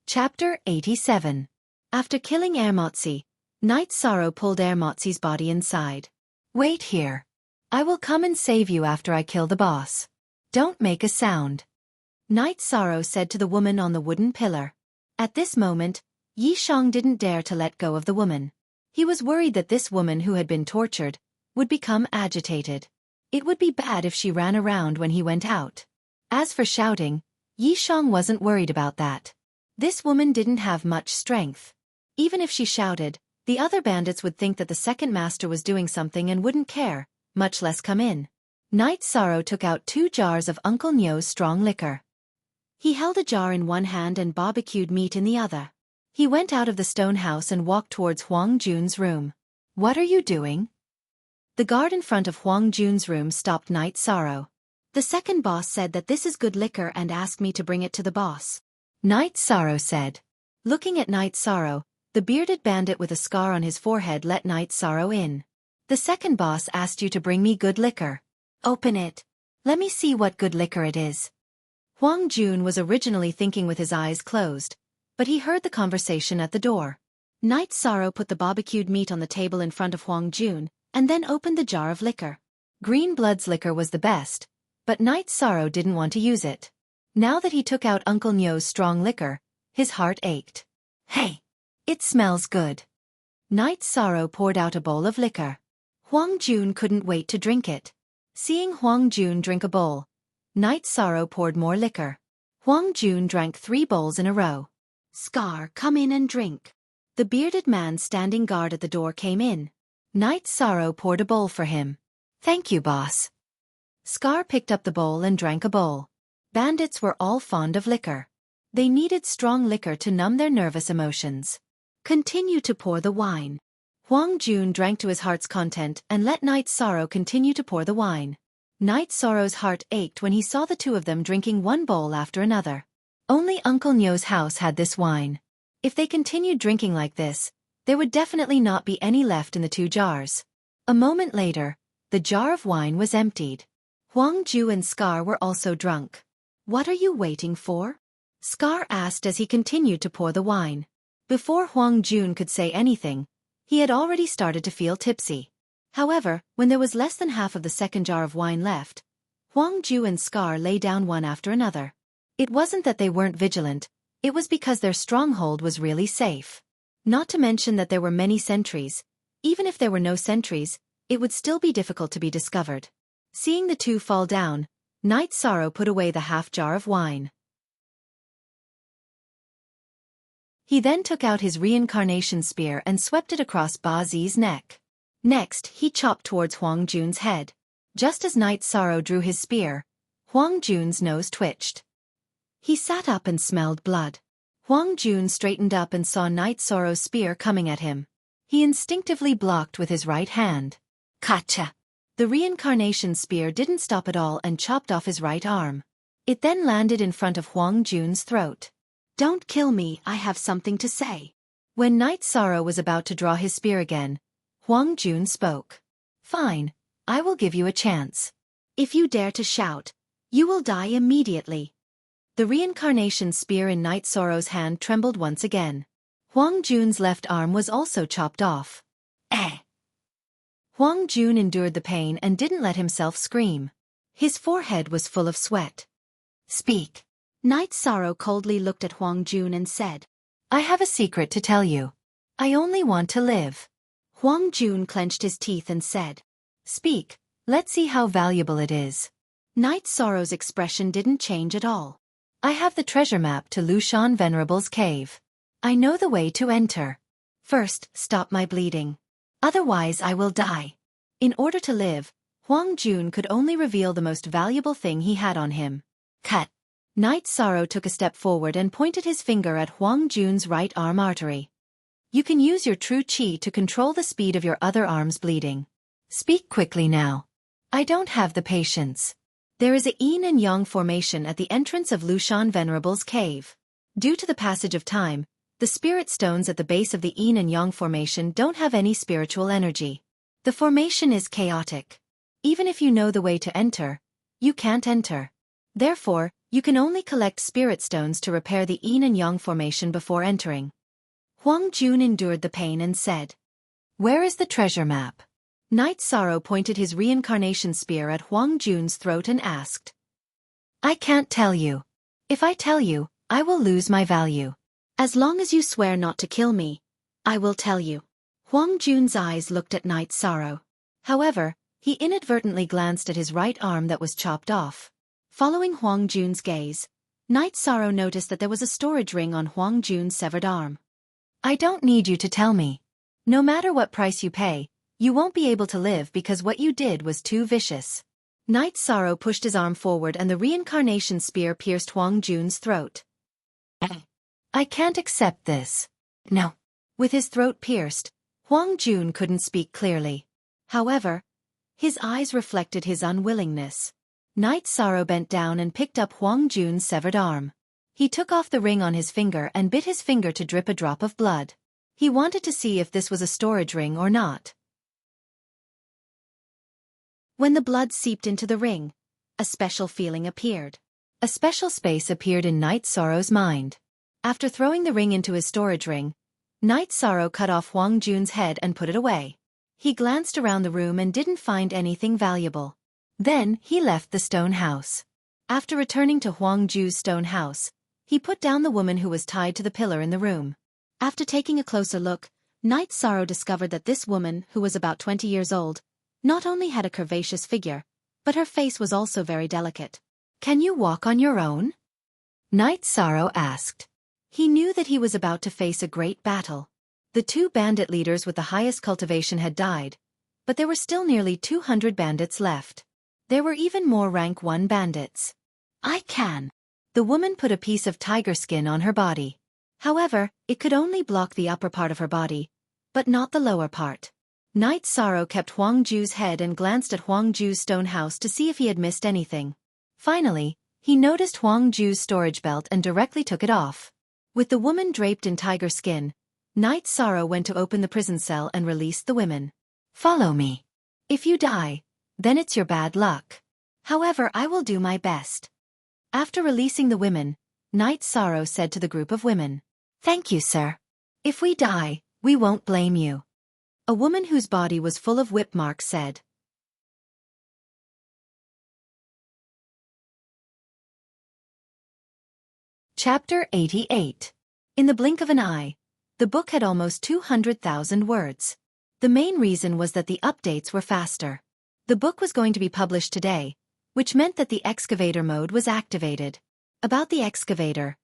Chapter 87. After killing Motzi, Night Sorrow pulled Motzi's body inside. "Wait here. I will come and save you after I kill the boss. Don't make a sound," Night Sorrow said to the woman on the wooden pillar. At this moment, Yi Shang didn't dare to let go of the woman. He was worried that this woman who had been tortured would become agitated. It would be bad if she ran around when he went out. As for shouting, Yi Shang wasn't worried about that. This woman didn't have much strength. Even if she shouted, the other bandits would think that the second master was doing something and wouldn't care, much less come in. Night Sorrow took out 2 jars of Uncle Nyo's strong liquor. He held a jar in one hand and barbecued meat in the other. He went out of the stone house and walked towards Huang Jun's room. "What are you doing?" The guard in front of Huang Jun's room stopped Night Sorrow. "The second boss said that this is good liquor and asked me to bring it to the boss," Night Sorrow said. Looking at Night Sorrow, the bearded bandit with a scar on his forehead let Night Sorrow in. "The second boss asked you to bring me good liquor. Open it. Let me see what good liquor it is." Huang Jun was originally thinking with his eyes closed, but he heard the conversation at the door. Night Sorrow put the barbecued meat on the table in front of Huang Jun, and then opened the jar of liquor. Green Blood's liquor was the best, but Night Sorrow didn't want to use it. Now that he took out Uncle Nyo's strong liquor, his heart ached. "Hey! It smells good." Night Sorrow poured out a bowl of liquor. Huang Jun couldn't wait to drink it. Seeing Huang Jun drink a bowl, Night Sorrow poured more liquor. Huang Jun drank 3 bowls in a row. "Scar, come in and drink." The bearded man standing guard at the door came in. Night Sorrow poured a bowl for him. "Thank you, boss." Scar picked up the bowl and drank a bowl. Bandits were all fond of liquor. They needed strong liquor to numb their nervous emotions. "Continue to pour the wine." Huang Jun drank to his heart's content and let Night Sorrow continue to pour the wine. Night Sorrow's heart ached when he saw the two of them drinking one bowl after another. Only Uncle Nyo's house had this wine. If they continued drinking like this, there would definitely not be any left in the 2 jars. A moment later, the jar of wine was emptied. Huang Ju and Scar were also drunk. "What are you waiting for?" Scar asked as he continued to pour the wine. Before Huang Jun could say anything, he had already started to feel tipsy. However, when there was less than half of the second jar of wine left, Huang Ju and Scar lay down one after another. It wasn't that they weren't vigilant, it was because their stronghold was really safe. Not to mention that there were many sentries. Even if there were no sentries, it would still be difficult to be discovered. Seeing the two fall down, Night Sorrow put away the half jar of wine. He then took out his reincarnation spear and swept it across Ba Zi's neck. Next, he chopped towards Huang Jun's head. Just as Night Sorrow drew his spear, Huang Jun's nose twitched. He sat up and smelled blood. Huang Jun straightened up and saw Night Sorrow's spear coming at him. He instinctively blocked with his right hand. Kacha! The reincarnation spear didn't stop at all and chopped off his right arm. It then landed in front of Huang Jun's throat. Don't kill me, I have something to say. When Night Sorrow was about to draw his spear again, Huang Jun spoke. Fine, I will give you a chance. If you dare to shout, you will die immediately. The reincarnation spear in Night Sorrow's hand trembled once again. Huang Jun's left arm was also chopped off. Huang Jun endured the pain and didn't let himself scream. His forehead was full of sweat. Speak. Night Sorrow coldly looked at Huang Jun and said, I have a secret to tell you. I only want to live. Huang Jun clenched his teeth and said, Speak, let's see how valuable it is. Night Sorrow's expression didn't change at all. I have the treasure map to Lushan Venerable's cave. I know the way to enter. First, stop my bleeding. Otherwise I will die. In order to live, Huang Jun could only reveal the most valuable thing he had on him. Cut. Night Sorrow took a step forward and pointed his finger at Huang Jun's right arm artery. You can use your true qi to control the speed of your other arm's bleeding. Speak quickly now. I don't have the patience. There is a yin and yang formation at the entrance of Lushan Venerable's cave. Due to the passage of time, the spirit stones at the base of the yin and yang formation don't have any spiritual energy. The formation is chaotic. Even if you know the way to enter, you can't enter. Therefore, you can only collect spirit stones to repair the yin and yang formation before entering. Huang Jun endured the pain and said, Where is the treasure map? Night Sorrow pointed his reincarnation spear at Huang Jun's throat and asked. I can't tell you. If I tell you, I will lose my value. As long as you swear not to kill me, I will tell you. Huang Jun's eyes looked at Night Sorrow. However, he inadvertently glanced at his right arm that was chopped off. Following Huang Jun's gaze, Night Sorrow noticed that there was a storage ring on Huang Jun's severed arm. I don't need you to tell me. No matter what price you pay, you won't be able to live because what you did was too vicious. Night Sorrow pushed his arm forward and the reincarnation spear pierced Huang Jun's throat. I can't accept this. No. With his throat pierced, Huang Jun couldn't speak clearly. However, his eyes reflected his unwillingness. Night Sorrow bent down and picked up Huang Jun's severed arm. He took off the ring on his finger and bit his finger to drip a drop of blood. He wanted to see if this was a storage ring or not. When the blood seeped into the ring, a special feeling appeared. A special space appeared in Night Sorrow's mind. After throwing the ring into his storage ring, Night Sorrow cut off Huang Jun's head and put it away. He glanced around the room and didn't find anything valuable. Then, he left the stone house. After returning to Huang Ju's stone house, he put down the woman who was tied to the pillar in the room. After taking a closer look, Night Sorrow discovered that this woman, who was about 20 years old, not only had a curvaceous figure, but her face was also very delicate. Can you walk on your own? Night Sorrow asked. He knew that he was about to face a great battle. The 2 bandit leaders with the highest cultivation had died, but there were still nearly 200 bandits left. There were even more rank 1 bandits. I can. The woman put a piece of tiger skin on her body. However, it could only block the upper part of her body, but not the lower part. Night Sorrow kept Huang Ju's head and glanced at Huang Ju's stone house to see if he had missed anything. Finally, he noticed Huang Ju's storage belt and directly took it off. With the woman draped in tiger skin, Night Sorrow went to open the prison cell and released the women. Follow me. If you die, then it's your bad luck. However, I will do my best. After releasing the women, Night Sorrow said to the group of women, Thank you, sir. If we die, we won't blame you. A woman whose body was full of whip marks said. Chapter 88. In the blink of an eye, the book had almost 200,000 words. The main reason was that the updates were faster. The book was going to be published today, which meant that the excavator mode was activated. About the excavator.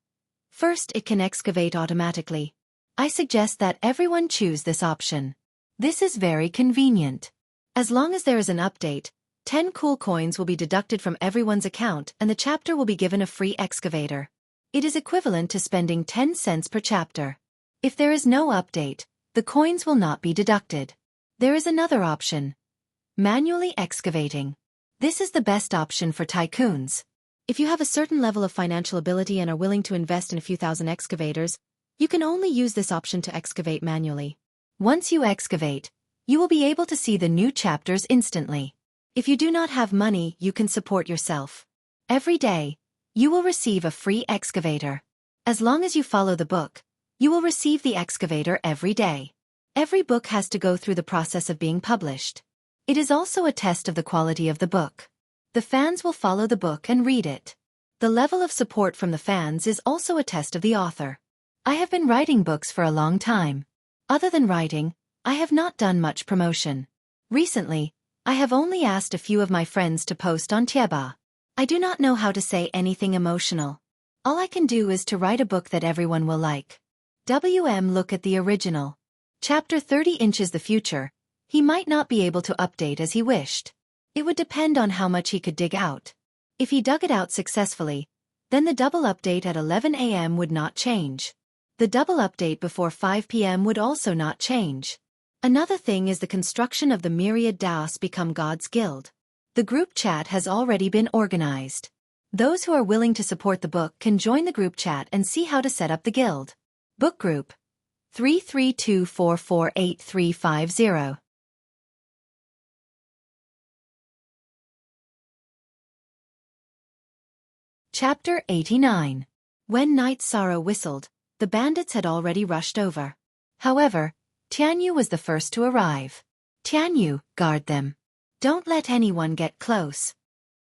First, it can excavate automatically. I suggest that everyone choose this option. This is very convenient. As long as there is an update, 10 cool coins will be deducted from everyone's account and the chapter will be given a free excavator. It is equivalent to spending 10 cents per chapter. If there is no update, the coins will not be deducted. There is another option. Manually excavating. This is the best option for tycoons. If you have a certain level of financial ability and are willing to invest in a few thousand excavators, you can only use this option to excavate manually. Once you excavate, you will be able to see the new chapters instantly. If you do not have money, you can support yourself. Every day, you will receive a free excavator. As long as you follow the book, you will receive the excavator every day. Every book has to go through the process of being published. It is also a test of the quality of the book. The fans will follow the book and read it. The level of support from the fans is also a test of the author. I have been writing books for a long time. Other than writing, I have not done much promotion. Recently, I have only asked a few of my friends to post on Tieba. I do not know how to say anything emotional. All I can do is to write a book that everyone will like. Look at the original. Chapter 30 inches the future. He might not be able to update as he wished. It would depend on how much he could dig out. If he dug it out successfully, then the double update at 11 a.m. would not change. The double update before 5 p.m. would also not change. Another thing is the construction of the myriad Daos become God's Guild. The group chat has already been organized. Those who are willing to support the book can join the group chat and see how to set up the guild. Book group 332448350. Chapter 89. When Night Sorrow whistled, the bandits had already rushed over. However, Tianyu was the first to arrive. Tianyu, guard them. Don't let anyone get close.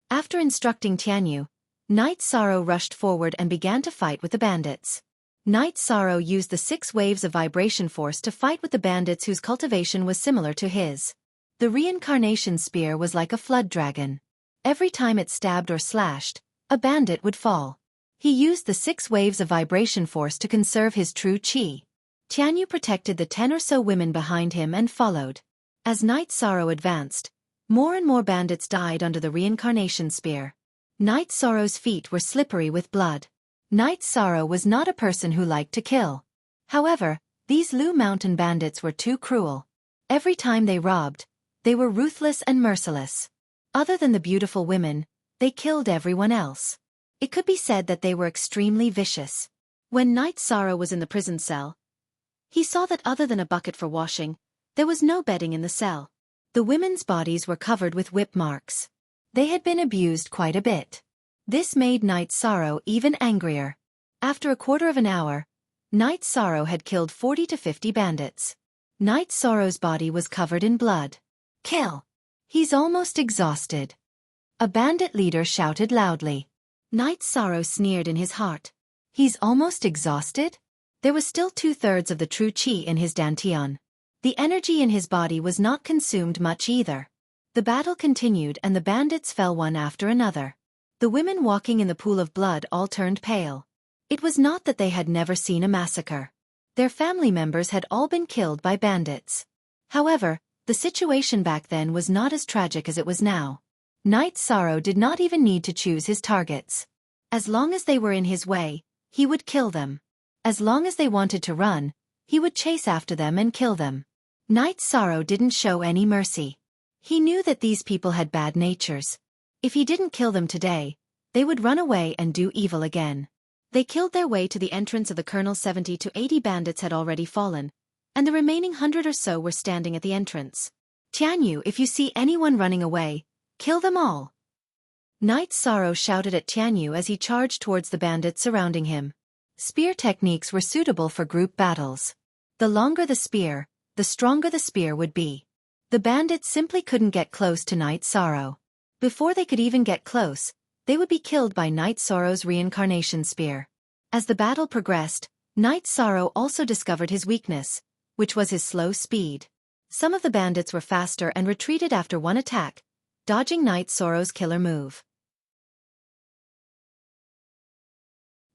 After instructing Tianyu, Night Sorrow rushed forward and began to fight with the bandits. Night Sorrow used the 6 waves of vibration force to fight with the bandits whose cultivation was similar to his. The reincarnation spear was like a flood dragon. Every time it stabbed or slashed, a bandit would fall. He used the 6 waves of vibration force to conserve his true chi. Tianyu protected the 10 or so women behind him and followed. As Night Sorrow advanced, more and more bandits died under the reincarnation spear. Night Sorrow's feet were slippery with blood. Night Sorrow was not a person who liked to kill. However, these Lu Mountain bandits were too cruel. Every time they robbed, they were ruthless and merciless. Other than the beautiful women, they killed everyone else. It could be said that they were extremely vicious. When Night Sorrow was in the prison cell, he saw that other than a bucket for washing, there was no bedding in the cell. The women's bodies were covered with whip marks. They had been abused quite a bit. This made Night Sorrow even angrier. After a quarter of an hour, Night Sorrow had killed 40 to 50 bandits. Night Sorrow's body was covered in blood. Kill! He's almost exhausted. A bandit leader shouted loudly. Night Sorrow sneered in his heart. He's almost exhausted? There was still 2/3 of the true chi in his dantian. The energy in his body was not consumed much either. The battle continued and the bandits fell one after another. The women walking in the pool of blood all turned pale. It was not that they had never seen a massacre. Their family members had all been killed by bandits. However, the situation back then was not as tragic as it was now. Night Sorrow did not even need to choose his targets. As long as they were in his way, he would kill them. As long as they wanted to run, he would chase after them and kill them. Night Sorrow didn't show any mercy. He knew that these people had bad natures. If he didn't kill them today, they would run away and do evil again. They killed their way to the entrance of the Colonel. 70 to 80 bandits had already fallen, and the remaining 100 or so were standing at the entrance. Tianyu, if you see anyone running away, kill them all. Night Sorrow shouted at Tianyu as he charged towards the bandits surrounding him. Spear techniques were suitable for group battles. The longer the spear, the stronger the spear would be. The bandits simply couldn't get close to Night Sorrow. Before they could even get close, they would be killed by Night Sorrow's reincarnation spear. As the battle progressed, Night Sorrow also discovered his weakness, which was his slow speed. Some of the bandits were faster and retreated after one attack, dodging Night Sorrow's killer move.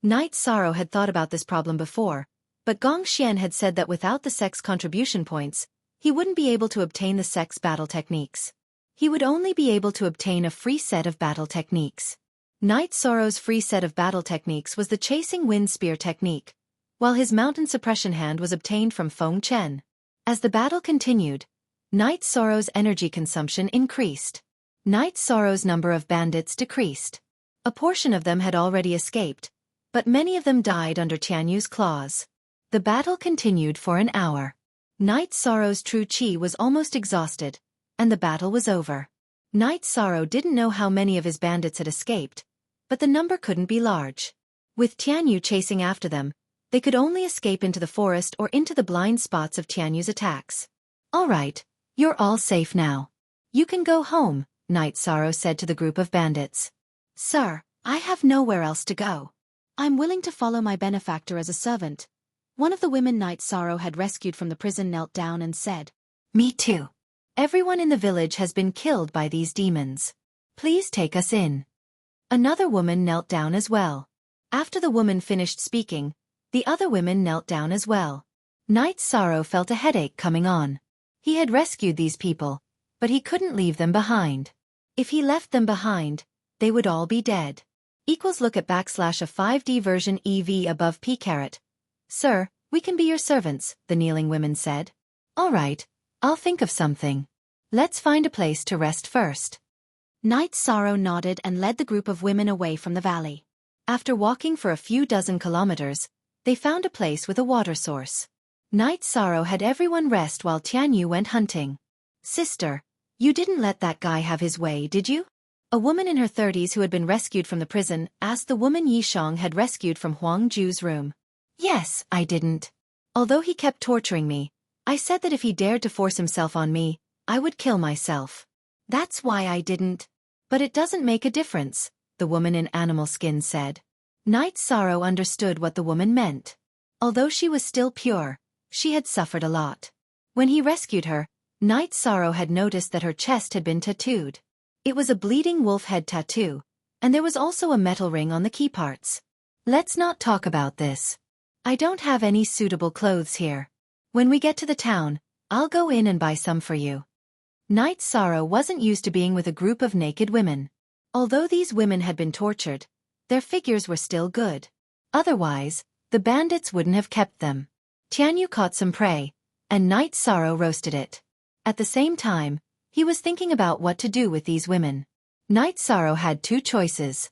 Night Sorrow had thought about this problem before, but Gong Xian had said that without the sex contribution points, he wouldn't be able to obtain the sex battle techniques. He would only be able to obtain a free set of battle techniques. Night Sorrow's free set of battle techniques was the Chasing Wind Spear technique, while his Mountain Suppression Hand was obtained from Feng Chen. As the battle continued, Night Sorrow's energy consumption increased. Night Sorrow's number of bandits decreased. A portion of them had already escaped, but many of them died under Tianyu's claws. The battle continued for an hour. Night Sorrow's true chi was almost exhausted, and the battle was over. Night Sorrow didn't know how many of his bandits had escaped, but the number couldn't be large. With Tianyu chasing after them, they could only escape into the forest or into the blind spots of Tianyu's attacks. "All right, you're all safe now. You can go home," Night Sorrow said to the group of bandits. "Sir, I have nowhere else to go. I'm willing to follow my benefactor as a servant." One of the women Night Sorrow had rescued from the prison knelt down and said, "Me too. Everyone in the village has been killed by these demons. Please take us in." Another woman knelt down as well. After the woman finished speaking, the other women knelt down as well. Night Sorrow felt a headache coming on. He had rescued these people, but he couldn't leave them behind. If he left them behind, they would all be dead. Look at / a 5D version EV above P caret. "Sir, we can be your servants," the kneeling women said. "All right, I'll think of something. Let's find a place to rest first." Night Sorrow nodded and led the group of women away from the valley. After walking for a few dozen kilometers, they found a place with a water source. Night Sorrow had everyone rest while Tianyu went hunting. "Sister, you didn't let that guy have his way, did you?" A woman in her 30s who had been rescued from the prison asked the woman Yi Shang had rescued from Huang Ju's room. "Yes, I didn't. Although he kept torturing me, I said that if he dared to force himself on me, I would kill myself. That's why I didn't." "But it doesn't make a difference," the woman in animal skin said. Night Sorrow understood what the woman meant. Although she was still pure, she had suffered a lot. When he rescued her, Night Sorrow had noticed that her chest had been tattooed. It was a bleeding wolf head tattoo, and there was also a metal ring on the key parts. "Let's not talk about this. I don't have any suitable clothes here. When we get to the town, I'll go in and buy some for you." Night Sorrow wasn't used to being with a group of naked women. Although these women had been tortured, their figures were still good. Otherwise, the bandits wouldn't have kept them. Tianyu caught some prey, and Night Sorrow roasted it. At the same time, he was thinking about what to do with these women. Night Sorrow had two choices.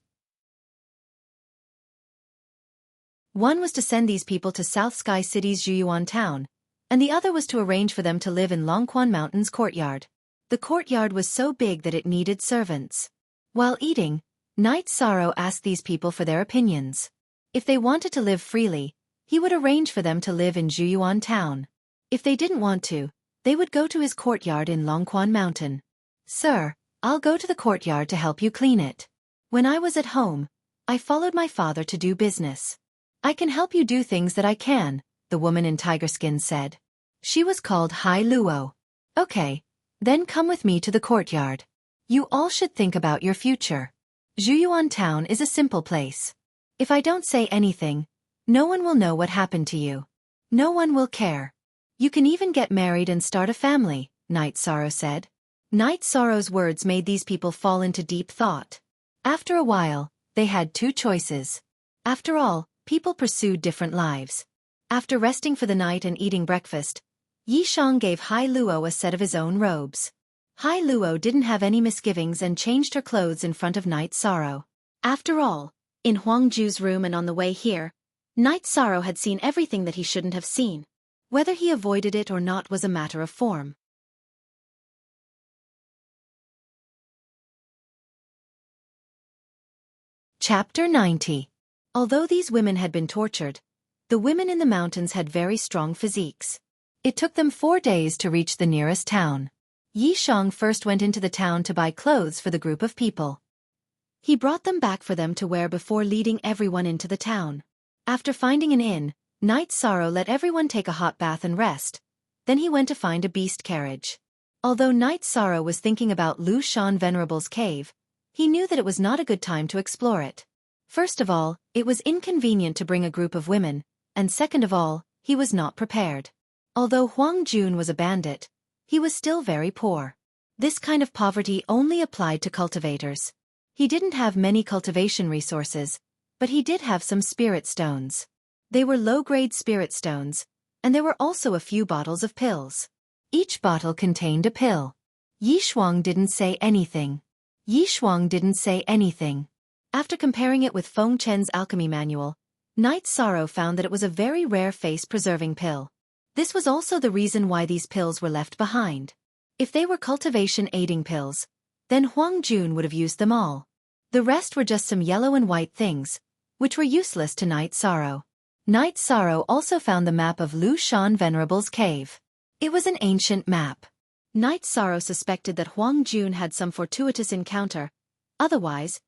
One was to send these people to South Sky City's Zhuyuan town, and the other was to arrange for them to live in Longquan Mountain's courtyard. The courtyard was so big that it needed servants. While eating, Night Sorrow asked these people for their opinions. If they wanted to live freely, he would arrange for them to live in Zhuyuan town. If they didn't want to, they would go to his courtyard in Longquan Mountain. "Sir, I'll go to the courtyard to help you clean it. When I was at home, I followed my father to do business. I can help you do things that I can," the woman in tiger skin said. She was called Hai Luo. "Okay, then come with me to the courtyard. You all should think about your future. Zhuyuan town is a simple place. If I don't say anything, no one will know what happened to you. No one will care. You can even get married and start a family," Night Sorrow said. Night Sorrow's words made these people fall into deep thought. After a while, they had two choices. After all, people pursued different lives. After resting for the night and eating breakfast, Yi Shang gave Hai Luo a set of his own robes. Hai Luo didn't have any misgivings and changed her clothes in front of Night Sorrow. After all, in Huang Ju's room and on the way here, Night Sorrow had seen everything that he shouldn't have seen. Whether he avoided it or not was a matter of form. Chapter 90. Although these women had been tortured, the women in the mountains had very strong physiques. It took them 4 days to reach the nearest town. Yi Shang first went into the town to buy clothes for the group of people. He brought them back for them to wear before leading everyone into the town. After finding an inn, Night Sorrow let everyone take a hot bath and rest. Then he went to find a beast carriage. Although Night Sorrow was thinking about Lu Shan Venerable's cave, he knew that it was not a good time to explore it. First of all, it was inconvenient to bring a group of women, and second of all, he was not prepared. Although Huang Jun was a bandit, he was still very poor. This kind of poverty only applied to cultivators. He didn't have many cultivation resources, but he did have some spirit stones. They were low-grade spirit stones, and there were also a few bottles of pills. Each bottle contained a pill. Yi Shuang didn't say anything. After comparing it with Feng Chen's alchemy manual, Night Sorrow found that it was a very rare face-preserving pill. This was also the reason why these pills were left behind. If they were cultivation-aiding pills, then Huang Jun would have used them all. The rest were just some yellow and white things, which were useless to Night Sorrow. Night Sorrow also found the map of Lu Shan Venerable's cave. It was an ancient map. Night Sorrow suspected that Huang Jun had some fortuitous encounter, otherwise,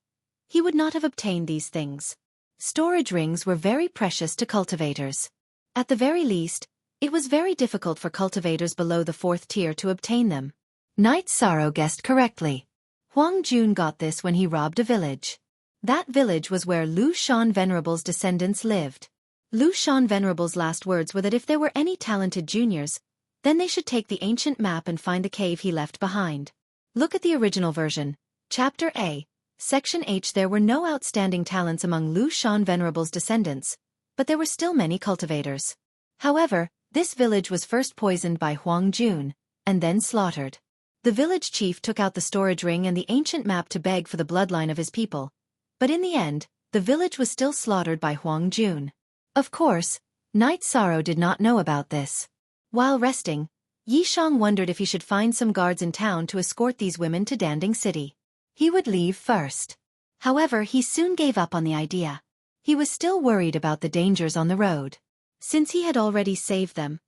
he would not have obtained these things. Storage rings were very precious to cultivators. At the very least, it was very difficult for cultivators below the 4th tier to obtain them. Night Sorrow guessed correctly. Huang Jun got this when he robbed a village. That village was where Lu Shan Venerable's descendants lived. Lu Shan Venerable's last words were that if there were any talented juniors, then they should take the ancient map and find the cave he left behind. Look at the original version, Chapter A, Section H. There were no outstanding talents among Lu Shan Venerable's descendants, but there were still many cultivators. However, this village was first poisoned by Huang Jun, and then slaughtered. The village chief took out the storage ring and the ancient map to beg for the bloodline of his people, but in the end, the village was still slaughtered by Huang Jun. Of course, Night Sorrow did not know about this. While resting, Yi Shang wondered if he should find some guards in town to escort these women to Danding City. He would leave first. However, he soon gave up on the idea. He was still worried about the dangers on the road. Since he had already saved them,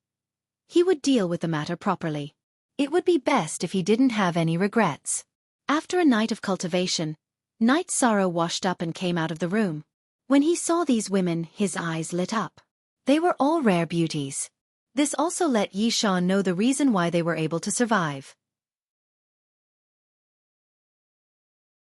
he would deal with the matter properly. It would be best if he didn't have any regrets. After a night of cultivation, Night Sorrow washed up and came out of the room. When he saw these women, his eyes lit up. They were all rare beauties. This also let Yi Shan know the reason why they were able to survive.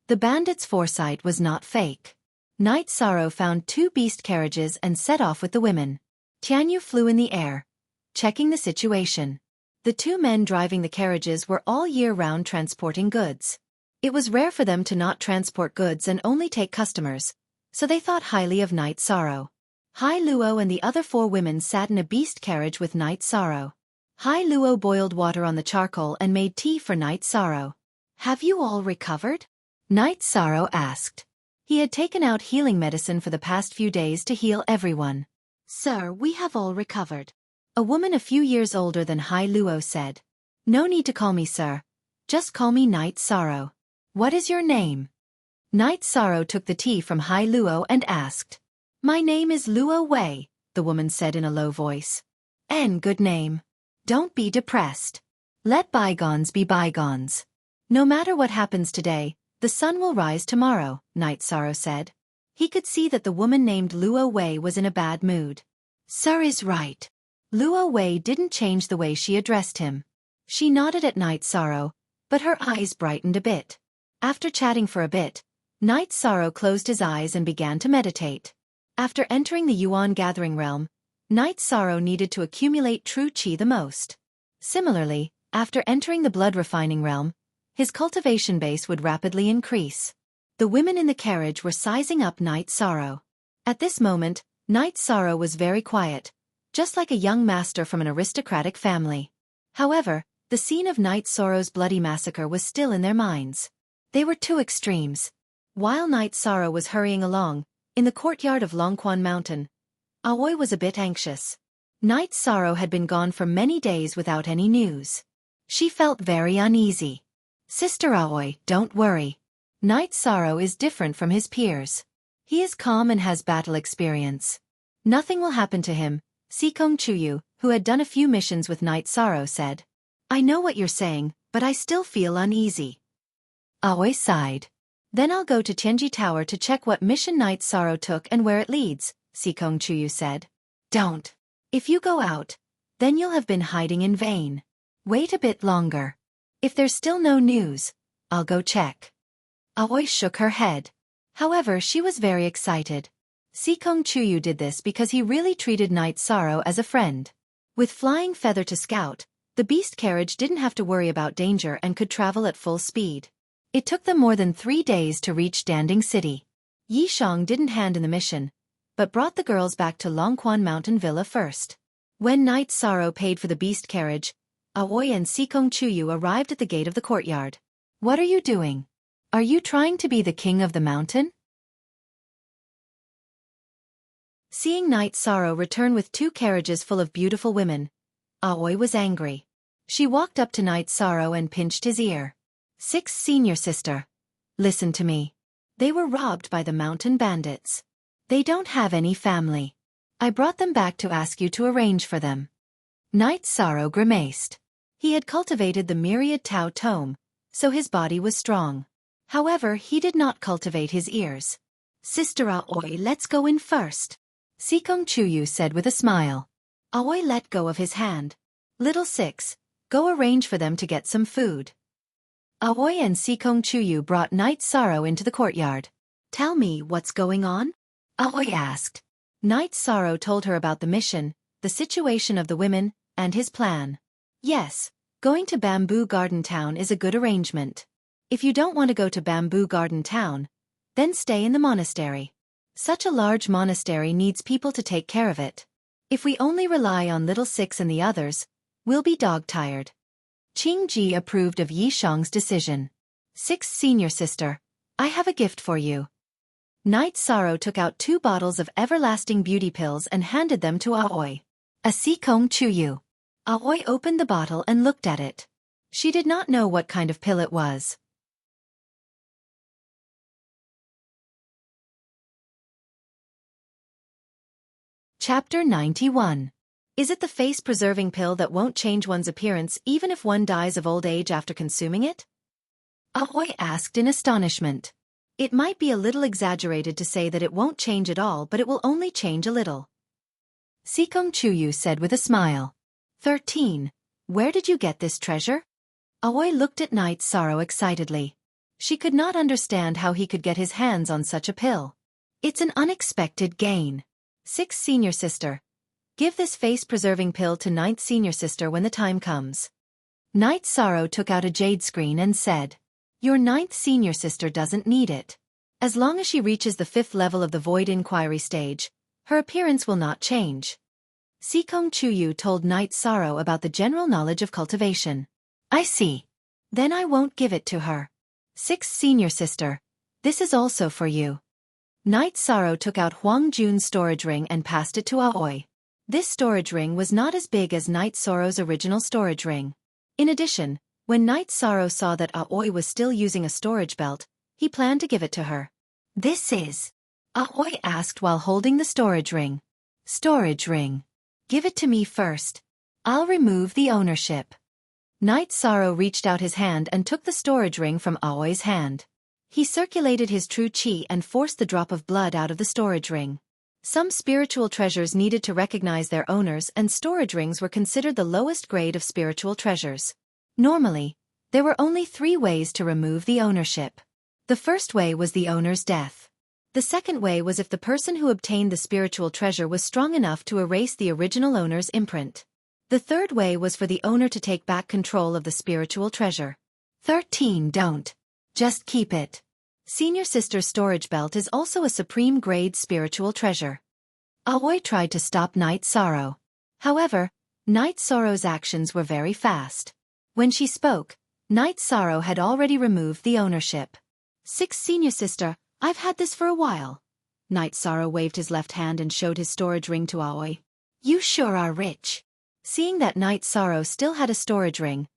The bandits' foresight was not fake. Night Sorrow found 2 beast carriages and set off with the women. Tianyu flew in the air, checking the situation. The 2 men driving the carriages were all year-round transporting goods. It was rare for them to not transport goods and only take customers, so they thought highly of Night Sorrow. Hai Luo and the other 4 women sat in a beast carriage with Night Sorrow. Hai Luo boiled water on the charcoal and made tea for Night Sorrow. "Have you all recovered?" Night Sorrow asked. He had taken out healing medicine for the past few days to heal everyone. "Sir, we have all recovered." A woman a few years older than Hai Luo said. "No need to call me sir. Just call me Night Sorrow. What is your name?" Night Sorrow took the tea from Hai Luo and asked. "My name is Luo Wei," the woman said in a low voice. Good name. Don't be depressed. Let bygones be bygones. No matter what happens today, the sun will rise tomorrow, Night Sorrow said. He could see that the woman named Luo Wei was in a bad mood. "Sir is right." Luo Wei didn't change the way she addressed him. She nodded at Night Sorrow, but her eyes brightened a bit. After chatting for a bit, Night Sorrow closed his eyes and began to meditate. After entering the Yuan gathering realm, Night Sorrow needed to accumulate true qi the most. Similarly, after entering the blood refining realm, his cultivation base would rapidly increase. The women in the carriage were sizing up Night Sorrow. At this moment, Night Sorrow was very quiet, just like a young master from an aristocratic family. However, the scene of Night Sorrow's bloody massacre was still in their minds. They were 2 extremes. While Night Sorrow was hurrying along, in the courtyard of Longquan Mountain, Aoi was a bit anxious. Night Sorrow had been gone for many days without any news. She felt very uneasy. "Sister Aoi, don't worry. Night Sorrow is different from his peers. He is calm and has battle experience. Nothing will happen to him," Sikong Chuyu, who had done a few missions with Night Sorrow, said. "I know what you're saying, but I still feel uneasy." Aoi sighed. "Then I'll go to Tianji Tower to check what mission Night Sorrow took and where it leads," Sikong Chuyu said. "Don't. If you go out, then you'll have been hiding in vain. Wait a bit longer. If there's still no news, I'll go check." Aoi shook her head. However, she was very excited. Sikong Chuyu did this because he really treated Night Sorrow as a friend. With Flying Feather to scout, the beast carriage didn't have to worry about danger and could travel at full speed. It took them more than 3 days to reach Danding City. Yishang didn't hand in the mission, but brought the girls back to Longquan Mountain Villa first. When Night Sorrow paid for the beast carriage, Aoi and Sikong Chuyu arrived at the gate of the courtyard. "What are you doing? Are you trying to be the king of the mountain?" Seeing Night Sorrow return with 2 carriages full of beautiful women, Aoi was angry. She walked up to Night Sorrow and pinched his ear. "Sixth senior sister, listen to me. They were robbed by the mountain bandits. They don't have any family. I brought them back to ask you to arrange for them." Night Sorrow grimaced. He had cultivated the myriad Tao tome, so his body was strong. However, he did not cultivate his ears. "Sister Aoi, let's go in first," Sikong Chuyu said with a smile. Aoi let go of his hand. "Little Six, go arrange for them to get some food." Aoi and Sikong Chuyu brought Night Sorrow into the courtyard. "Tell me what's going on?" Aoi asked. Night Sorrow told her about the mission, the situation of the women, and his plan. "Yes, going to Bamboo Garden Town is a good arrangement. If you don't want to go to Bamboo Garden Town, then stay in the monastery. Such a large monastery needs people to take care of it. If we only rely on Little Six and the others, we'll be dog-tired." Qing Ji approved of Yishang's decision. "Sixth senior sister, I have a gift for you." Night Sorrow took out 2 bottles of everlasting beauty pills and handed them to Aoi. A Sikong Chuyu. Aoi opened the bottle and looked at it. She did not know what kind of pill it was. Chapter 91. Is it the face-preserving pill that won't change one's appearance even if one dies of old age after consuming it? Aoi asked in astonishment. It might be a little exaggerated to say that it won't change at all, but it will only change a little. Sikong Chuyu said with a smile. 13. Where did you get this treasure? Aoi looked at Night Sorrow excitedly. She could not understand how he could get his hands on such a pill. It's an unexpected gain. Sixth senior sister. Give this face-preserving pill to ninth senior sister when the time comes. Night Sorrow took out a jade screen and said, "Your ninth senior sister doesn't need it. As long as she reaches the 5th level of the Void Inquiry stage, her appearance will not change." Sikong Chuyu told Night Sorrow about the general knowledge of cultivation. "I see. Then I won't give it to her. Sixth senior sister, this is also for you." Night Sorrow took out Huang Jun's storage ring and passed it to Aoi. This storage ring was not as big as Night Sorrow's original storage ring. In addition, when Night Sorrow saw that Aoi was still using a storage belt, he planned to give it to her. "This is?" Aoi asked while holding the storage ring. "Storage ring. Give it to me first. I'll remove the ownership." Night Sorrow reached out his hand and took the storage ring from Aoi's hand. He circulated his true qi and forced the drop of blood out of the storage ring. Some spiritual treasures needed to recognize their owners, and storage rings were considered the lowest grade of spiritual treasures. Normally, there were only 3 ways to remove the ownership. The first way was the owner's death. The second way was if the person who obtained the spiritual treasure was strong enough to erase the original owner's imprint. The third way was for the owner to take back control of the spiritual treasure. 13. Don't. Just keep it. Senior Sister's storage belt is also a supreme grade spiritual treasure. Aoi tried to stop Night Sorrow. However, Night Sorrow's actions were very fast. When she spoke, Night Sorrow had already removed the ownership. Sixth senior sister, I've had this for a while. Night Sorrow waved his left hand and showed his storage ring to Aoi. You sure are rich. Seeing that Night Sorrow still had a storage ring,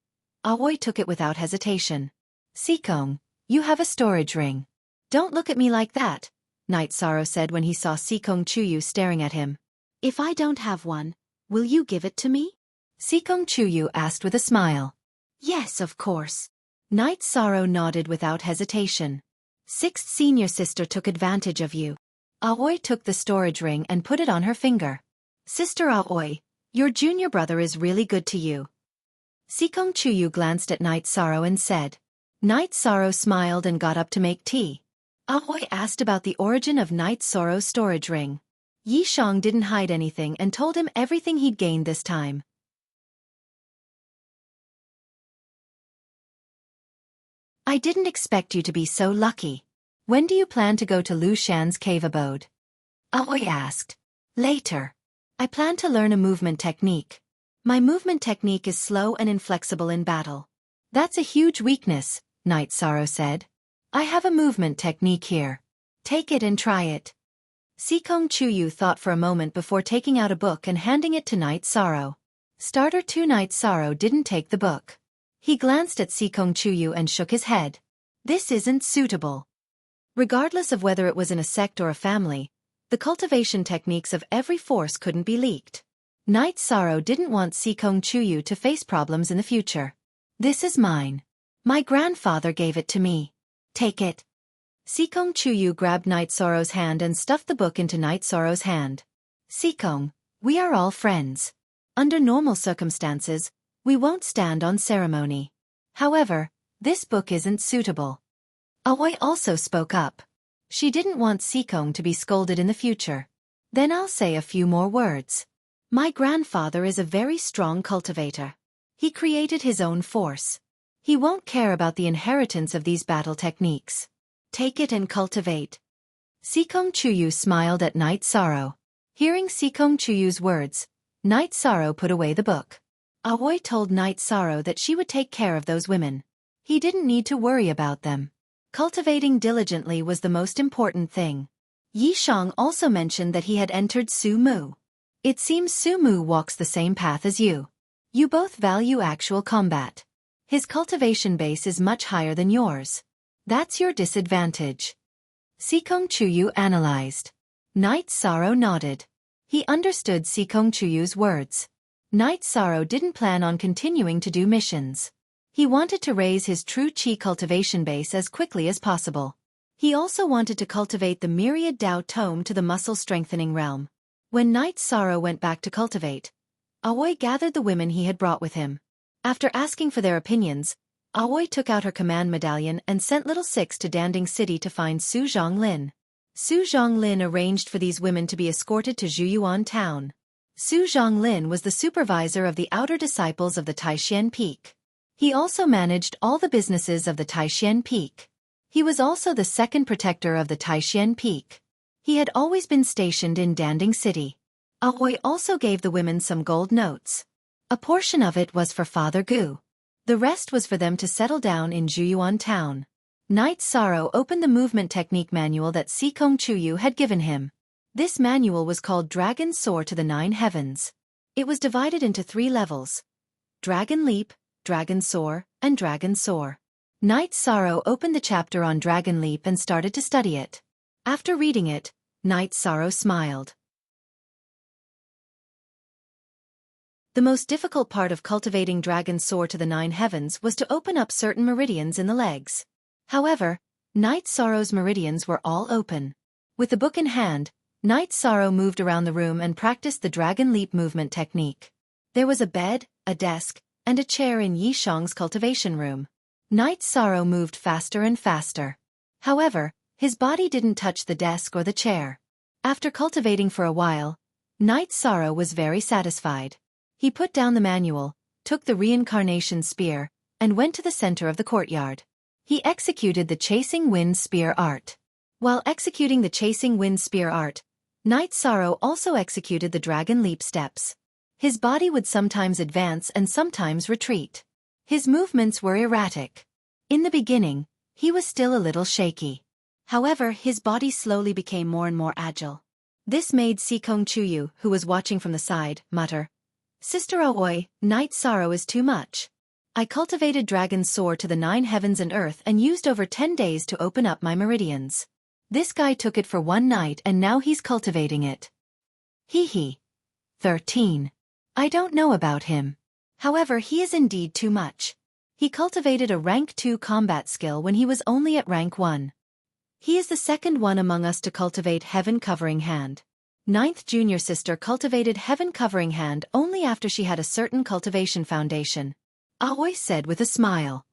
Aoi took it without hesitation. Sikong, you have a storage ring. Don't look at me like that, Night Sorrow said when he saw Sikong Chuyu staring at him. If I don't have one, will you give it to me? Sikong Chuyu asked with a smile. Yes, of course. Night Sorrow nodded without hesitation. Sixth senior sister took advantage of you. Aoi took the storage ring and put it on her finger. Sister Aoi, your junior brother is really good to you. Sikong Chuyu glanced at Night Sorrow and said. Night Sorrow smiled and got up to make tea. Aoi asked about the origin of Night Sorrow's storage ring. Yishang didn't hide anything and told him everything he'd gained this time. I didn't expect you to be so lucky. When do you plan to go to Lu Shan's cave abode? Aoi asked. Later. I plan to learn a movement technique. My movement technique is slow and inflexible in battle. That's a huge weakness, Night Sorrow said. I have a movement technique here. Take it and try it. Sikong Chuyu thought for a moment before taking out a book and handing it to Night Sorrow. Starter 2 Night Sorrow didn't take the book. He glanced at Sikong Chuyu and shook his head. This isn't suitable. Regardless of whether it was in a sect or a family, the cultivation techniques of every force couldn't be leaked. Night Sorrow didn't want Sikong Chuyu to face problems in the future. This is mine. My grandfather gave it to me. Take it. Sikong Chuyu grabbed Night Sorrow's hand and stuffed the book into Night Sorrow's hand. Sikong, we are all friends. Under normal circumstances, we won't stand on ceremony. However, this book isn't suitable. Aoi also spoke up. She didn't want Sikong to be scolded in the future. Then I'll say a few more words. My grandfather is a very strong cultivator. He created his own force. He won't care about the inheritance of these battle techniques. Take it and cultivate. Sikong Chuyu smiled at Night Sorrow. Hearing Sikong Chuyu's words, Night Sorrow put away the book. Aoi told Night Sorrow that she would take care of those women. He didn't need to worry about them. Cultivating diligently was the most important thing. Yishang also mentioned that he had entered Su Mu. It seems Su Mu walks the same path as you. You both value actual combat. His cultivation base is much higher than yours. That's your disadvantage. Sikong Chuyu analyzed. Night Sorrow nodded. He understood Sikong Chuyu's words. Night Sorrow didn't plan on continuing to do missions. He wanted to raise his true chi cultivation base as quickly as possible. He also wanted to cultivate the myriad Dao Tome to the muscle-strengthening realm. When Night Sorrow went back to cultivate, Aoi gathered the women he had brought with him. After asking for their opinions, Aoi took out her command medallion and sent Little Six to Danding City to find Su Zhonglin. Su Zhonglin arranged for these women to be escorted to Zhuyuan town. Su Zhonglin was the supervisor of the outer disciples of the Taishan Peak. He also managed all the businesses of the Taishan Peak. He was also the second protector of the Taishan Peak. He had always been stationed in Danding City. Aoi also gave the women some gold notes. A portion of it was for Father Gu. The rest was for them to settle down in Zhuyuan town. Night Sorrow opened the movement technique manual that Sikong Chuyu had given him. This manual was called Dragon Soar to the Nine Heavens. It was divided into 3 levels: Dragon Leap, Dragon Soar, and Dragon Soar. Night Sorrow opened the chapter on Dragon Leap and started to study it. After reading it, Night Sorrow smiled. The most difficult part of cultivating Dragon Soar to the Nine Heavens was to open up certain meridians in the legs. However, Night Sorrow's meridians were all open. With the book in hand, Night Sorrow moved around the room and practiced the Dragon Leap movement technique. There was a bed, a desk, and a chair in Yishang's cultivation room. Night Sorrow moved faster and faster. However, his body didn't touch the desk or the chair. After cultivating for a while, Night Sorrow was very satisfied. He put down the manual, took the reincarnation spear, and went to the center of the courtyard. He executed the Chasing Wind Spear art. While executing the Chasing Wind Spear art, Night Sorrow also executed the Dragon Leap steps. His body would sometimes advance and sometimes retreat. His movements were erratic. In the beginning, he was still a little shaky. However, his body slowly became more and more agile. This made Sikong Chuyu, who was watching from the side, mutter, "Sister Aoi, Night Sorrow is too much. I cultivated Dragon Soar to the 9 heavens and earth and used over 10 days to open up my meridians. This guy took it for 1 night and now he's cultivating it. Hee hee. 13. I don't know about him. However, he is indeed too much. He cultivated a rank 2 combat skill when he was only at rank 1. He is the second one among us to cultivate Heaven Covering Hand. 9th junior sister cultivated Heaven Covering Hand only after she had a certain cultivation foundation," Aoi said with a smile.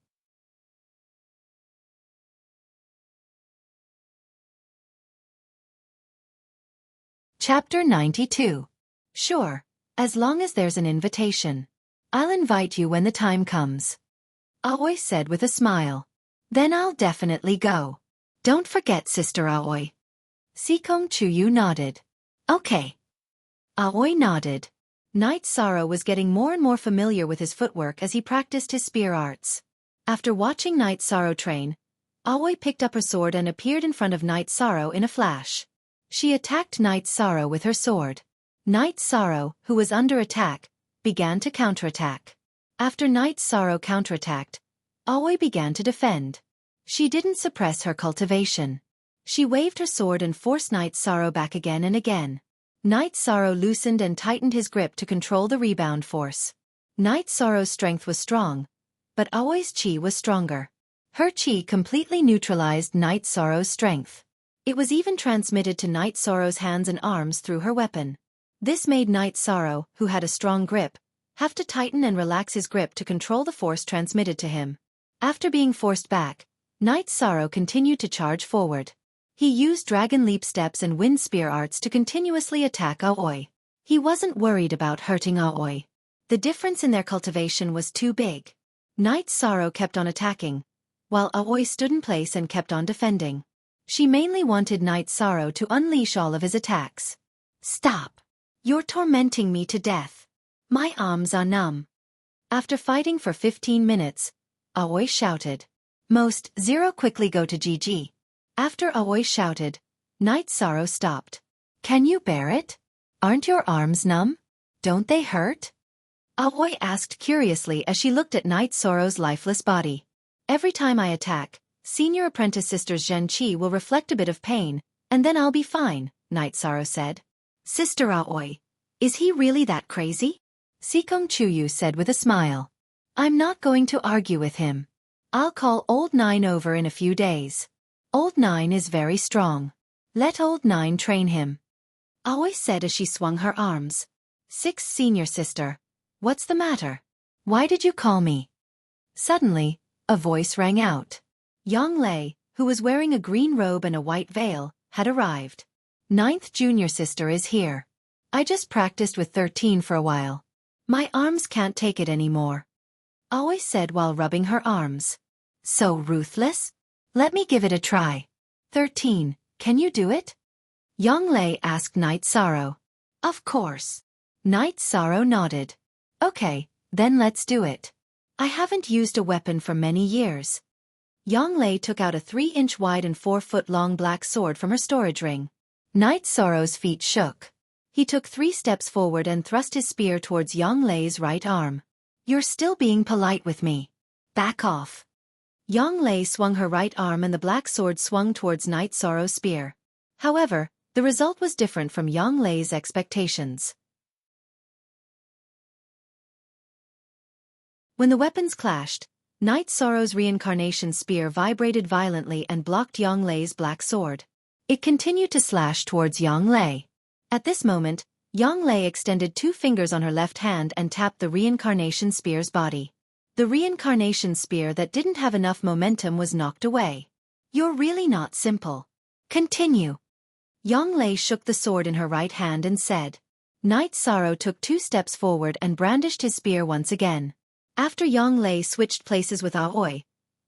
Chapter 92. Sure, as long as there's an invitation. I'll invite you when the time comes. Aoi said with a smile. Then I'll definitely go. Don't forget, Sister Aoi. Sikong Chuyu nodded. Okay. Aoi nodded. Knight Sorrow was getting more and more familiar with his footwork as he practiced his spear arts. After watching Knight Sorrow train, Aoi picked up her sword and appeared in front of Knight Sorrow in a flash. She attacked Knight Sorrow with her sword. Knight Sorrow, who was under attack, began to counterattack. After Knight Sorrow counterattacked, Aoi began to defend. She didn't suppress her cultivation. She waved her sword and forced Knight Sorrow back again and again. Knight Sorrow loosened and tightened his grip to control the rebound force. Knight Sorrow's strength was strong, but Aoi's chi was stronger. Her chi completely neutralized Knight Sorrow's strength. It was even transmitted to Knight Sorrow's hands and arms through her weapon. This made Knight Sorrow, who had a strong grip, have to tighten and relax his grip to control the force transmitted to him. After being forced back, Knight Sorrow continued to charge forward. He used Dragon Leap steps and Wind Spear arts to continuously attack Aoi. He wasn't worried about hurting Aoi. The difference in their cultivation was too big. Knight Sorrow kept on attacking, while Aoi stood in place and kept on defending. She mainly wanted Knight Sorrow to unleash all of his attacks. Stop! You're tormenting me to death. My arms are numb. After fighting for 15 minutes, Aoi shouted. Most Zero quickly go to GG. After Aoi shouted, Knight Sorrow stopped. Can you bear it? Aren't your arms numb? Don't they hurt? Aoi asked curiously as she looked at Knight Sorrow's lifeless body. Every time I attack, Senior Apprentice Sisters Zhen Qi will reflect a bit of pain, and then I'll be fine, Knight Sorrow said. Sister Aoi, is he really that crazy? Sikong Chuyu said with a smile. I'm not going to argue with him. I'll call Old Nine over in a few days. Old Nine is very strong. Let Old Nine train him. Aoi said as she swung her arms. Sixth Senior Sister, what's the matter? Why did you call me? Suddenly, a voice rang out. Yang Lei, who was wearing a green robe and a white veil, had arrived. Ninth Junior Sister is here. I just practiced with 13 for a while. My arms can't take it anymore. Aoi said while rubbing her arms. So ruthless? Let me give it a try. 13, can you do it? Yang Lei asked Knight Sorrow. Of course. Knight Sorrow nodded. Okay, then let's do it. I haven't used a weapon for many years. Yang Lei took out a 3-inch wide and 4-foot-long black sword from her storage ring. Knight Sorrow's feet shook. He took 3 steps forward and thrust his spear towards Yang Lei's right arm. You're still being polite with me. Back off. Yang Lei swung her right arm and the black sword swung towards Knight Sorrow's spear. However, the result was different from Yang Lei's expectations. When the weapons clashed, Knight Sorrow's reincarnation spear vibrated violently and blocked Yang Lei's black sword. It continued to slash towards Yang Lei. At this moment, Yang Lei extended 2 fingers on her left hand and tapped the reincarnation spear's body. The reincarnation spear that didn't have enough momentum was knocked away. You're really not simple. Continue. Yang Lei shook the sword in her right hand and said. Knight Sorrow took 2 steps forward and brandished his spear once again. After Yang Lei switched places with Aoi,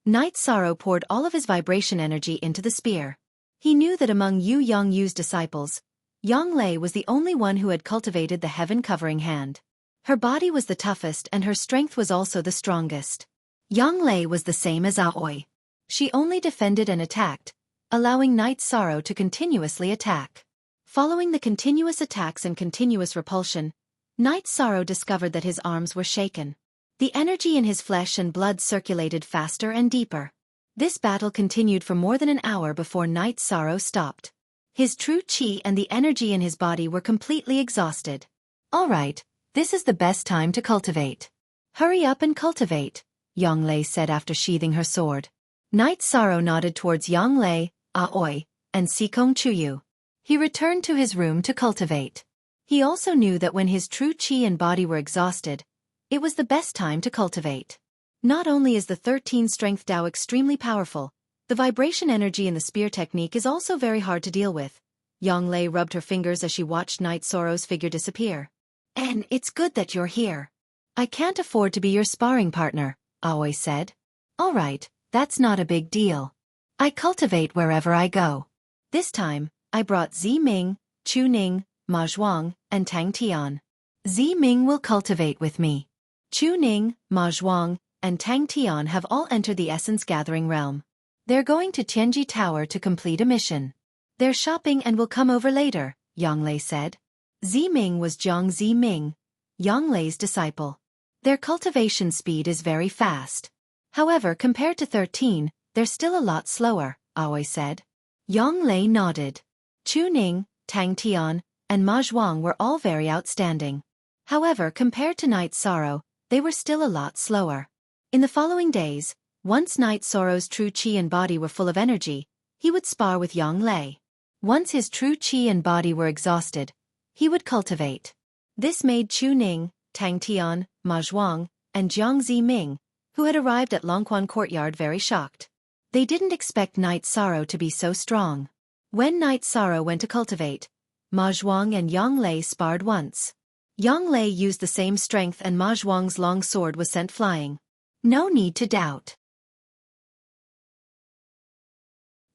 Knight Sorrow poured all of his vibration energy into the spear. He knew that among Yu Yongyu's disciples, Yang Lei was the only one who had cultivated the heaven-covering hand. Her body was the toughest and her strength was also the strongest. Yang Lei was the same as Aoi. She only defended and attacked, allowing Knight Sorrow to continuously attack. Following the continuous attacks and continuous repulsion, Knight Sorrow discovered that his arms were shaken. The energy in his flesh and blood circulated faster and deeper. This battle continued for more than an hour before Knight Sorrow stopped. His true chi and the energy in his body were completely exhausted. All right, this is the best time to cultivate. Hurry up and cultivate, Yang Lei said after sheathing her sword. Knight Sorrow nodded towards Yang Lei, Aoi, and Sikong Chuyu. He returned to his room to cultivate. He also knew that when his true chi and body were exhausted, it was the best time to cultivate. Not only is the 13 Strength Dao extremely powerful, the vibration energy in the spear technique is also very hard to deal with. Yanglei rubbed her fingers as she watched Night Sorrow's figure disappear. "And it's good that you're here. I can't afford to be your sparring partner," Aoi said. "All right, that's not a big deal. I cultivate wherever I go. This time, I brought Ziming, Chuning, Ma Zhuang, and Tang Tian. Ziming will cultivate with me. Chuning, Ma Zhuang, and Tang Tian have all entered the Essence Gathering realm. They're going to Tianji Tower to complete a mission. They're shopping and will come over later," Yanglei said. Ziming was Jiang Ziming, Yanglei's disciple. Their cultivation speed is very fast. However, compared to 13, they're still a lot slower, Aoi said. Yanglei nodded. Chuning, Tang Tian, and Ma Zhuang were all very outstanding. However, compared to Night Sorrow, they were still a lot slower. In the following days, once Night Sorrow's true qi and body were full of energy, he would spar with Yanglei. Once his true qi and body were exhausted, he would cultivate. This made Chuning, Tang Tian, Ma Zhuang, and Jiang Ziming, who had arrived at Longquan Courtyard, very shocked. They didn't expect Night Sorrow to be so strong. When Night Sorrow went to cultivate, Ma Zhuang and Yanglei sparred once. Yanglei used the same strength and Ma Zhuang's long sword was sent flying. No need to doubt.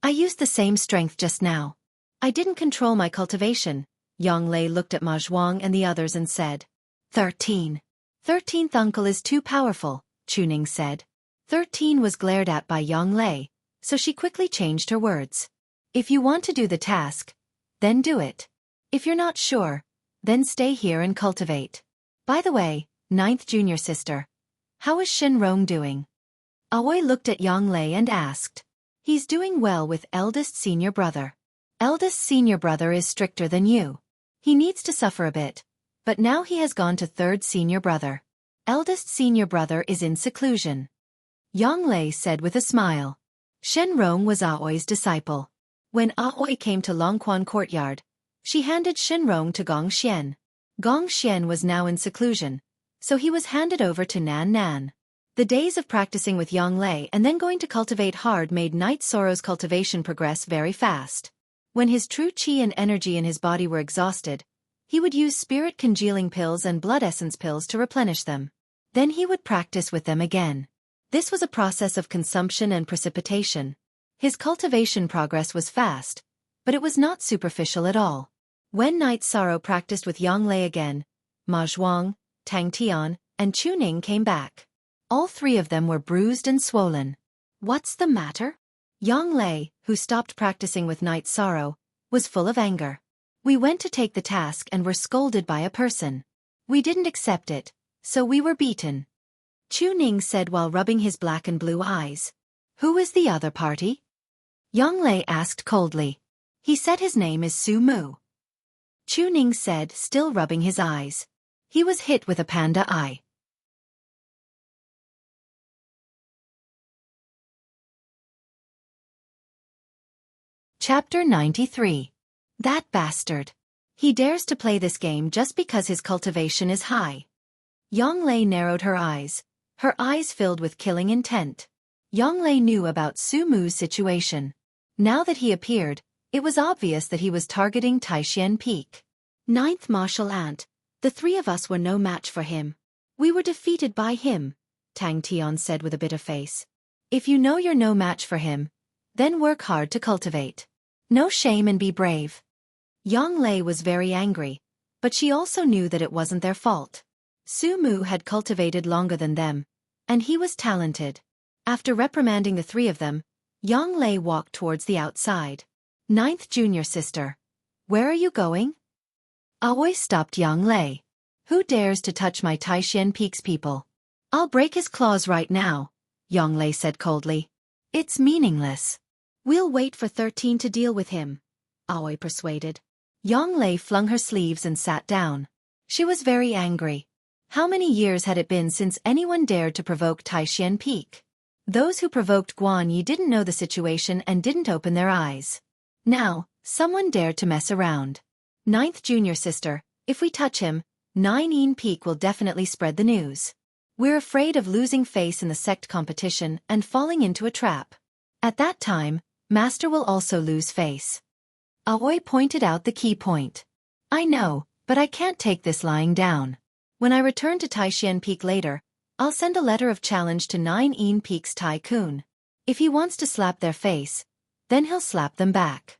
I used the same strength just now. I didn't control my cultivation. Yanglei looked at Ma Zhuang and the others and said. 13. 13th uncle is too powerful, Chuning said. 13 was glared at by Yanglei, so she quickly changed her words. If you want to do the task, then do it. If you're not sure, then stay here and cultivate. By the way, 9th junior sister, how is Shenrong doing? Aoi looked at Yanglei and asked. He's doing well with eldest senior brother. Eldest senior brother is stricter than you. He needs to suffer a bit, but now he has gone to third senior brother. Eldest senior brother is in seclusion. Yanglei said with a smile. Shenrong was Aoi's disciple. When Aoi came to Longquan Courtyard, she handed Shenrong to Gongxian. Gongxian was now in seclusion, so he was handed over to Nan Nan. The days of practicing with Yanglei and then going to cultivate hard made Night Sorrow's cultivation progress very fast. When his true qi and energy in his body were exhausted, he would use spirit congealing pills and blood essence pills to replenish them. Then he would practice with them again. This was a process of consumption and precipitation. His cultivation progress was fast, but it was not superficial at all. When Night Sorrow practiced with Yanglei again, Ma Zhuang, Tang Tian, and Chuning came back. All three of them were bruised and swollen. What's the matter? Yanglei, who stopped practicing with Night Sorrow, was full of anger. We went to take the task and were scolded by a person. We didn't accept it, so we were beaten. Chuning said while rubbing his black and blue eyes. Who is the other party? Yanglei asked coldly. He said his name is Su Mu. Chuning said, still rubbing his eyes. He was hit with a panda eye. Chapter 93. That bastard. He dares to play this game just because his cultivation is high. Yanglei narrowed her eyes filled with killing intent. Yanglei knew about Su Mu's situation. Now that he appeared, it was obvious that he was targeting Taishan Peak. 9th martial ant, the three of us were no match for him. We were defeated by him, Tang Tian said with a bitter face. If you know you're no match for him, then work hard to cultivate. No shame and be brave. Yanglei was very angry, but she also knew that it wasn't their fault. Su Mu had cultivated longer than them, and he was talented. After reprimanding the three of them, Yanglei walked towards the outside. 9th junior sister, where are you going? Aoi stopped Yanglei. Who dares to touch my Taishan Peak's people? I'll break his claws right now, Yanglei said coldly. It's meaningless. We'll wait for 13 to deal with him, Aoi persuaded. Yanglei flung her sleeves and sat down. She was very angry. How many years had it been since anyone dared to provoke Taishan Peak? Those who provoked Guan Yi didn't know the situation and didn't open their eyes. Now, someone dared to mess around. 9th junior sister, if we touch him, 9 Peak will definitely spread the news. We're afraid of losing face in the sect competition and falling into a trap. At that time, Master will also lose face. Aoi pointed out the key point. I know, but I can't take this lying down. When I return to Taishan Peak later, I'll send a letter of challenge to 9 Peaks Tycoon. If he wants to slap their face, then he'll slap them back.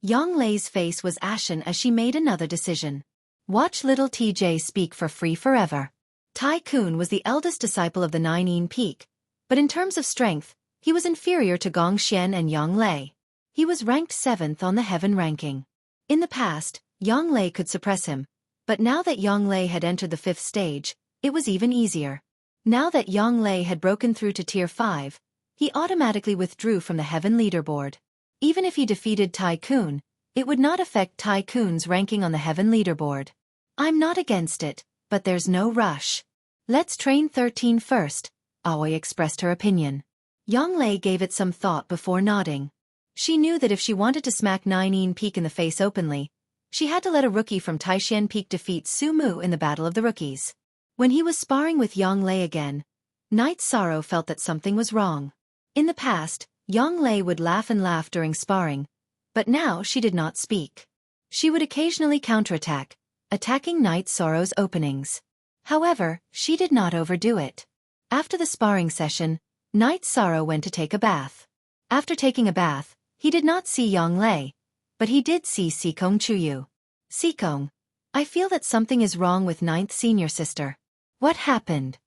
Yang Lei's face was ashen as she made another decision. Watch little TJ speak for free forever. Tycoon was the eldest disciple of the 9 Peak, but in terms of strength, he was inferior to Gong Xian and Yang Lei. He was ranked 7th on the heaven ranking. In the past, Yang Lei could suppress him, but now that Yang Lei had entered the 5th stage, it was even easier. Now that Yang Lei had broken through to Tier 5, he automatically withdrew from the heaven leaderboard. Even if he defeated Tycoon, it would not affect Tycoon's ranking on the heaven leaderboard. I'm not against it, but there's no rush. Let's train 13 first, Aoi expressed her opinion. Yang Lei gave it some thought before nodding. She knew that if she wanted to smack 9 Peak in the face openly, she had to let a rookie from Taishan Peak defeat Su Mu in the Battle of the Rookies. When he was sparring with Yang Lei again, Night Sorrow felt that something was wrong. In the past, Yang Lei would laugh and laugh during sparring, but now she did not speak. She would occasionally counterattack, attacking Night Sorrow's openings. However, she did not overdo it. After the sparring session, Night Sorrow went to take a bath. After taking a bath, he did not see Yang Lei, but he did see Sikong Chuyu. Sikong, I feel that something is wrong with 9th senior sister. What happened?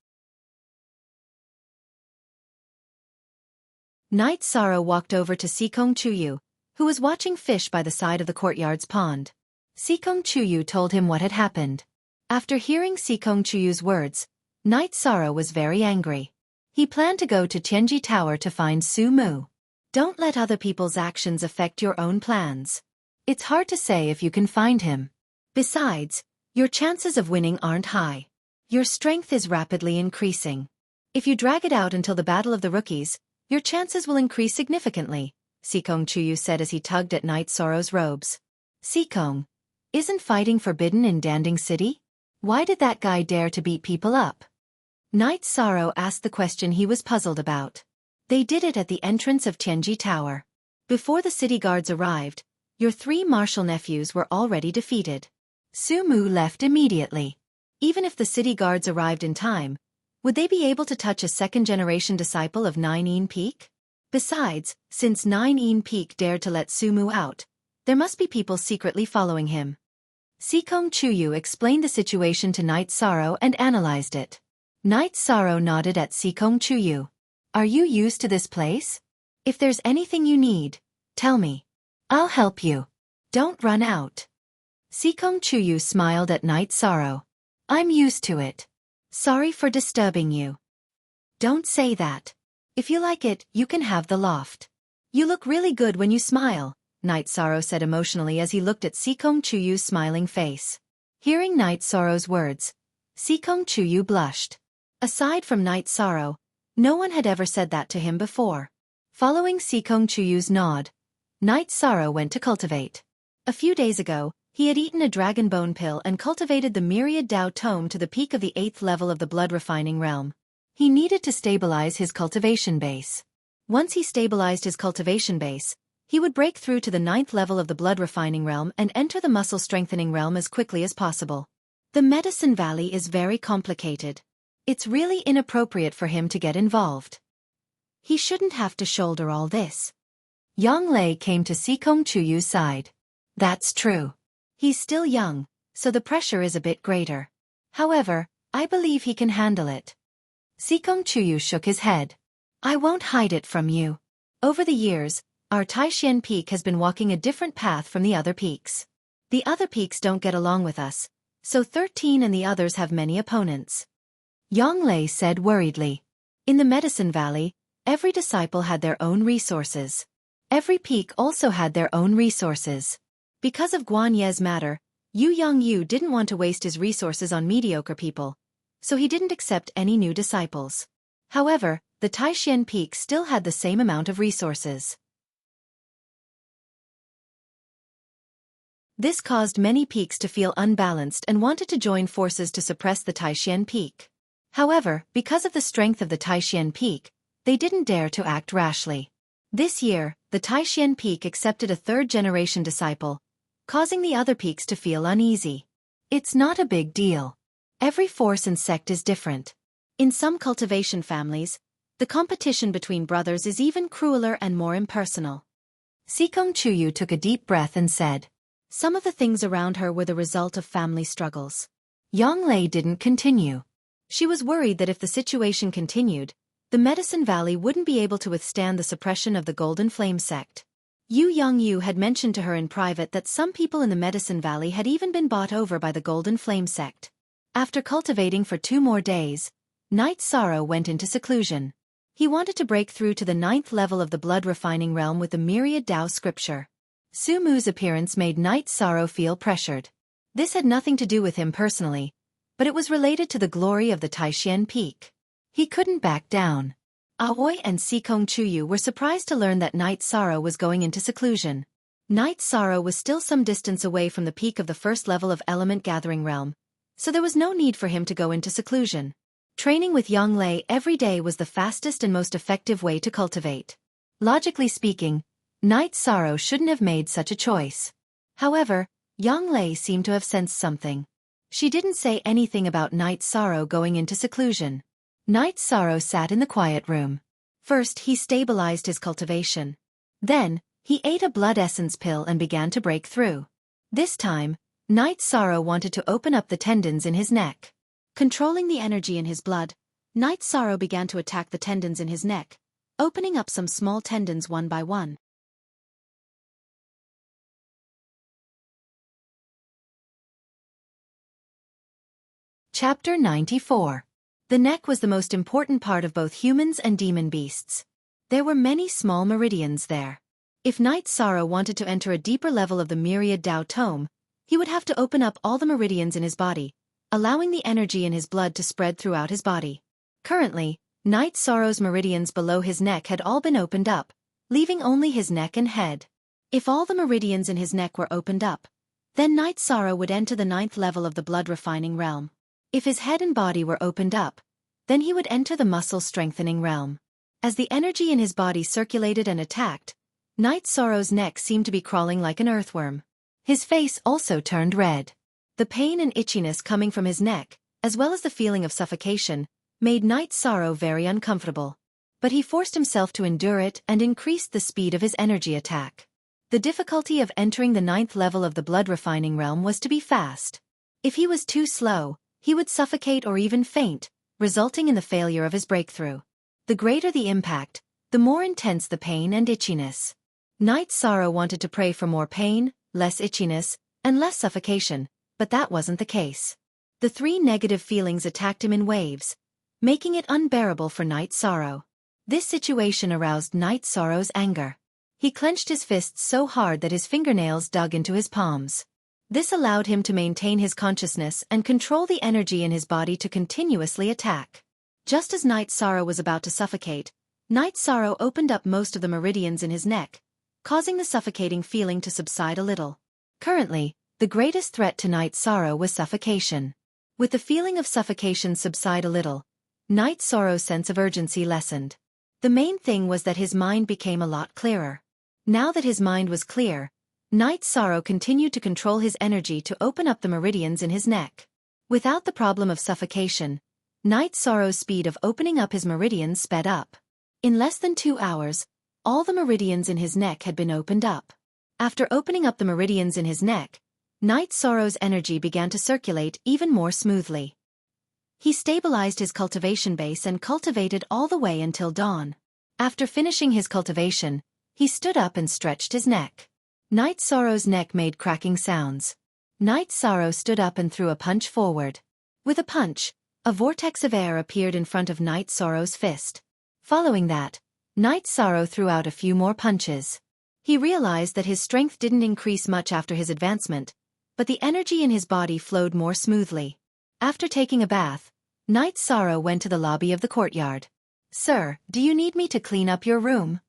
Night Sorrow walked over to Sikong Chuyu, who was watching fish by the side of the courtyard's pond. Sikong Chuyu told him what had happened. After hearing Sikong Chuyu's words, Night Sorrow was very angry. He planned to go to Tianji Tower to find Su Mu. Don't let other people's actions affect your own plans. It's hard to say if you can find him. Besides, your chances of winning aren't high. Your strength is rapidly increasing. If you drag it out until the Battle of the Rookies, your chances will increase significantly, Sikong Chuyu said as he tugged at Night Sorrow's robes. Sikong, isn't fighting forbidden in Danding City? Why did that guy dare to beat people up? Night Sorrow asked the question he was puzzled about. They did it at the entrance of Tianji Tower. Before the city guards arrived, your 3 martial nephews were already defeated. Su Mu left immediately. Even if the city guards arrived in time, would they be able to touch a second-generation disciple of 9 Peak? Besides, since 9 Peak dared to let Su Mu out, there must be people secretly following him. Sikong Chuyu explained the situation to Night Sorrow and analyzed it. Night Sorrow nodded at Sikong Chuyu. Are you used to this place? If there's anything you need, tell me. I'll help you. Don't run out. Sikong Chuyu smiled at Night Sorrow. I'm used to it. Sorry for disturbing you. Don't say that. If you like it, you can have the loft. You look really good when you smile, Night Sorrow said emotionally as he looked at Sikong Chuyu's smiling face. Hearing Night Sorrow's words, Sikong Chuyu blushed. Aside from Night Sorrow, no one had ever said that to him before. Following Sikong Chuyu's nod, Night Sorrow went to cultivate. A few days ago, he had eaten a dragon bone pill and cultivated the myriad Dao tome to the peak of the 8th level of the blood refining realm. He needed to stabilize his cultivation base. Once he stabilized his cultivation base, he would break through to the 9th level of the blood refining realm and enter the muscle strengthening realm as quickly as possible. The Medicine Valley is very complicated. It's really inappropriate for him to get involved. He shouldn't have to shoulder all this. Yang Lei came to Sikong Chuyu's side. That's true. He's still young, so the pressure is a bit greater. However, I believe he can handle it. Sikong Chuyu shook his head. I won't hide it from you. Over the years, our Taishan Peak has been walking a different path from the other peaks. The other peaks don't get along with us, so 13 and the others have many opponents. Yang Lei said worriedly. In the Medicine Valley, every disciple had their own resources. Every peak also had their own resources. Because of Guan Ye's matter, Yu Yongyu didn't want to waste his resources on mediocre people, so he didn't accept any new disciples. However, the Taishan Peak still had the same amount of resources. This caused many peaks to feel unbalanced and wanted to join forces to suppress the Taishan Peak. However, because of the strength of the Taishan Peak, they didn't dare to act rashly. This year, the Taishan peak accepted a third-generation disciple, causing the other peaks to feel uneasy. It's not a big deal. Every force and sect is different. In some cultivation families, the competition between brothers is even crueler and more impersonal. Sikong Chuyu took a deep breath and said. Some of the things around her were the result of family struggles. Yang Lei didn't continue. She was worried that if the situation continued, the Medicine Valley wouldn't be able to withstand the suppression of the Golden Flame sect. Yu Yongyu had mentioned to her in private that some people in the Medicine Valley had even been bought over by the Golden Flame sect. After cultivating for 2 more days, Night Sorrow went into seclusion. He wanted to break through to the 9th level of the blood-refining realm with the myriad Tao scripture. Su Mu's appearance made Night Sorrow feel pressured. This had nothing to do with him personally, but it was related to the glory of the Taishan Peak. He couldn't back down. Aoi and Sikong Chuyu were surprised to learn that Night Sorrow was going into seclusion. Night Sorrow was still some distance away from the peak of the 1st level of Element Gathering Realm, so there was no need for him to go into seclusion. Training with Yang Lei every day was the fastest and most effective way to cultivate. Logically speaking, Night Sorrow shouldn't have made such a choice. However, Yang Lei seemed to have sensed something. She didn't say anything about Night Sorrow going into seclusion. Night Sorrow sat in the quiet room. First he stabilized his cultivation. Then, he ate a blood essence pill and began to break through. This time, Night Sorrow wanted to open up the tendons in his neck. Controlling the energy in his blood, Night Sorrow began to attack the tendons in his neck, opening up some small tendons one by one. Chapter 94. The neck was the most important part of both humans and demon beasts. There were many small meridians there. If Night Sorrow wanted to enter a deeper level of the myriad Tao tome, he would have to open up all the meridians in his body, allowing the energy in his blood to spread throughout his body. Currently, Night Sorrow's meridians below his neck had all been opened up, leaving only his neck and head. If all the meridians in his neck were opened up, then Night Sorrow would enter the 9th level of the blood-refining realm. If his head and body were opened up, then he would enter the muscle-strengthening realm. As the energy in his body circulated and attacked, Night Sorrow's neck seemed to be crawling like an earthworm. His face also turned red. The pain and itchiness coming from his neck, as well as the feeling of suffocation, made Night Sorrow very uncomfortable. But he forced himself to endure it and increased the speed of his energy attack. The difficulty of entering the 9th level of the blood-refining realm was to be fast. If he was too slow, he would suffocate or even faint, resulting in the failure of his breakthrough. The greater the impact, the more intense the pain and itchiness. Night Sorrow wanted to pray for more pain, less itchiness, and less suffocation, but that wasn't the case. The 3 negative feelings attacked him in waves, making it unbearable for Night Sorrow. This situation aroused Night Sorrow's anger. He clenched his fists so hard that his fingernails dug into his palms. This allowed him to maintain his consciousness and control the energy in his body to continuously attack. Just as Night Sorrow was about to suffocate, Night Sorrow opened up most of the meridians in his neck, causing the suffocating feeling to subside a little. Currently, the greatest threat to Night Sorrow was suffocation. With the feeling of suffocation subside a little, Night Sorrow's sense of urgency lessened. The main thing was that his mind became a lot clearer. Now that his mind was clear, Night Sorrow continued to control his energy to open up the meridians in his neck. Without the problem of suffocation, Night Sorrow's speed of opening up his meridians sped up. In less than 2 hours, all the meridians in his neck had been opened up. After opening up the meridians in his neck, Night Sorrow's energy began to circulate even more smoothly. He stabilized his cultivation base and cultivated all the way until dawn. After finishing his cultivation, he stood up and stretched his neck. Night Sorrow's neck made cracking sounds. Night Sorrow stood up and threw a punch forward. With a punch, a vortex of air appeared in front of Night Sorrow's fist. Following that, Night Sorrow threw out a few more punches. He realized that his strength didn't increase much after his advancement, but the energy in his body flowed more smoothly. After taking a bath, Night Sorrow went to the lobby of the courtyard. "Sir, do you need me to clean up your room?"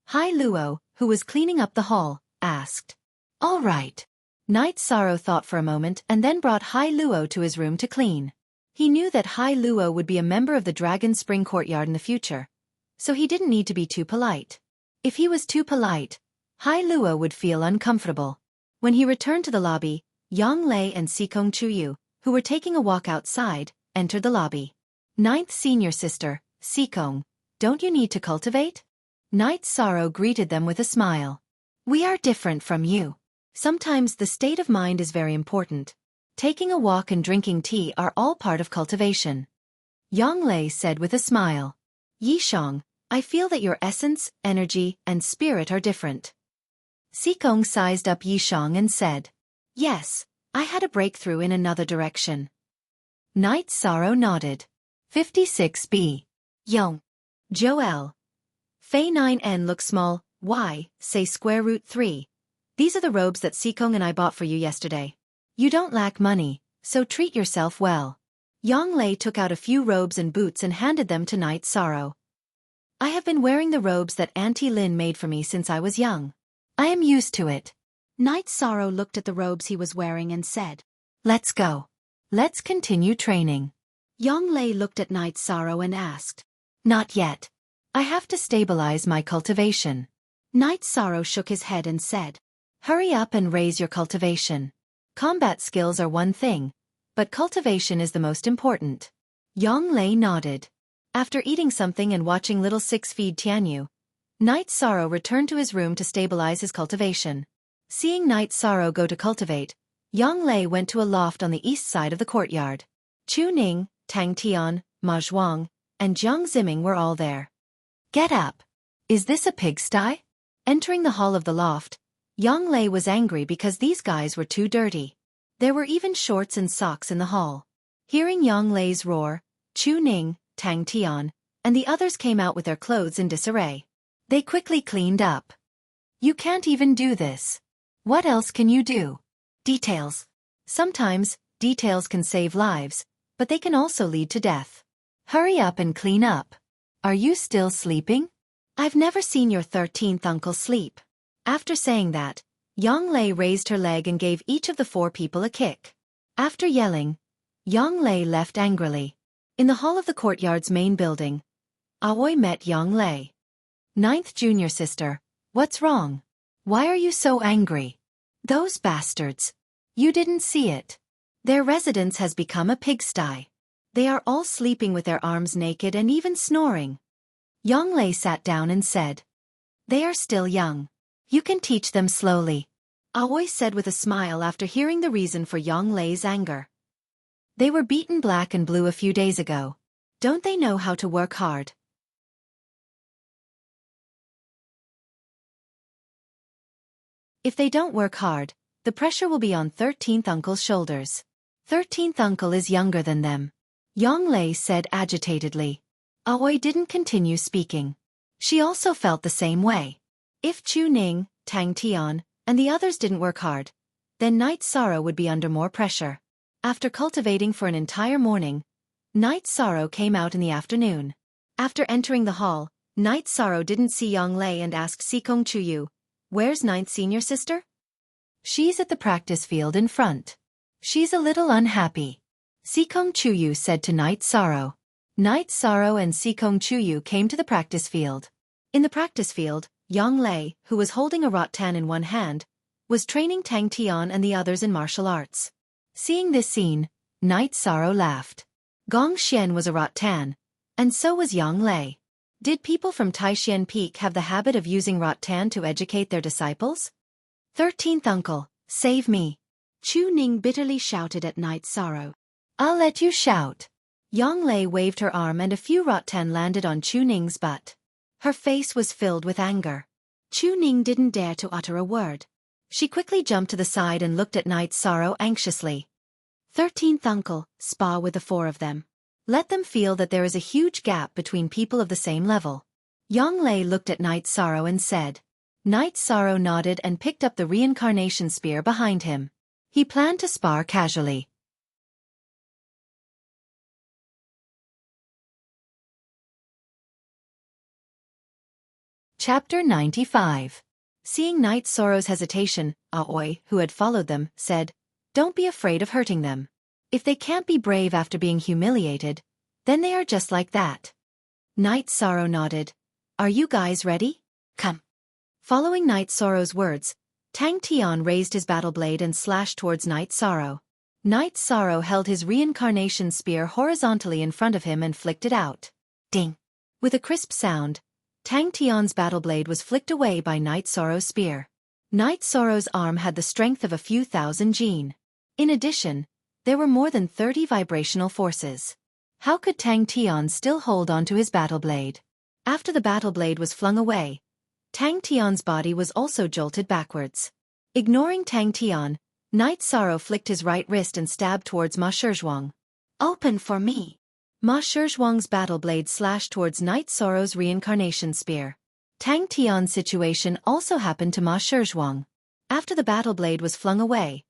Hai Luo, who was cleaning up the hall, asked. "All right." Night Sorrow thought for a moment and then brought Hai Luo to his room to clean. He knew that Hai Luo would be a member of the Dragon Spring Courtyard in the future, so he didn't need to be too polite. If he was too polite, Hai Luo would feel uncomfortable. When he returned to the lobby, Yang Lei and Sikong Chuyu, who were taking a walk outside, entered the lobby. Ninth senior sister, Sikong, don't you need to cultivate? Night Sorrow greeted them with a smile. We are different from you. Sometimes the state of mind is very important. Taking a walk and drinking tea are all part of cultivation. Yang Lei said with a smile. Yishang, I feel that your essence, energy, and spirit are different. Sikong sized up Yishang and said, Yes, I had a breakthrough in another direction. Night Sorrow nodded. 56b. Young. Joel. Fei 9n look small, why, say square root 3. These are the robes that Sikong and I bought for you yesterday. You don't lack money, so treat yourself well. Yang Lei took out a few robes and boots and handed them to Night Sorrow. I have been wearing the robes that Auntie Lin made for me since I was young. I am used to it. Night Sorrow looked at the robes he was wearing and said, Let's go. Let's continue training. Yang Lei looked at Night Sorrow and asked, Not yet. I have to stabilize my cultivation. Night Sorrow shook his head and said, Hurry up and raise your cultivation. Combat skills are one thing, but cultivation is the most important. Yang Lei nodded. After eating something and watching Little Six feed Tianyu, Night Sorrow returned to his room to stabilize his cultivation. Seeing Night Sorrow go to cultivate, Yang Lei went to a loft on the east side of the courtyard. Chu Ning, Tang Tian, Ma Zhuang, and Jiang Ziming were all there. Get up. Is this a pigsty? Entering the hall of the loft, Yang Lei was angry because these guys were too dirty. There were even shorts and socks in the hall. Hearing Yang Lei's roar, Chu Ning, Tang Tian, and the others came out with their clothes in disarray. They quickly cleaned up. You can't even do this. What else can you do? Details. Sometimes, details can save lives, but they can also lead to death. Hurry up and clean up. Are you still sleeping? I've never seen your 13th uncle sleep. After saying that, Yang Lei raised her leg and gave each of the 4 people a kick. After yelling, Yang Lei left angrily. In the hall of the courtyard's main building, Aoi met Yang Lei. Ninth junior sister, what's wrong? Why are you so angry? Those bastards. You didn't see it. Their residence has become a pigsty. They are all sleeping with their arms naked and even snoring. Yang Lei sat down and said, They are still young. You can teach them slowly. Aoi said with a smile after hearing the reason for Yang Lei's anger. They were beaten black and blue a few days ago. Don't they know how to work hard? If they don't work hard, the pressure will be on 13th uncle's shoulders. 13th uncle is younger than them. Yang Lei said agitatedly. Aoi didn't continue speaking. She also felt the same way. If Chu Ning, Tang Tian, and the others didn't work hard, then Night Sorrow would be under more pressure. After cultivating for an entire morning, Night Sorrow came out in the afternoon. After entering the hall, Night Sorrow didn't see Yang Lei and asked Sikong Chuyu, Where's ninth senior sister? She's at the practice field in front. She's a little unhappy. Sikong Chuyu said to Night Sorrow. Night Sorrow and Sikong Chuyu came to the practice field. In the practice field, Yang Lei, who was holding a rattan in one hand, was training Tang Tian and the others in martial arts. Seeing this scene, Night Sorrow laughed. Gong Xian was a rattan, and so was Yang Lei. Did people from Taishan Peak have the habit of using rattan to educate their disciples? 13th uncle, save me. Chu Ning bitterly shouted at Night Sorrow. I'll let you shout. Yang Lei waved her arm and a few rattan landed on Chu Ning's butt. Her face was filled with anger. Chu Ning didn't dare to utter a word. She quickly jumped to the side and looked at Night Sorrow anxiously. 13th uncle, spar with the 4 of them. Let them feel that there is a huge gap between people of the same level. Yang Lei looked at Night Sorrow and said. Night Sorrow nodded and picked up the reincarnation spear behind him. He planned to spar casually. Chapter 95. Seeing Night Sorrow's hesitation, Aoi, who had followed them, said, Don't be afraid of hurting them. If they can't be brave after being humiliated, then they are just like that. Night Sorrow nodded. Are you guys ready? Come. Following Night Sorrow's words, Tang Tian raised his battle blade and slashed towards Night Sorrow. Night Sorrow held his reincarnation spear horizontally in front of him and flicked it out. Ding! With a crisp sound, Tang Tian's battle blade was flicked away by Night Sorrow's spear. Night Sorrow's arm had the strength of a few thousand jin. In addition, there were more than 30 vibrational forces. How could Tang Tian still hold onto his battle blade? After the battle blade was flung away, Tang Tian's body was also jolted backwards. Ignoring Tang Tian, Night Sorrow flicked his right wrist and stabbed towards Ma Shizhuang. Open for me! Ma Shizhuang's battle blade slashed towards Night Sorrow's reincarnation spear. Tang Tian's situation also happened to Ma Shizhuang. After the battle blade was flung away,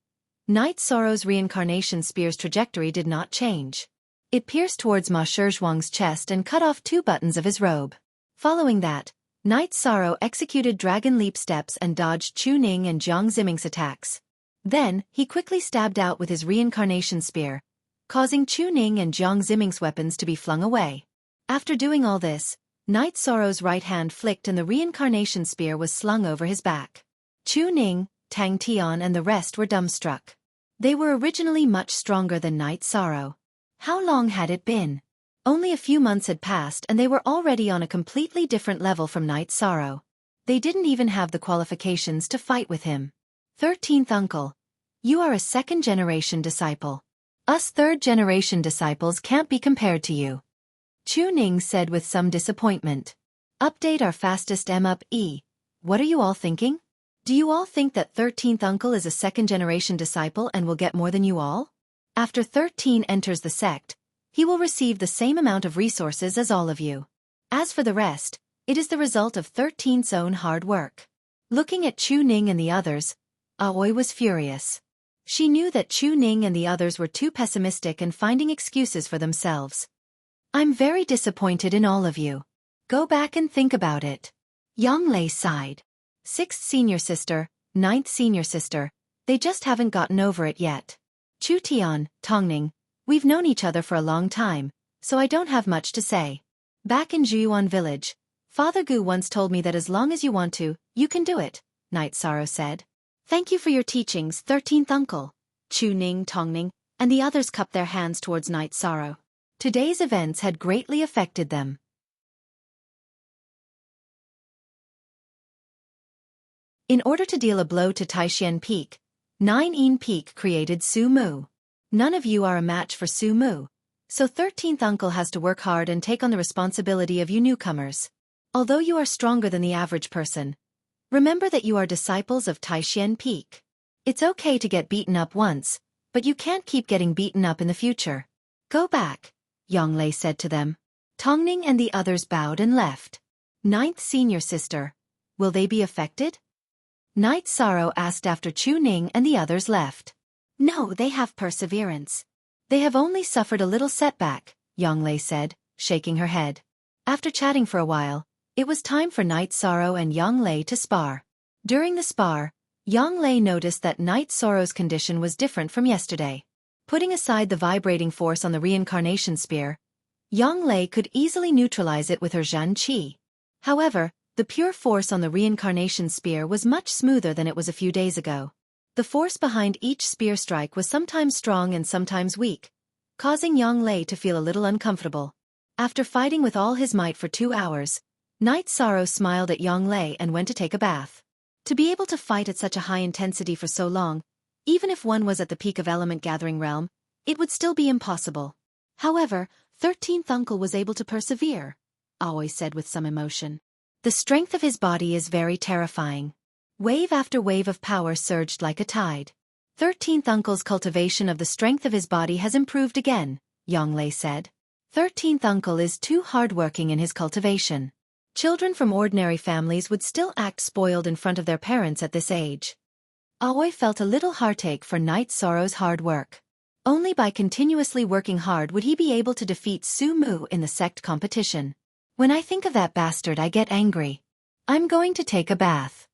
Night Sorrow's reincarnation spear's trajectory did not change. It pierced towards Ma Shizhuang's chest and cut off 2 buttons of his robe. Following that, Night Sorrow executed dragon leap steps and dodged Chu Ning and Jiang Ziming's attacks. Then, he quickly stabbed out with his reincarnation spear, causing Chu Ning and Jiang Ziming's weapons to be flung away. After doing all this, Night Sorrow's right hand flicked and the reincarnation spear was slung over his back. Chu Ning, Tang Tian and the rest were dumbstruck. They were originally much stronger than Night Sorrow. How long had it been? Only a few months had passed and they were already on a completely different level from Night Sorrow. They didn't even have the qualifications to fight with him. 13th uncle. You are a second-generation disciple. Us third-generation disciples can't be compared to you. Chu Ning said with some disappointment. Update our fastest up E. What are you all thinking? Do you all think that 13th uncle is a second-generation disciple and will get more than you all? After 13 enters the sect, he will receive the same amount of resources as all of you. As for the rest, it is the result of 13's own hard work. Looking at Chu Ning and the others, Aoi was furious. She knew that Chu Ning and the others were too pessimistic and finding excuses for themselves. I'm very disappointed in all of you. Go back and think about it. Yang Lei sighed. 6th senior sister, 9th senior sister, they just haven't gotten over it yet. Chu Tian, Tongning, we've known each other for a long time, so I don't have much to say. Back in Zhuyuan village, Father Gu once told me that as long as you want to, you can do it, Night Sorrow said. Thank you for your teachings, 13th uncle. Chu Ning, Tongning, and the others cupped their hands towards Night Sorrow. Today's events had greatly affected them. In order to deal a blow to Taishan Peak, 9 Peak created Su Mu. None of you are a match for Su Mu, so 13th uncle has to work hard and take on the responsibility of you newcomers. Although you are stronger than the average person, remember that you are disciples of Taishan Peak. It's okay to get beaten up once, but you can't keep getting beaten up in the future. Go back, Yang Lei said to them. Tongning and the others bowed and left. 9th senior sister, will they be affected? Night Sorrow asked after Chu Ning and the others left. No, they have perseverance. They have only suffered a little setback, Yang Lei said, shaking her head. After chatting for a while, it was time for Night Sorrow and Yang Lei to spar. During the spar, Yang Lei noticed that Night Sorrow's condition was different from yesterday. Putting aside the vibrating force on the reincarnation spear, Yang Lei could easily neutralize it with her Zhan Qi. However, the pure force on the reincarnation spear was much smoother than it was a few days ago. The force behind each spear strike was sometimes strong and sometimes weak, causing Yang Lei to feel a little uncomfortable. After fighting with all his might for 2 hours, Night Sorrow smiled at Yang Lei and went to take a bath. To be able to fight at such a high intensity for so long, even if one was at the peak of element gathering realm, it would still be impossible. However, 13th uncle was able to persevere, Aoi said with some emotion. The strength of his body is very terrifying. Wave after wave of power surged like a tide. 13th uncle's cultivation of the strength of his body has improved again, Yang Lei said. 13th uncle is too hardworking in his cultivation. Children from ordinary families would still act spoiled in front of their parents at this age. Aoi felt a little heartache for Night Sorrow's hard work. Only by continuously working hard would he be able to defeat Su Mu in the sect competition. When I think of that bastard I get angry. I'm going to take a bath.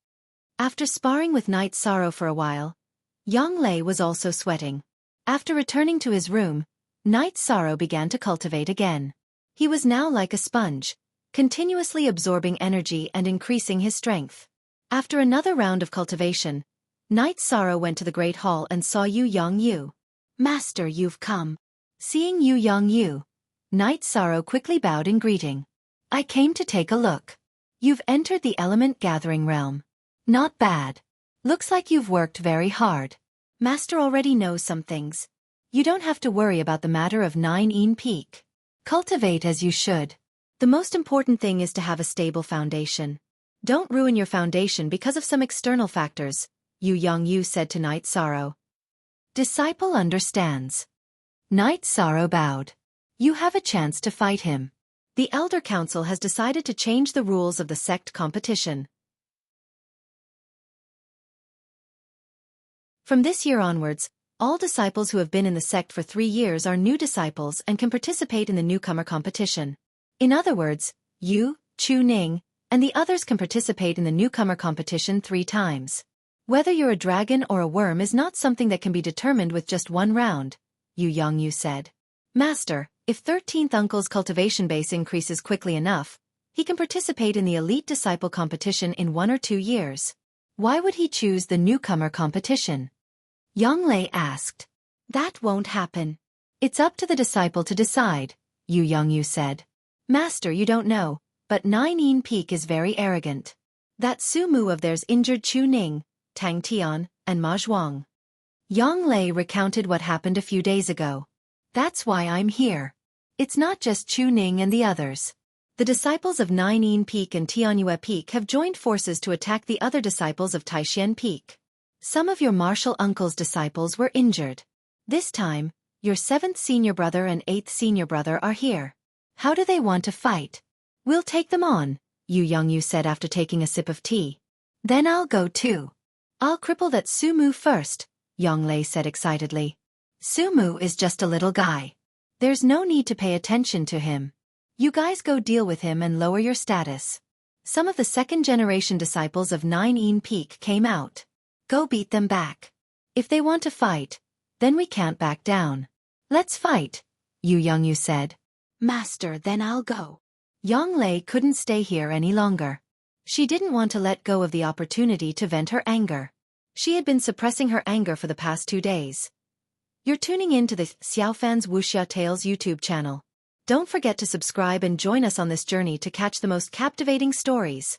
After sparring with Night Sorrow for a while, Yang Lei was also sweating. After returning to his room, Night Sorrow began to cultivate again. He was now like a sponge, continuously absorbing energy and increasing his strength. After another round of cultivation, Night Sorrow went to the Great Hall and saw Yu Yongyu. "Master, you've come." Seeing Yu Yongyu, Night Sorrow quickly bowed in greeting. "I came to take a look. You've entered the element gathering realm. Not bad. Looks like you've worked very hard. Master already knows some things. You don't have to worry about the matter of 9 Peak. Cultivate as you should. The most important thing is to have a stable foundation. Don't ruin your foundation because of some external factors," Yu Yongyu said to Night Sorrow. "Disciple understands." Night Sorrow bowed. "You have a chance to fight him. The Elder Council has decided to change the rules of the sect competition. From this year onwards, all disciples who have been in the sect for 3 years are new disciples and can participate in the newcomer competition. In other words, you, Chu Ning, and the others can participate in the newcomer competition 3 times. Whether you're a dragon or a worm is not something that can be determined with just 1 round," Yu Yongyu said. "Master, if 13th Uncle's cultivation base increases quickly enough, he can participate in the elite disciple competition in 1 or 2 years. Why would he choose the newcomer competition?" Yang Lei asked. "That won't happen. It's up to the disciple to decide," Yu Yongyu said. "Master, you don't know, but 9 Peak is very arrogant. That Sumu of theirs injured Chu Ning, Tang Tian, and Ma Zhuang." Yang Lei recounted what happened a few days ago. "That's why I'm here. It's not just Chu Ning and the others. The disciples of 9 Peak and Tianyue Peak have joined forces to attack the other disciples of Taishan Peak. Some of your martial uncle's disciples were injured. This time, your 7th senior brother and 8th senior brother are here. How do they want to fight?" "We'll take them on," Yu Yongyu said after taking a sip of tea. "Then I'll go too. I'll cripple that Sumu first," Yang Lei said excitedly. "Sumu is just a little guy. There's no need to pay attention to him. You guys go deal with him and lower your status." Some of the 2nd-generation disciples of 9 Peak came out. "Go beat them back. If they want to fight, then we can't back down." "Let's fight," Yu Yongyu said. "Master, then I'll go." Yang Lei couldn't stay here any longer. She didn't want to let go of the opportunity to vent her anger. She had been suppressing her anger for the past 2 days. You're tuning in to the Xiaofan's Wuxia Tales YouTube channel. Don't forget to subscribe and join us on this journey to catch the most captivating stories.